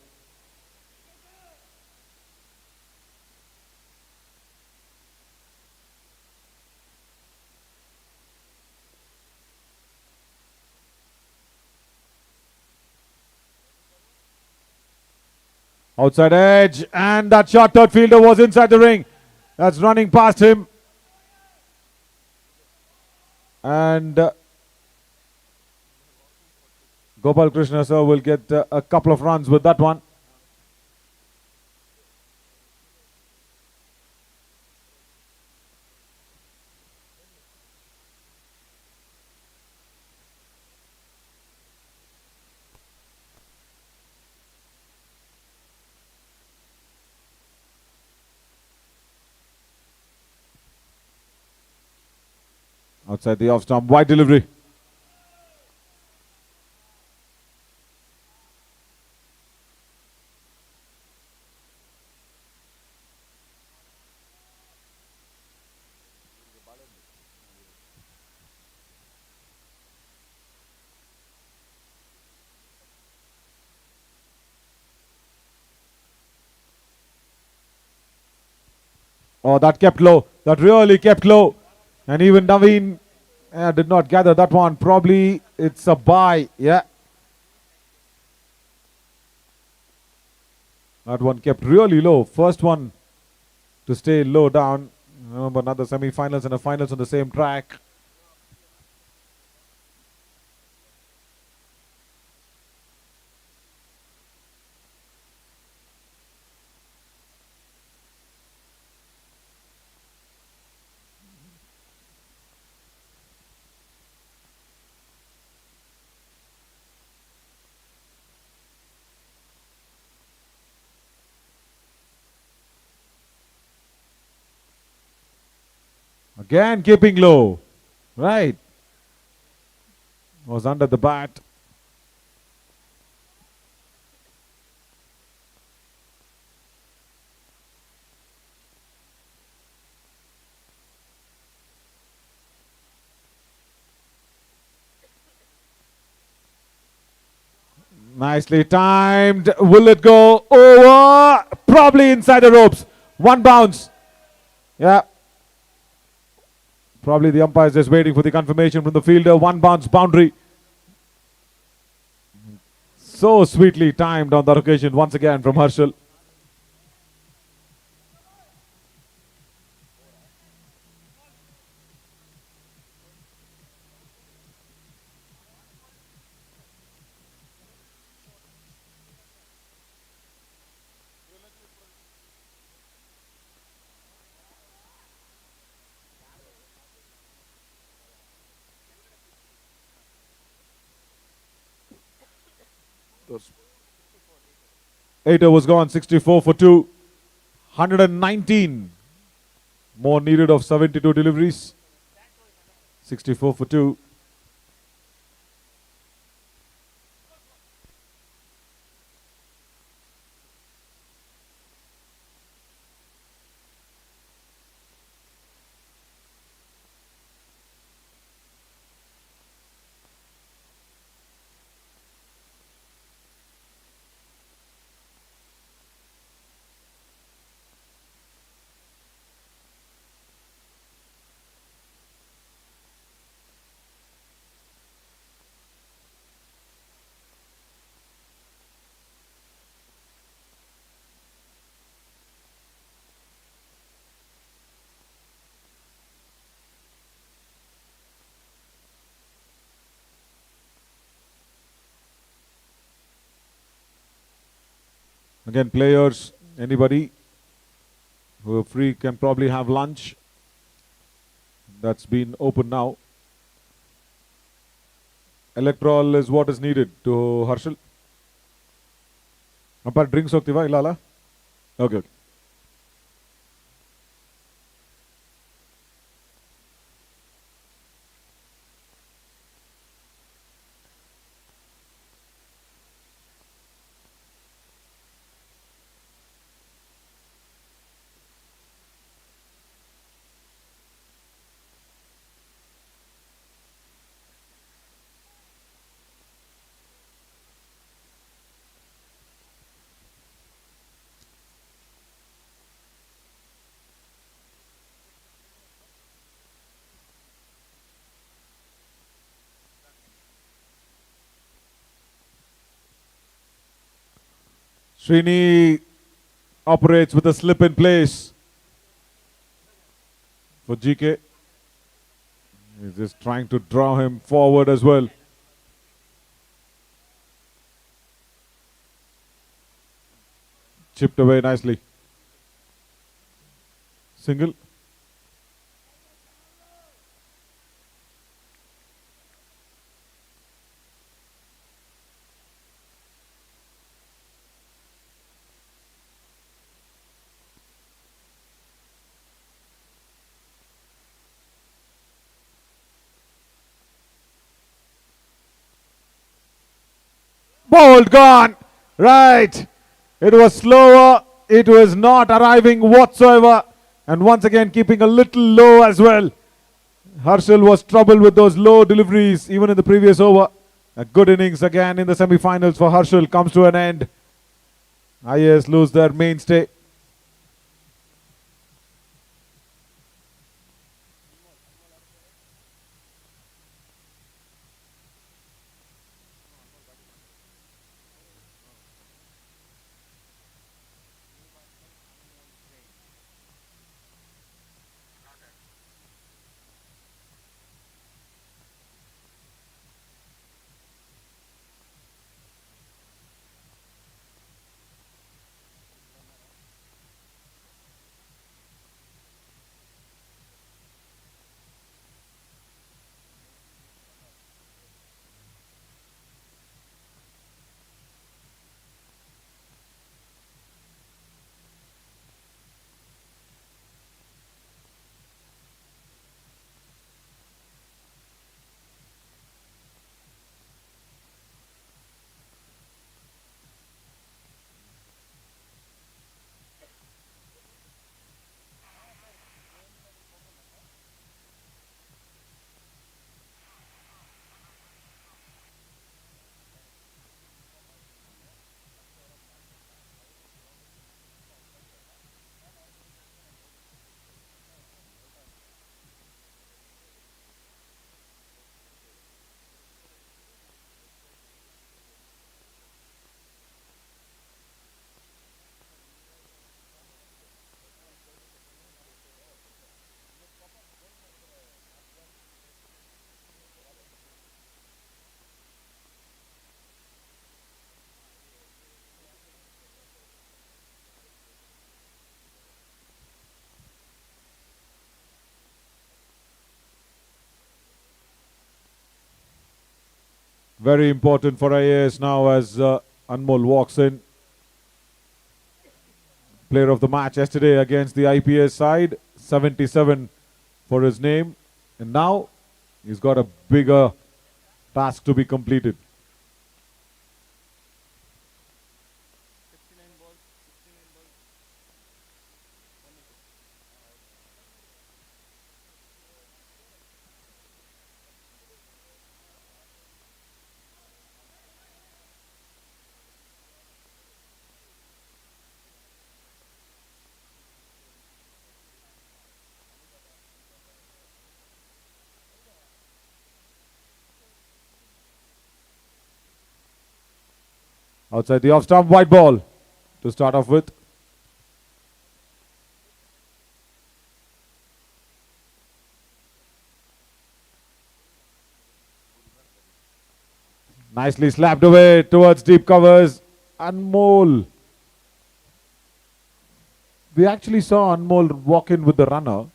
S1: Outside edge, and that shot third fielder was inside the ring. That's running past him. And Gopal Krishna sir will get a couple of runs with that one. Outside the off stump, wide delivery. Oh, that kept low. That really kept low. And even Naveen Did not gather that one. Probably it's a bye. Yeah. That one kept really low. First one to stay low down. Remember, another semi-finals and a finals on the same track. Again keeping low. Right. Was under the bat. Nicely timed. Will it go over? Probably inside the ropes. One bounce. Yeah. Probably the umpire is just waiting for the confirmation from the fielder. One bounce boundary. So sweetly timed on that occasion once again from Harshal. Eighter was gone, 64 for 2. 119 more needed of 72 deliveries. 64 for 2. Again, players, anybody who are free can probably have lunch. That's been open now. Electrol is what is needed to Harshal. Umpire drinks hogtiva illala? Okay. Srini operates with a slip in place for GK. He's just trying to draw him forward as well. Chipped away nicely. Single. Bowled, gone. Right. It was slower. It was not arriving whatsoever. And once again, keeping a little low as well. Harshal was troubled with those low deliveries even in the previous over. A good innings again in the semi-finals for Harshal comes to an end. IAS lose their mainstay. Very important for IAS now as Anmol walks in. Player of the match yesterday against the IPS side. 77 for his name. And now he's got a bigger task to be completed.
S2: 69 balls, 69 balls.
S1: Outside the off stump, white ball to start off with. Nicely slapped away towards deep covers. Anmol. We actually saw Anmol walk in with the runner.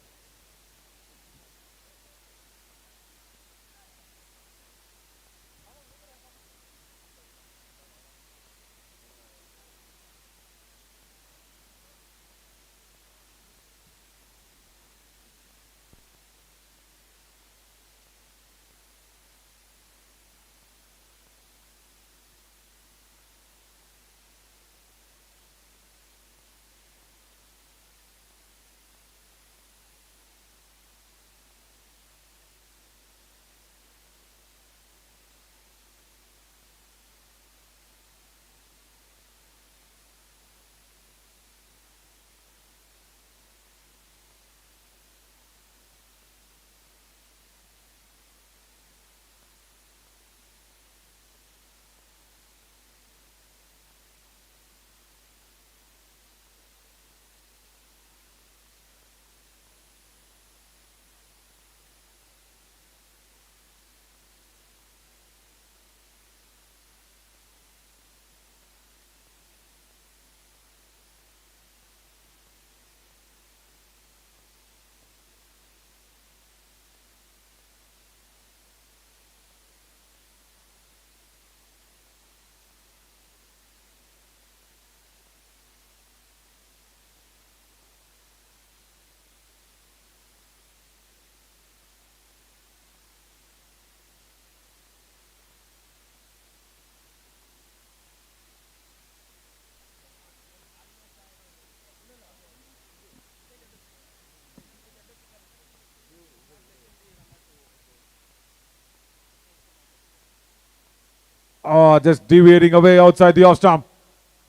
S1: Oh, just deviating away outside the off stump.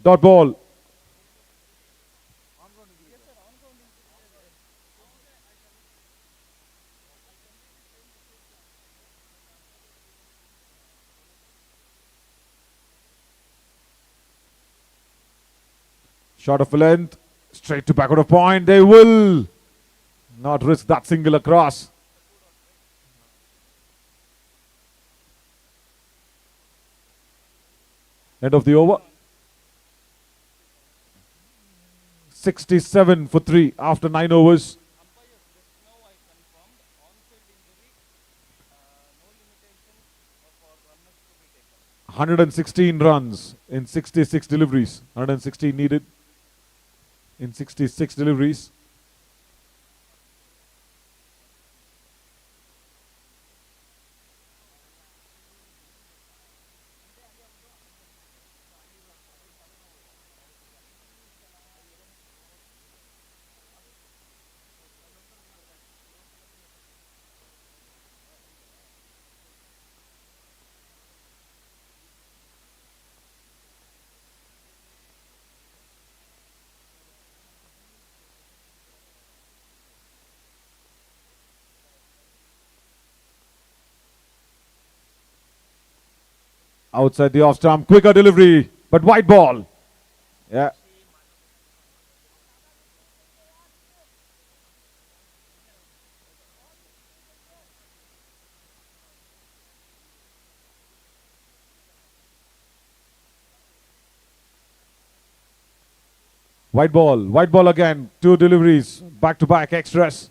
S1: Dot ball. Shot of a length. Straight to back of the point. They will not risk that single across. End of the over. 67 for 3 after 9 overs. 116 runs in 66 deliveries. 116 needed in 66 deliveries. Outside the off stump, quicker delivery, but white ball. Yeah. White ball again, 2 deliveries, back to back extras.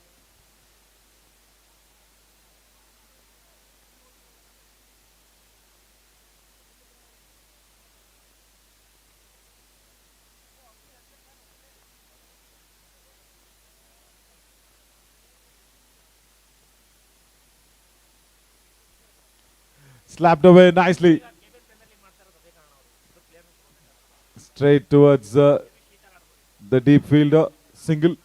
S1: Slapped away nicely. Straight towards the deep fielder. Single.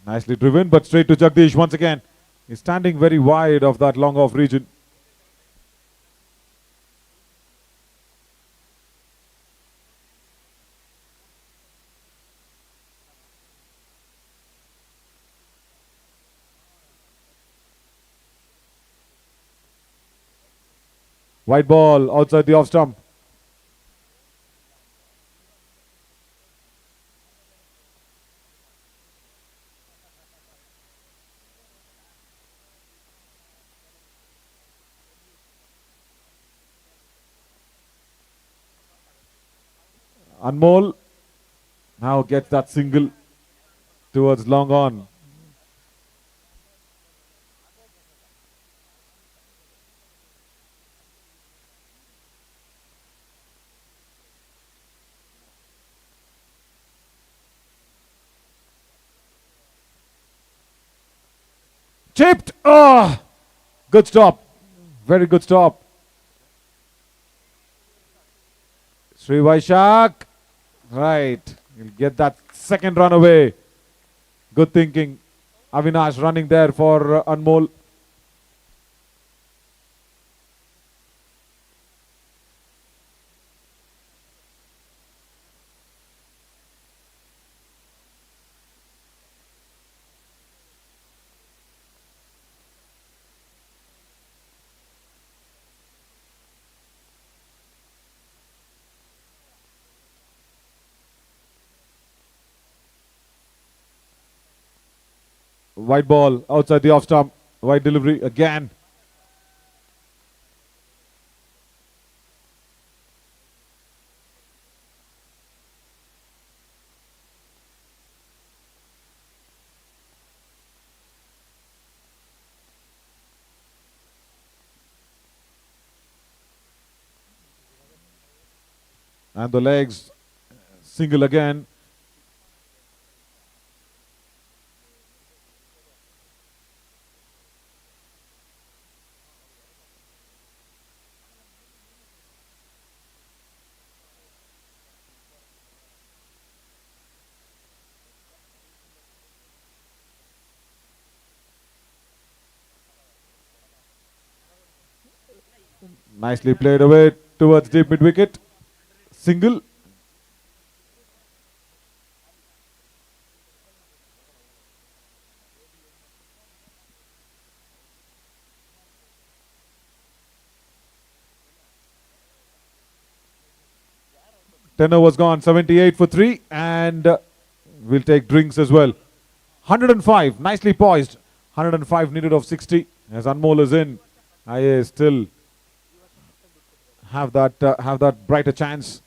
S1: Nicely driven, but straight to Jagdish once again. He's standing very wide of that long off region. White ball outside the off stump. Anmol now gets that single towards long on. Chipped. Oh, good stop. Very good stop. Sri Vaishak. Right. He'll get that second run away. Good thinking. Avinash running there for Anmol. White ball outside the off stump. White delivery again. And the legs. Single again. Nicely played away towards deep mid wicket. Single. Tenor was gone. 78 for 3. And we'll take drinks as well. 105. Nicely poised. 105 needed of 60. As Anmol is in. IA still have that brighter chance.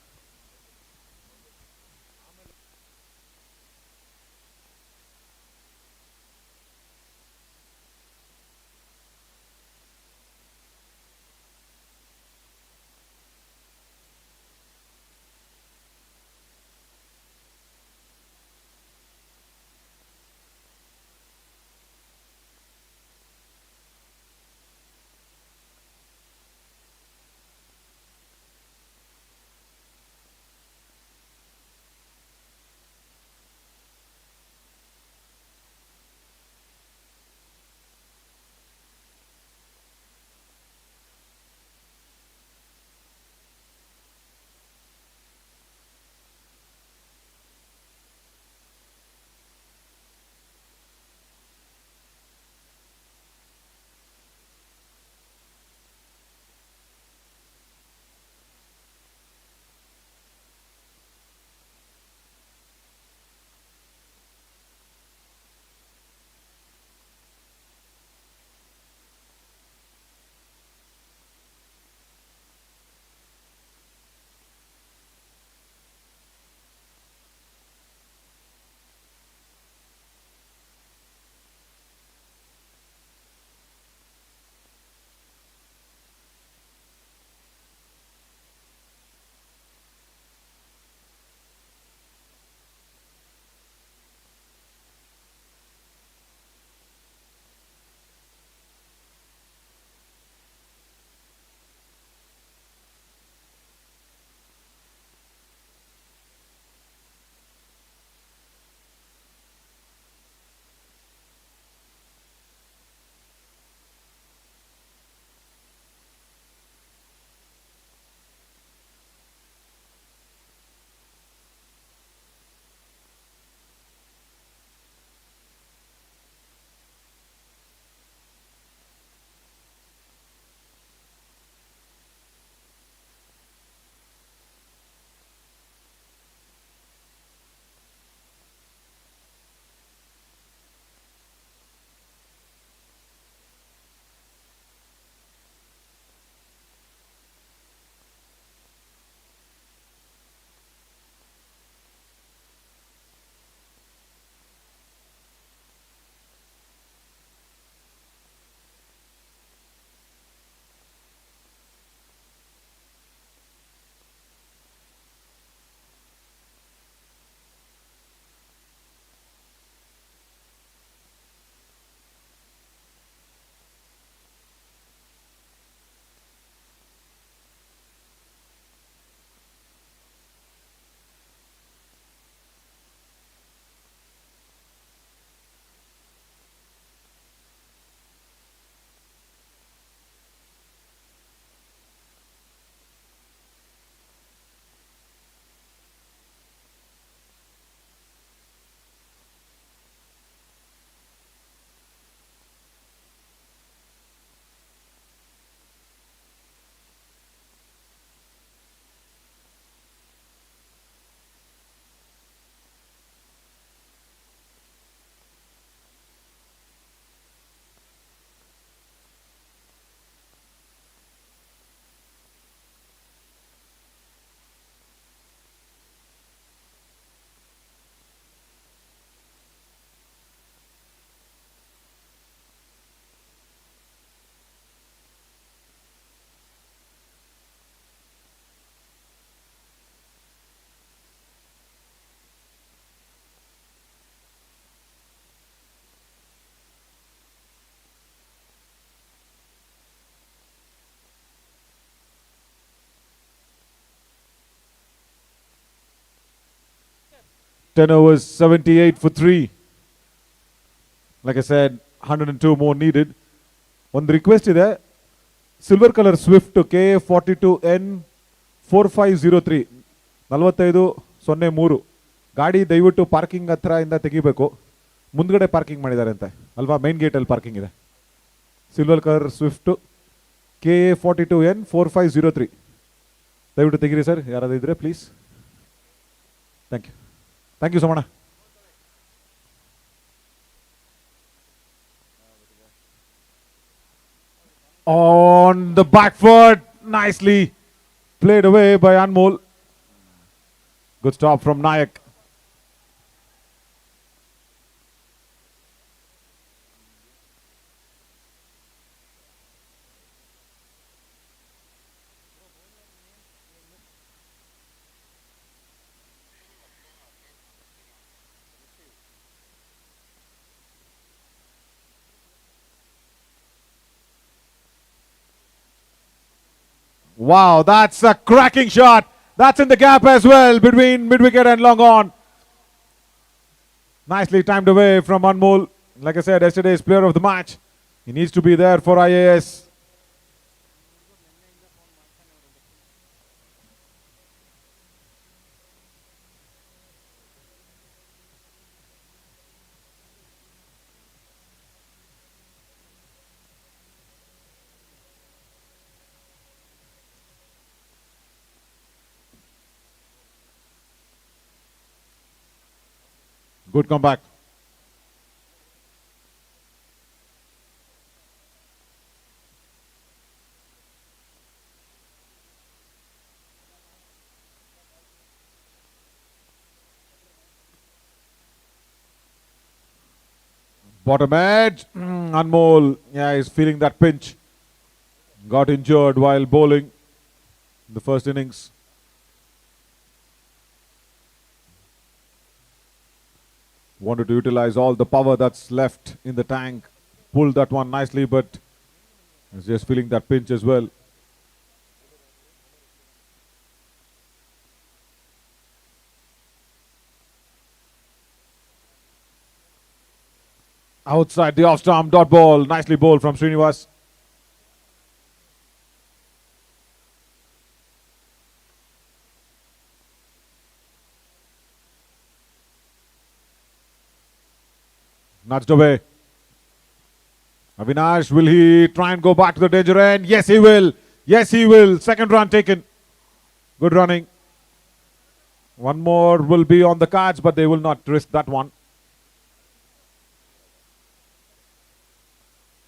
S1: 10 overs, 78 for 3. Like I said, 102 more needed. ಒಂದು request ಇದೆ, silver colour Swift KA42N 4503 4503 ಗಾಡಿ ದಯವಿಟ್ಟು parking ಹತ್ರ ಇಂದ ತೆಗಿಬೇಕು. ಮುಂದ್ಗಡೆ parking ಮಾಡಿದ್ದಾರೆ ಅಂತೆ ಅಲ್ವಾ, ಮೈನ್ ಗೇಟಲ್ಲಿ ಪಾರ್ಕಿಂಗ್ ಇದೆ. ಸಿಲ್ವರ್ ಕಲರ್ ಸ್ವಿಫ್ಟ್ KA42N 4503 ದಯವಿಟ್ಟು ತೆಗೀರಿ ಸರ್, ಯಾರಾದ್ರೂ ಇದ್ರೆ please. Thank you, thank you Somanna. On the back foot, nicely played away by Anmol. Good stop from Nayak. Wow, that's a cracking shot. That's in the gap as well between mid-wicket and long on. Nicely timed away from Anmol. Like I said, yesterday's player of the match. He needs to be there for IAS. Good comeback. Bottom edge. Anmol, yeah, he's feeling that pinch. Got injured while bowling in the first innings. Wanted to utilize all the power that's left in the tank. Pulled that one nicely, but he's just feeling that pinch as well. Outside the off-stump, dot ball. Nicely bowled from Srinivas. Nudged away. Avinash, will he try and go back to the danger end? Yes, he will. Yes, he will. Second run taken. Good running. One more will be on the cards, but they will not risk that one.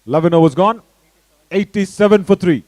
S1: 11 overs gone. 87 for 3.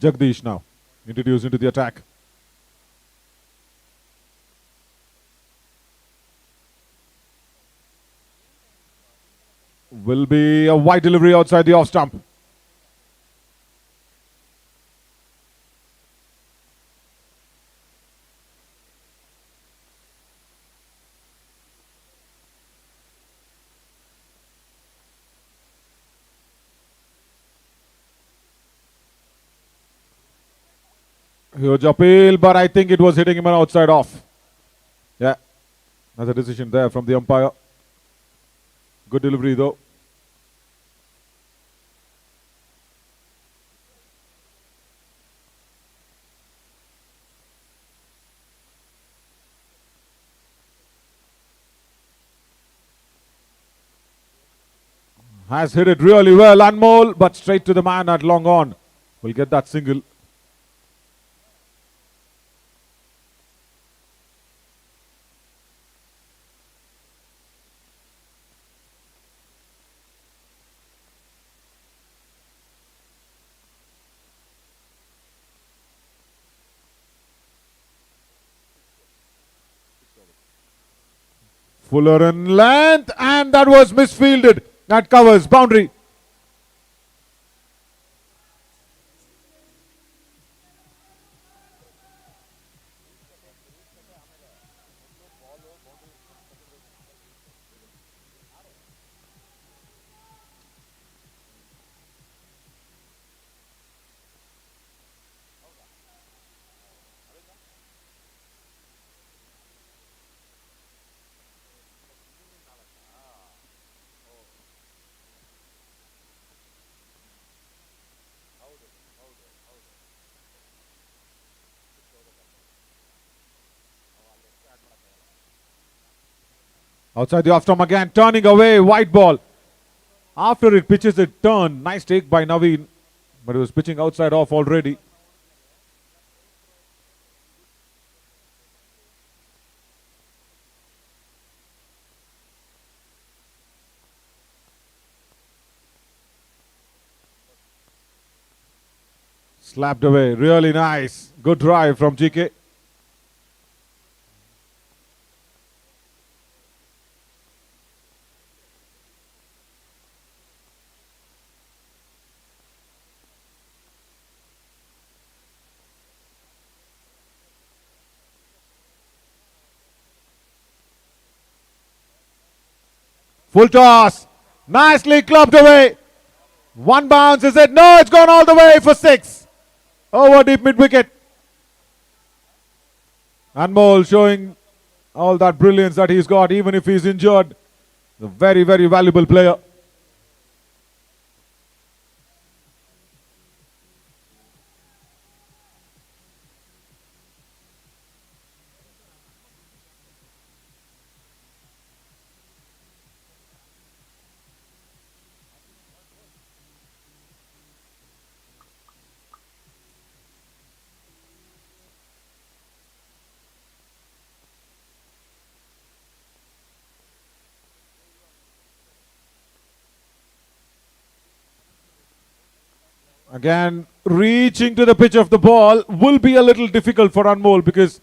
S1: Jagdish now introduced into the attack. Will be a wide delivery outside the off stump. Huge appeal, but I think it was hitting him an outside off. Yeah, that's a decision there from the umpire. Good delivery though. Has hit it really well, Anmol, but straight to the man at long on. Will get that single. Fuller in length, and that was misfielded. That covers boundary. Outside the off stump again, turning away, white ball. After it pitches it turn, nice take by Naveen, but it was pitching outside off already. Slapped away, really nice. Good drive from GK. Full toss. Nicely clubbed away. One bounce, is it? No, it's gone all the way for 6. Over deep mid wicket. Anmol showing all that brilliance that he's got, even if he's injured. A very, very valuable player. Again, reaching to the pitch of the ball will be a little difficult for Anmol because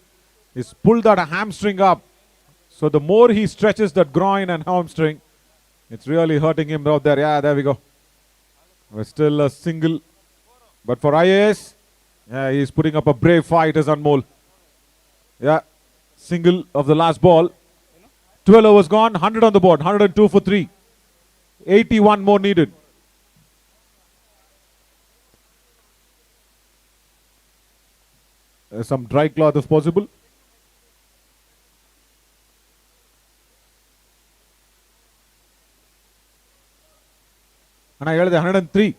S1: he's pulled that hamstring up. So the more he stretches that groin and hamstring, it's really hurting him out there. Yeah, there we go. We're still a single. But for IAS, yeah, he's putting up a brave fight as Anmol. Yeah, single of the last ball. 12 overs gone, 100 on the board, 102 for 3. 81 more needed. Some dry cloth if possible. And I heard 103.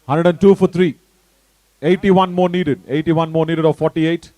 S1: 102 for 3. 81 more needed. 81 more needed of 48.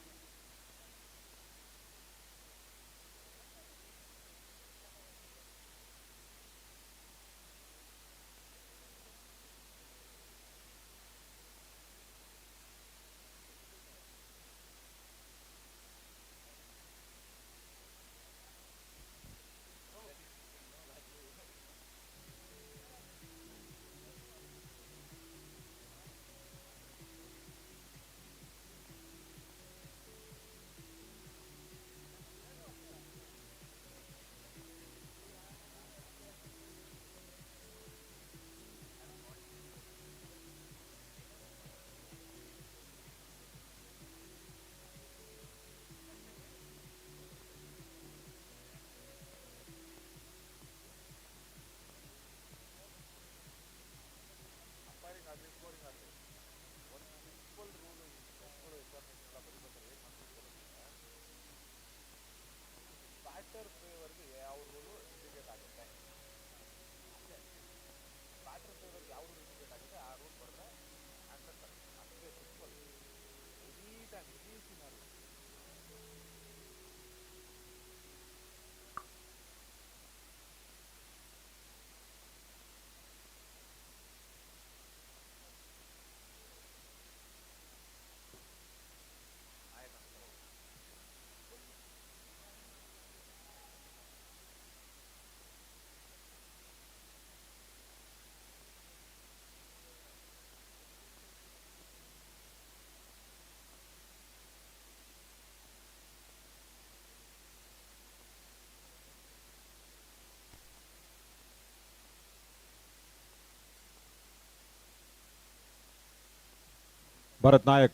S1: Bharat Nayak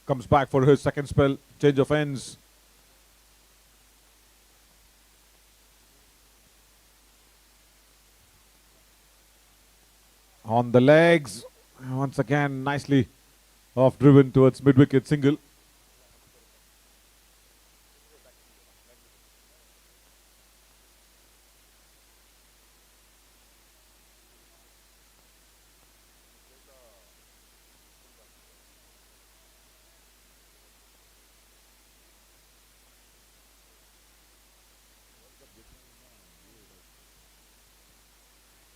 S1: comes back for his second spell. Change of ends. On the legs. Once again, nicely off driven towards mid-wicket single.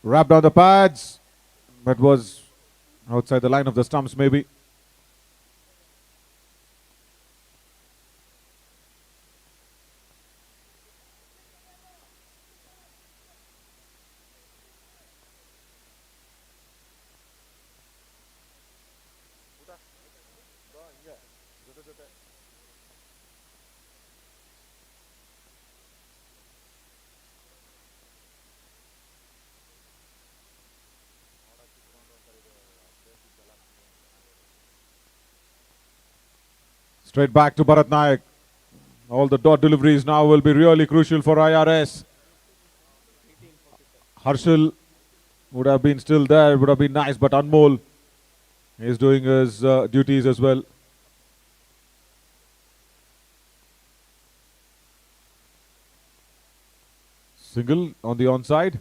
S1: Wrapped on the pads. That was outside the line of the stumps maybe. Straight back to Bharat Nayak. All the dot deliveries now will be really crucial for IRS. Harshal would have been still there, would have been nice, but Anmol is doing his duties as well. Single on the onside.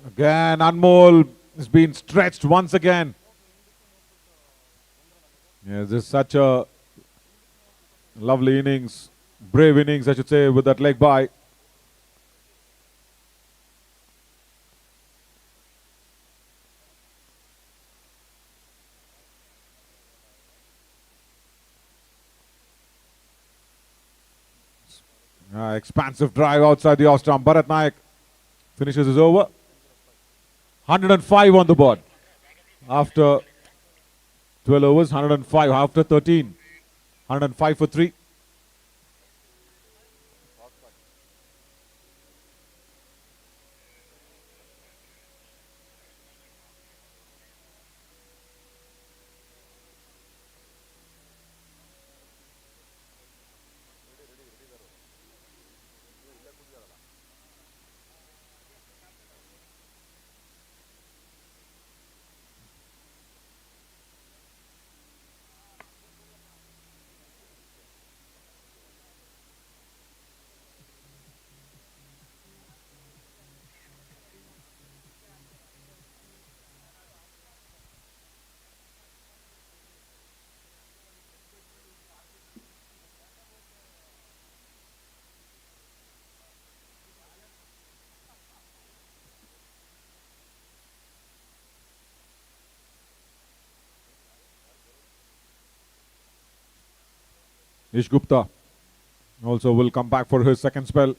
S1: Again, Anmol has been stretched once again. Yes, this is such a lovely innings, brave innings, I should say, with that leg by. Expansive drive outside the off stump. Bharat Nayak finishes his over. 105 on the board. After 12 overs, 105 after 13. 105 for 3. Ish Gupta also will come back for his second spell.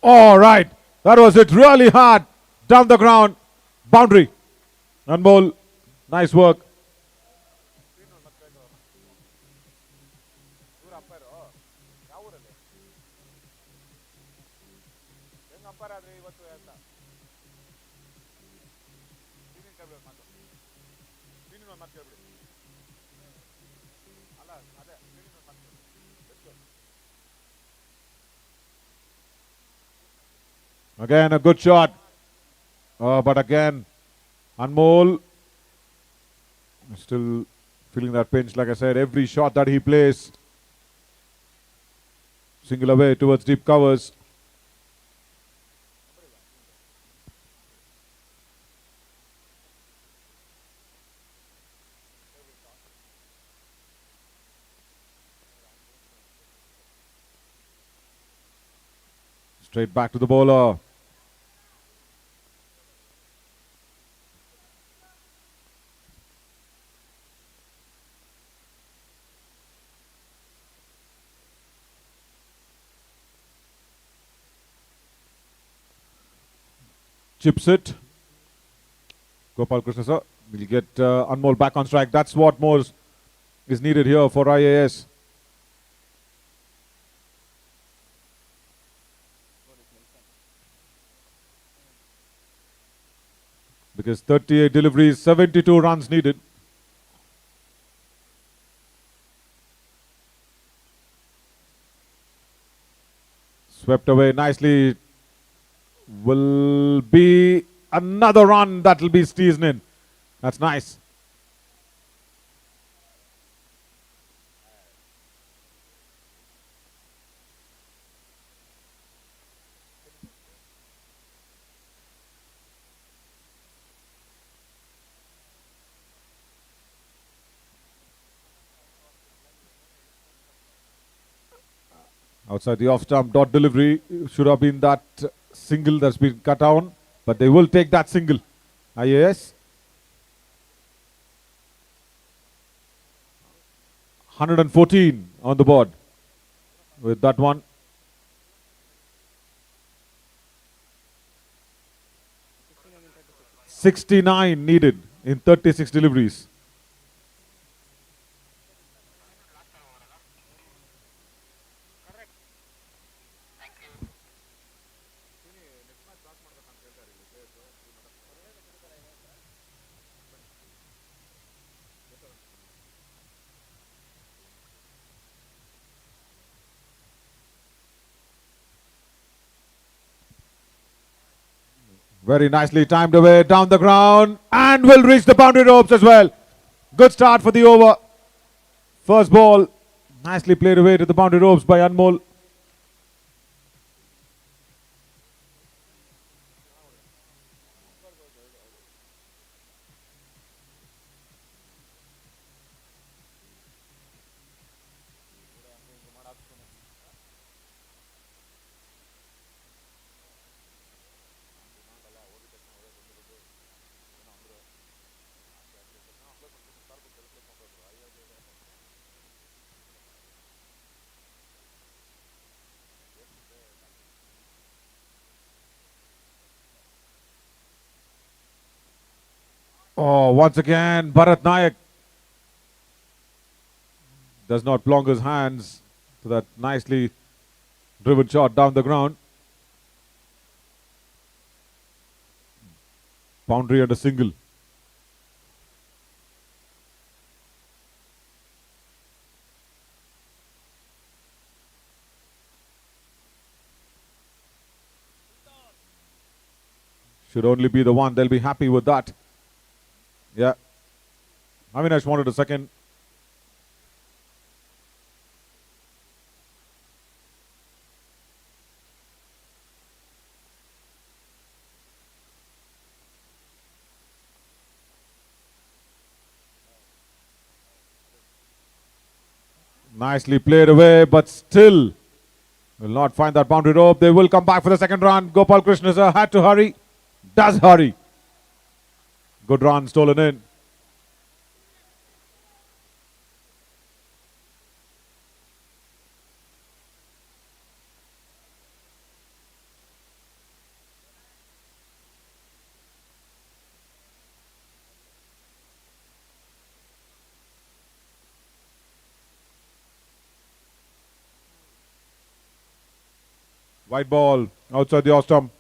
S1: All right, that was it. Really hard down the ground. Boundary. Anmol, nice work. Again, a good shot. But again, Anmol still feeling that pinch. Like I said, every shot that he plays, single away towards deep covers. Straight back to the bowler. Chips it. Gopal Krishna sir will get Anmol back on strike. That's what more is needed here for IAS. Because 38 deliveries, 72 runs needed. Swept away nicely. Will be another run that will be steezed in. That's nice. Outside the off stump, dot delivery. Should have been that single that's been cut down, but they will take that single. IAS. 114 on the board with that one. $69 needed in 36 deliveries. Very nicely timed away down the ground and will reach the boundary ropes as well. Good start for the over. First ball, nicely played away to the boundary ropes by Anmol. Oh, once again, Bharat Nayak does not plonk his hands to that nicely driven shot down the ground. Boundary and a single. Should only be the one. They'll be happy with that. Yeah. Avinash wanted a second. Nicely played away, but still will not find that boundary rope. They will come back for the second run. Gopal Krishna sir had to hurry. Does hurry. Good run stolen in. White ball outside the off stump.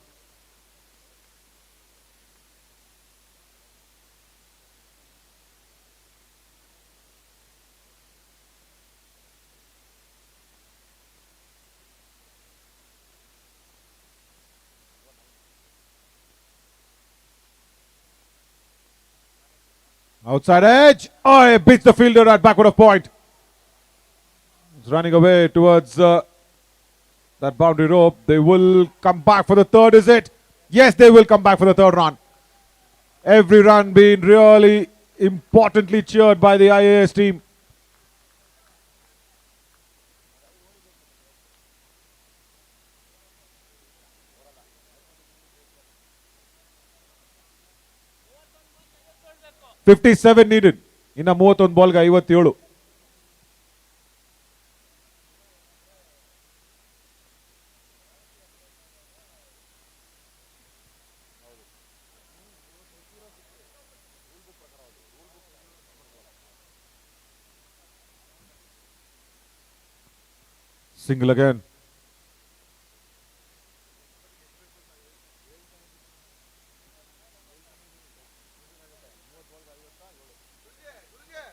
S1: Outside edge. Oh, he beats the fielder at backward of point. He's running away towards that boundary rope. They will come back for the third, is it? Yes, they will come back for the third run. Every run being really importantly cheered by the IAS team. $57 needed. ಇನ್ನು 31 ಬಾಲ್ಗೆ 57. Single again.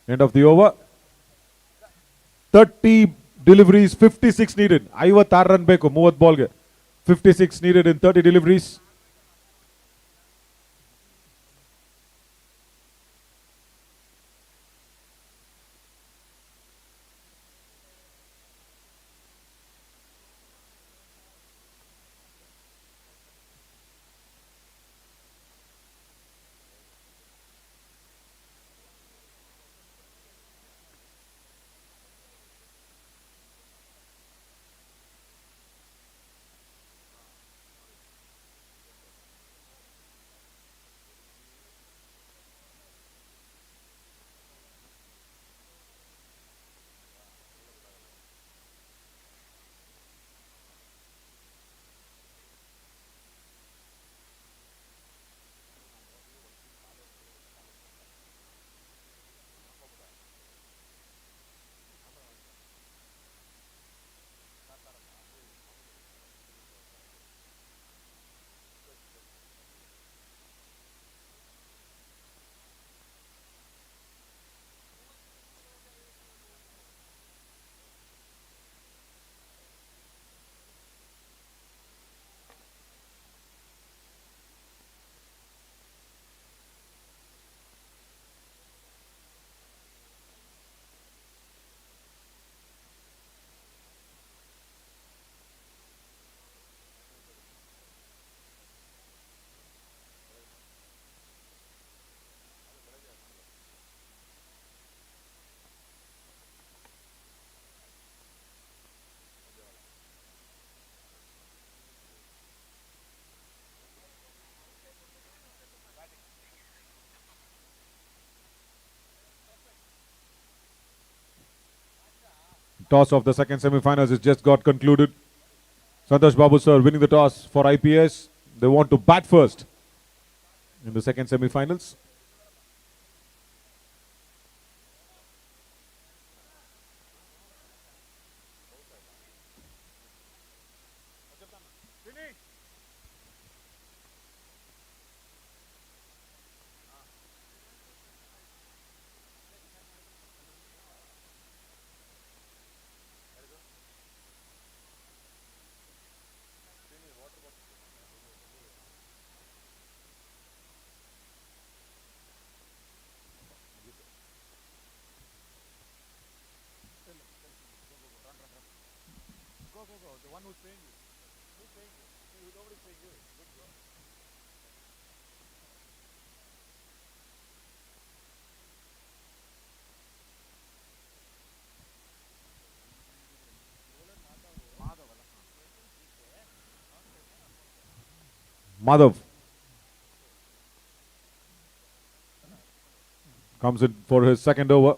S1: End of the over. 30 deliveries, 56 needed. 56 run ಬೇಕು 30 ಬಾಲ್ಗೆ. 56 needed in 30 deliveries. Toss of the second semi-finals has just got concluded. Santosh Babu sir winning the toss for IPS. They want to bat first in the second semi-finals. Madhav comes in for his second over.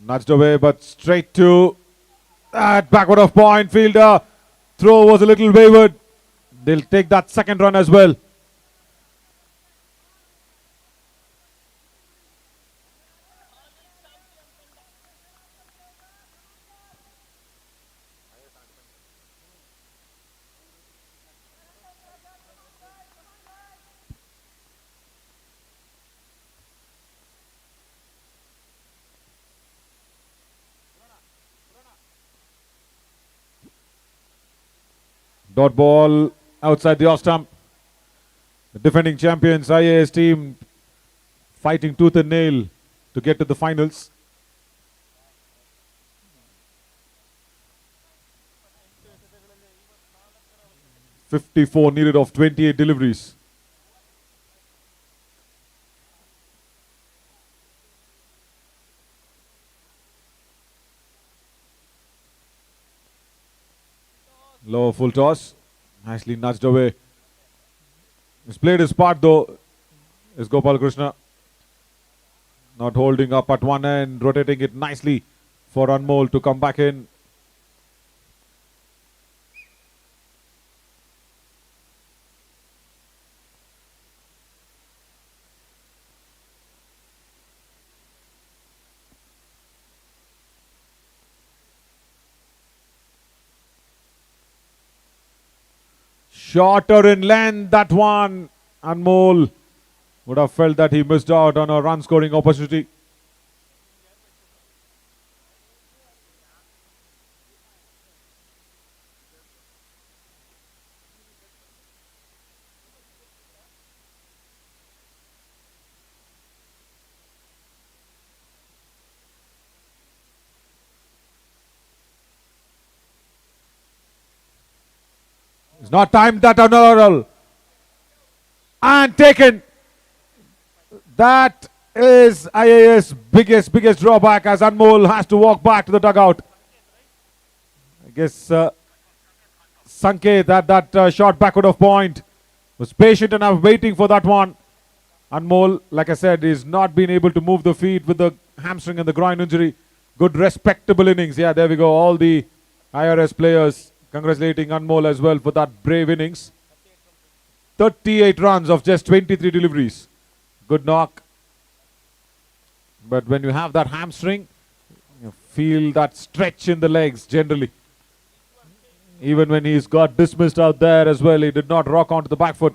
S1: Nudged away, but straight to that backward of point. Fielder throw was a little wayward. They'll take that second run as well. Dot ball outside the off stump. The defending champions IAS team fighting tooth and nail to get to the finals. .54 needed of 28 deliveries. Lower full toss. Nicely nudged away. He's played his part though, is Gopal Krishna. Not holding up at one end, rotating it nicely for Anmol to come back in. Shorter in length, that one. Anmol would have felt that he missed out on a run scoring opportunity. It's not timed that another. And taken. That is IAS biggest drawback as Anmol has to walk back to the dugout. I guess Sanket that shot backward of point was patient enough waiting for that one. Anmol, like I said, is not been able to move the feet with the hamstring and the groin injury. Good respectable innings. Yeah, there we go. All the IRS players congratulating Anmol as well for that brave innings. 38 runs of just 23 deliveries. Good knock. But when you have that hamstring, you feel that stretch in the legs generally. Even when he's got dismissed out there as well, he did not rock onto the back foot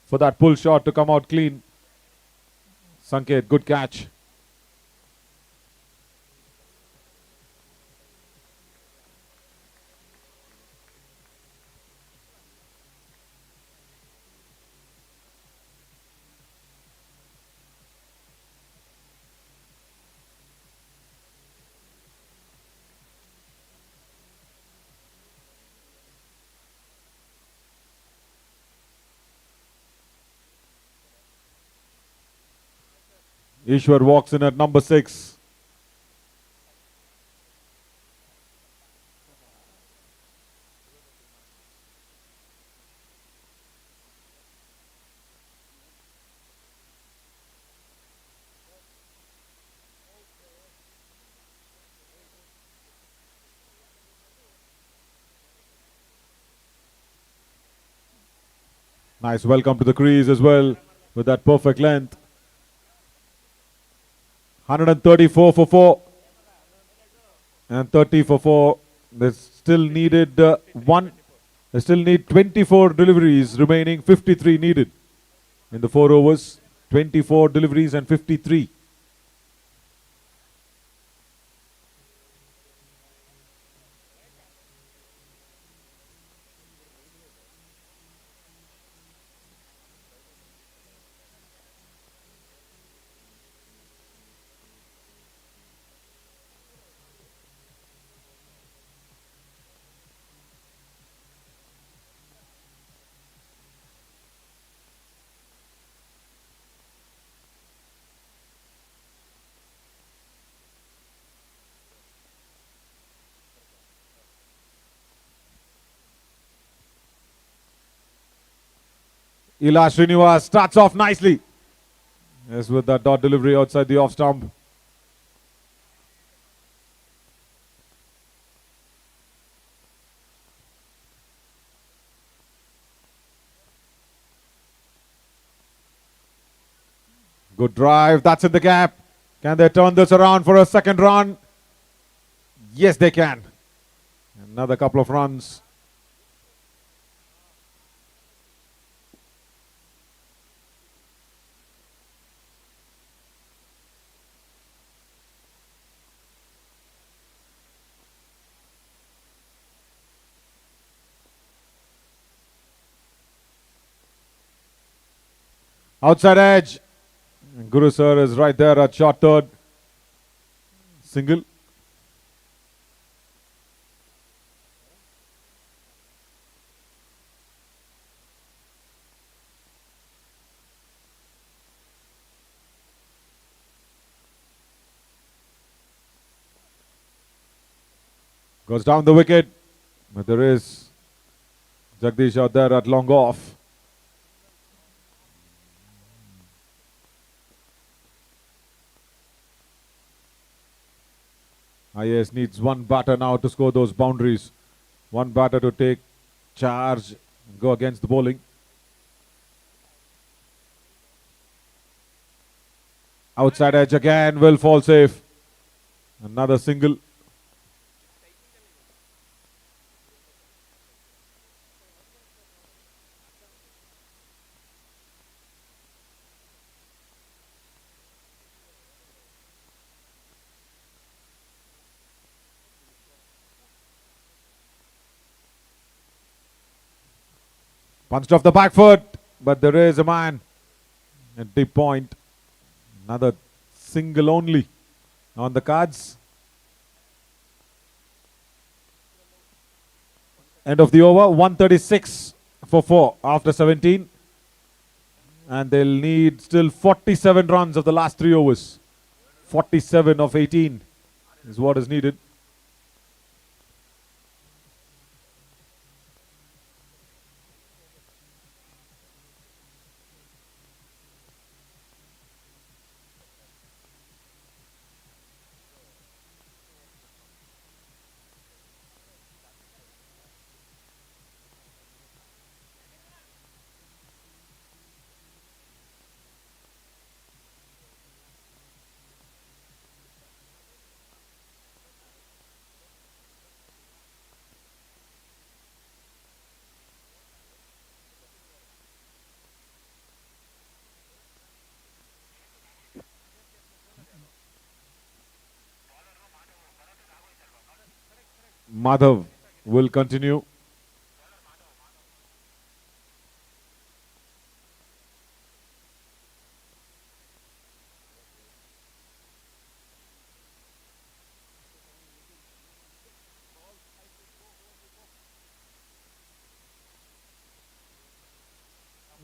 S1: for that pull shot to come out clean. Sanket, good catch. Ishwar walks in at number 6. Nice welcome to the crease as well with that perfect length. 134 for 4 and 30 for 4. They still needed one. They still need 24 deliveries remaining. 53 needed in the 4 overs. 24 deliveries and 53. Ila Srinivas starts off nicely. Yes, with that dot delivery outside the off stump. Good drive. That's in the gap. Can they turn this around for a second run? Yes, they can. Another couple of runs. Outside edge. Guru sir is right there at short third. Single. Goes down the wicket. But there is Jagdish out there at long off. IAS needs one batter now to score those boundaries. One batter to take charge and go against the bowling. Outside edge again will fall safe. Another single. Punched off the back foot, but there is a man at deep point. Another single only on the cards. End of the over, 136 for 4 after 17. And they'll need still 47 runs of the last 3 overs. 47 of 18 is what is needed. Madhav will continue.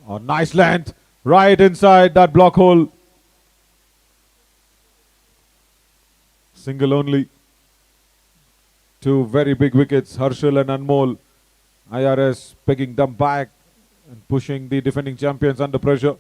S1: Oh, nice length. Right inside that block hole. Single only. 2 very big wickets. Harshal and Anmol. IRS picking them back and pushing the defending champions under pressure.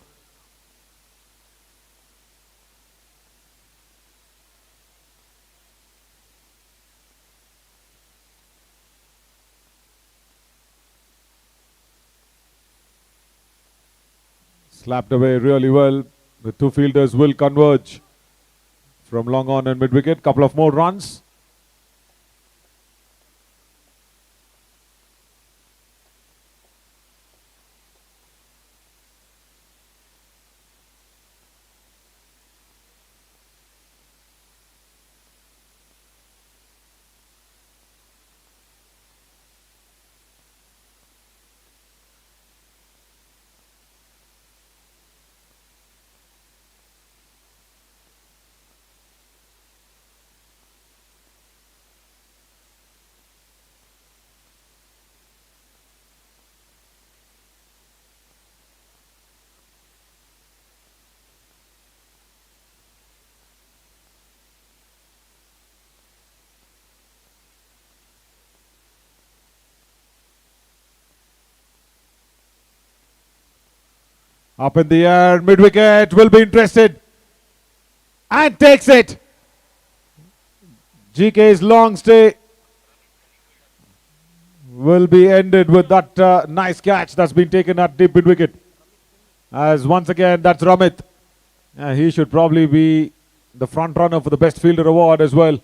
S1: Slapped away really well. The 2 fielders will converge from long on and mid wicket. Couple of more runs. Up in the air, mid wicket will be interested and takes it. GK's long stay will be ended with that nice catch that's been taken at deep mid wicket. As once again, that's Ramit. He should probably be the front runner for the best fielder award as well.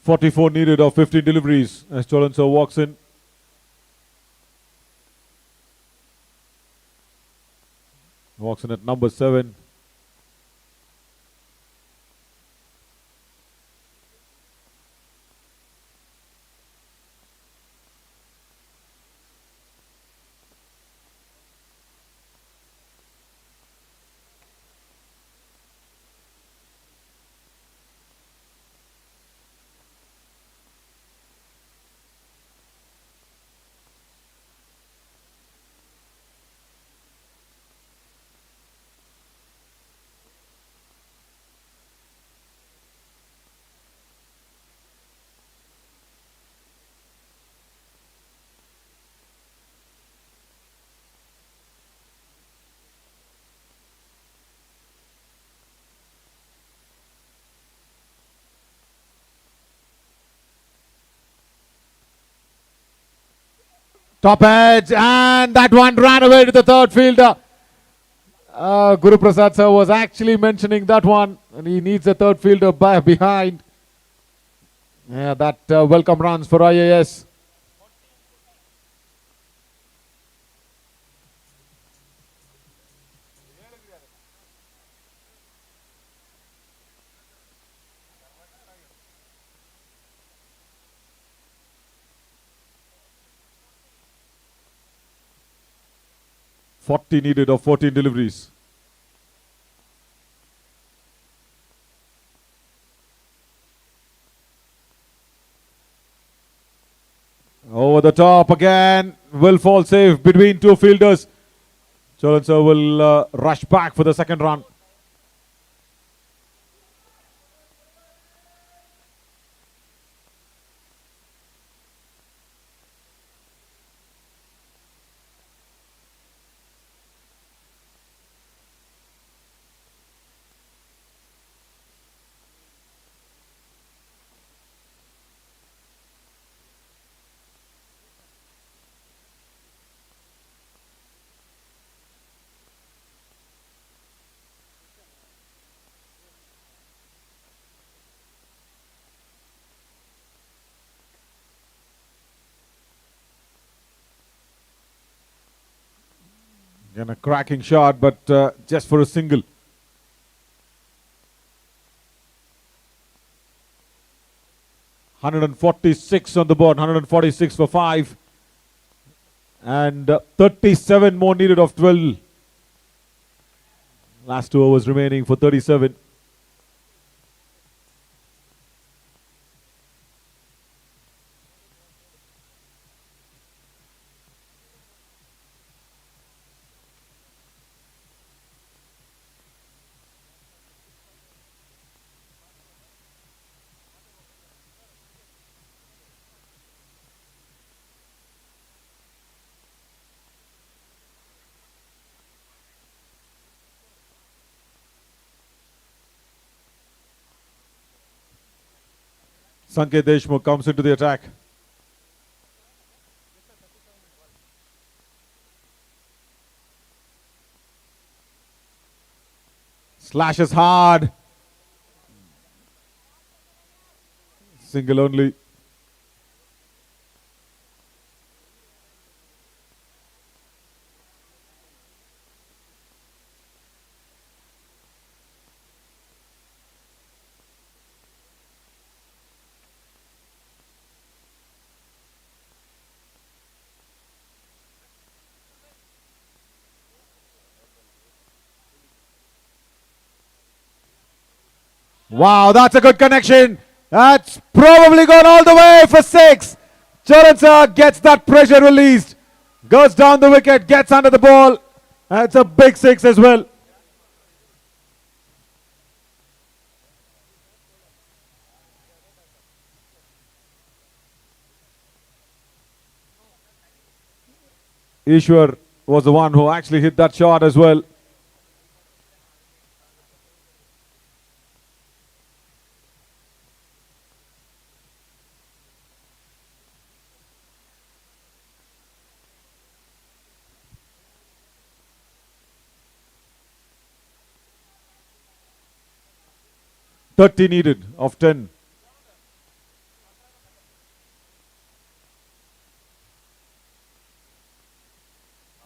S1: 44 needed of 15 deliveries as Cholanso walks in. Walks in at number 7. Top edge, and that one ran away to the third fielder. Guru Prasad sir was actually mentioning that one, and he needs a third fielder behind. Yeah, that welcome runs for IAS. Needed of 14 deliveries. Over the top again. Will fall safe between two fielders. Cholanso will rush back for the second run. Again, a cracking shot, but just for a single. $146 on the board, 146 for 5. And 37 more needed of 12. Last 2 overs remaining for 37. Sanket Deshmukh comes into the attack. Slashes hard. Single only. Wow, that's a good connection. That's probably gone all the way for 6. Cholanso gets that pressure released. Goes down the wicket, gets under the ball. That's a big 6 as well. Ishwar was the one who actually hit that shot as well. .30 needed of 10.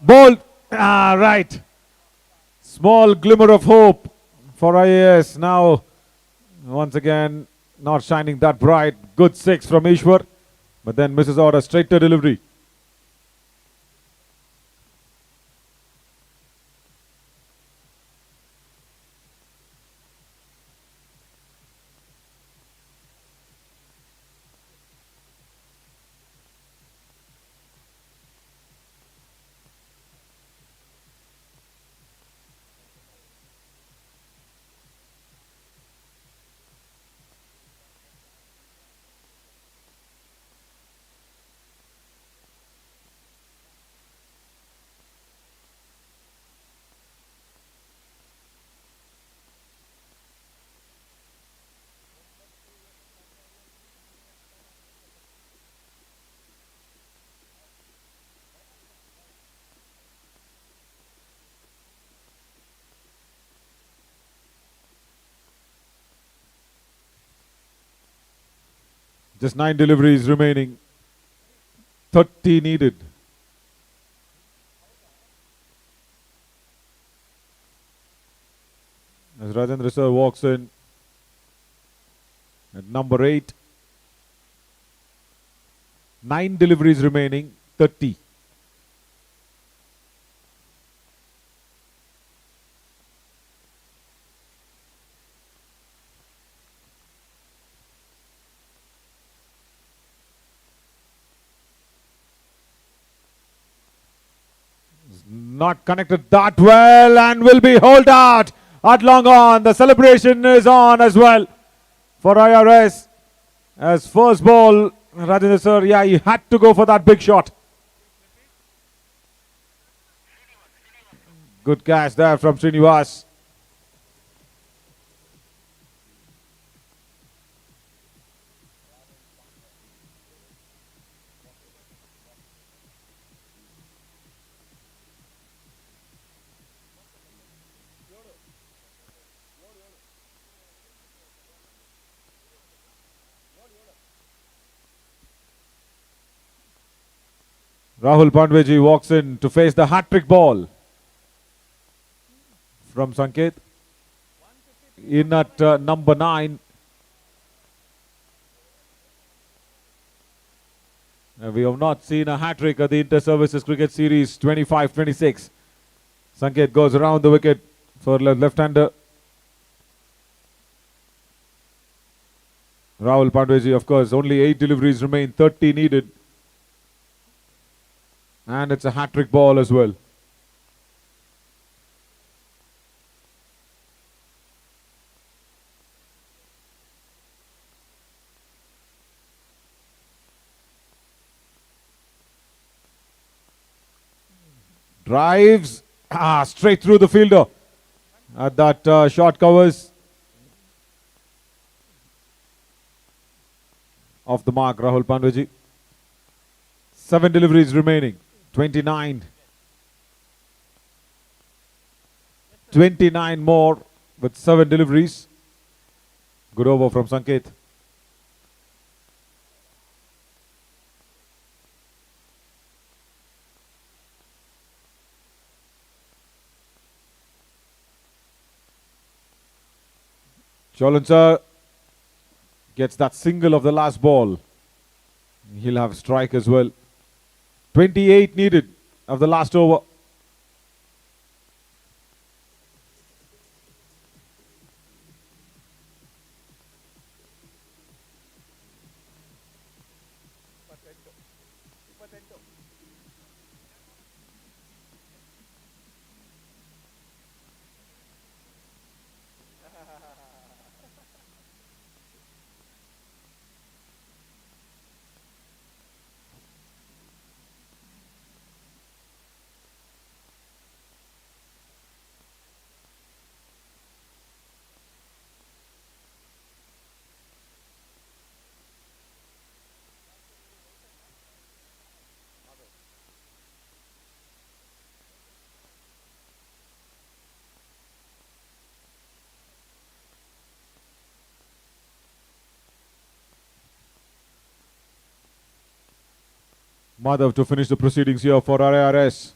S1: Ball. Right. Small glimmer of hope for IAS. Now, once again, not shining that bright. Good six from Ishwar. But then misses out a straight to delivery. Just 9 deliveries remaining. 30 needed. As Rajendra sir walks in at number 8. 9 deliveries remaining. 30. Not connected that well and will be hauled out at long on. The celebration is on as well for IRS. As first ball, Rajendra sir, yeah, he had to go for that big shot. Good catch there from Srinivas. Rahul Pandweji walks in to face the hat-trick ball from Sanket. In at number 9. We have not seen a hat-trick at the Inter-Services Cricket Series 25-26. Sanket goes around the wicket for left-hander. Rahul Pandweji, of course, only 8 deliveries remain, 30 needed. And it's a hat-trick ball as well. Drives straight through the fielder. At that short covers. Off the mark, Rahul Pandweji. 7 deliveries remaining. 29. 29 more with 7 deliveries. Good over from Sanket. Cholansa gets that single of the last ball. He'll have a strike as well. 28 needed of the last over. Madhav to finish the proceedings here for RARS.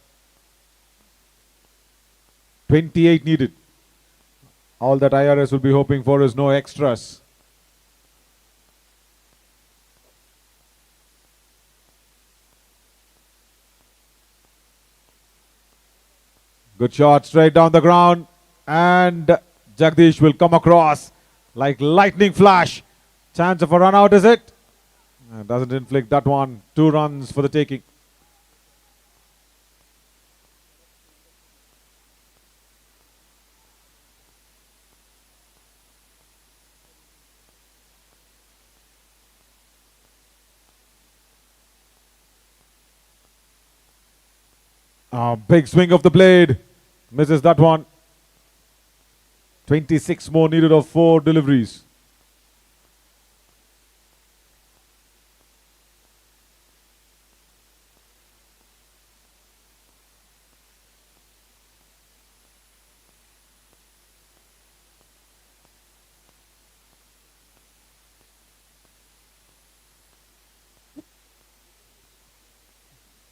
S1: 28 needed. All that IRS will be hoping for is no extras. Good shot straight down the ground. And Jagdish will come across like lightning flash. Chance of a run out, is it? Doesn't inflict that one. 2 runs for the taking. Big swing of the blade. Misses that one. 26 more needed of 4 deliveries.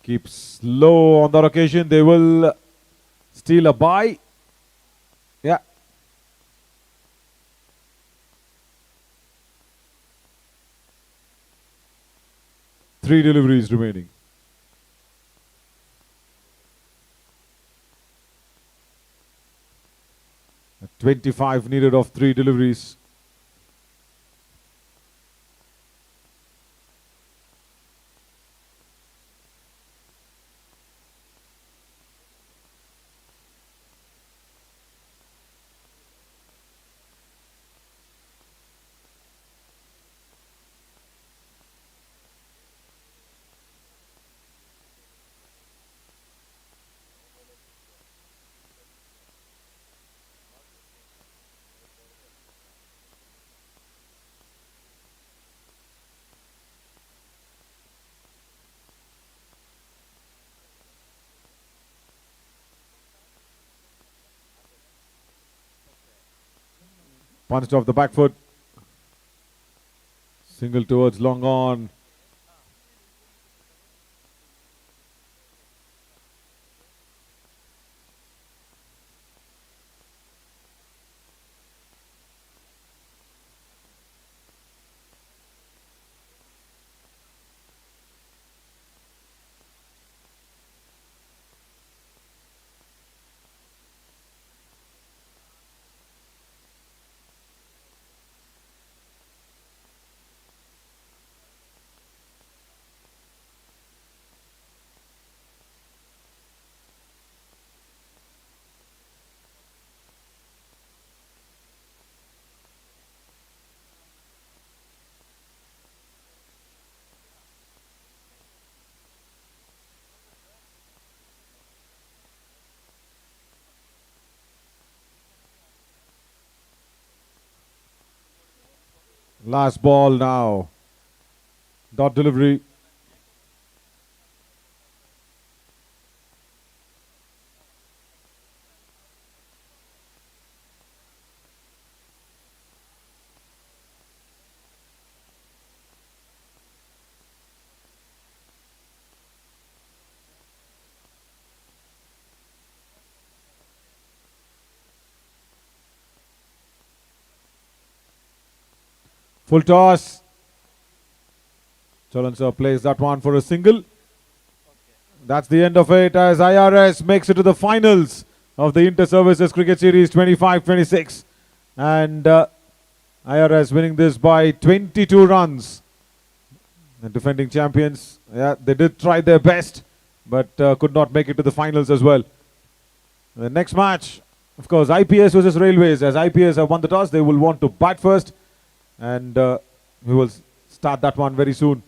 S1: Keeps low on that occasion. They will steal a bye. Yeah. Three deliveries remaining. At 25 needed of 3 deliveries. Punched off the back foot. Single towards long on. Last ball now. Dot delivery. Full toss. Chalan sir plays that one for a single. That's the end of it as IRS makes it to the finals of the Inter-Services Cricket Series 25-26. And IRS winning this by 22 runs. The defending champions, yeah, they did try their best, but could not make it to the finals as well. The next match, of course, IPS versus Railways. As IPS have won the toss, they will want to bat first. And we will start that one very soon.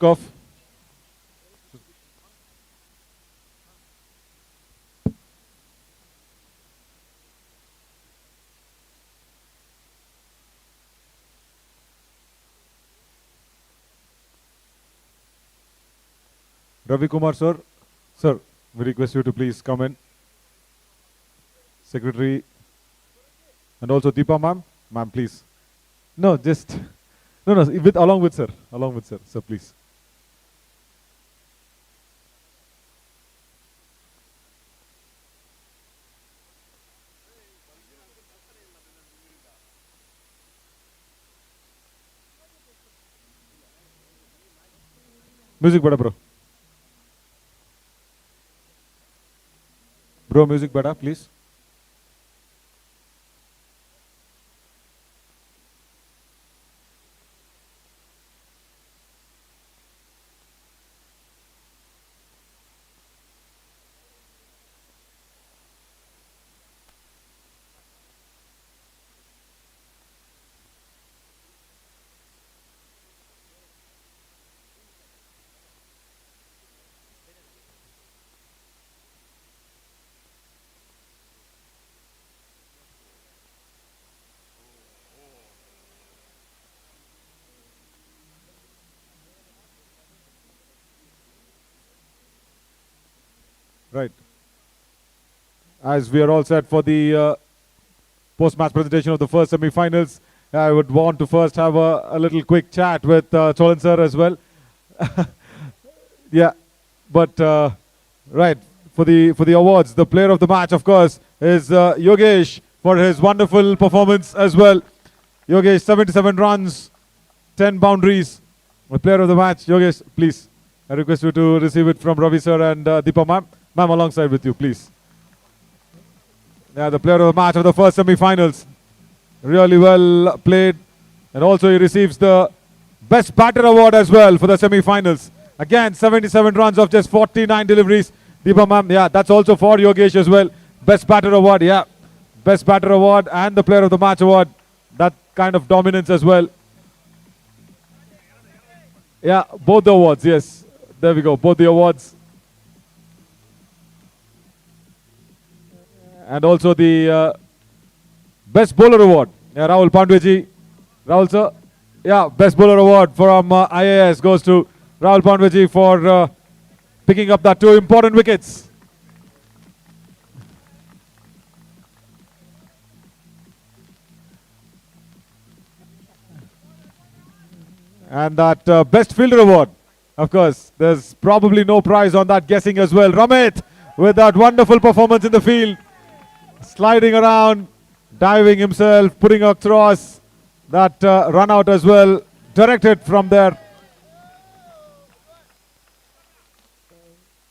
S1: Off. Ravi Kumar sir, sir, we request you to please come in. Secretary and also Deepa ma'am, ma'am please. No, just no, along with sir, sir please. Music better, bro. Bro, music better, please. Right. As we are all set for the post-match presentation of the first semi-finals, I would want to first have a little quick chat with Cholan sir as well. Yeah, but right, for the awards, the player of the match, of course, is Yogesh for his wonderful performance as well. Yogesh, 77 runs, 10 boundaries. The player of the match, Yogesh, please. I request you to receive it from Ravi sir and Deepa ma'am. Ma'am, alongside with you, please. Yeah, the player of the match of the first semi-finals. Really well played. And also he receives the best batter award as well for the semi-finals. Again, 77 runs of just 49 deliveries. Deepa ma'am, yeah, that's also for Yogesh as well. Best batter award, yeah. Best batter award and the player of the match award. That kind of dominance as well. Yeah, both the awards, yes. There we go, both the awards. And also the best bowler award. Yeah, Rahul Pandweji. Rahul sir. Yeah, best bowler award from IAS goes to Rahul Pandweji for picking up that 2 important wickets. And that best fielder award. Of course, there's probably no prize on that guessing as well. Ramit with that wonderful performance in the field. Sliding around, diving himself, putting across that run out as well. Directed from there.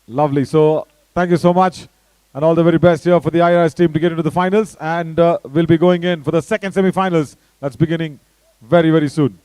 S1: Lovely. So, thank you so much. And all the very best here for the IRS team to get into the finals. And we'll be going in for the second semi-finals. That's beginning very, very soon.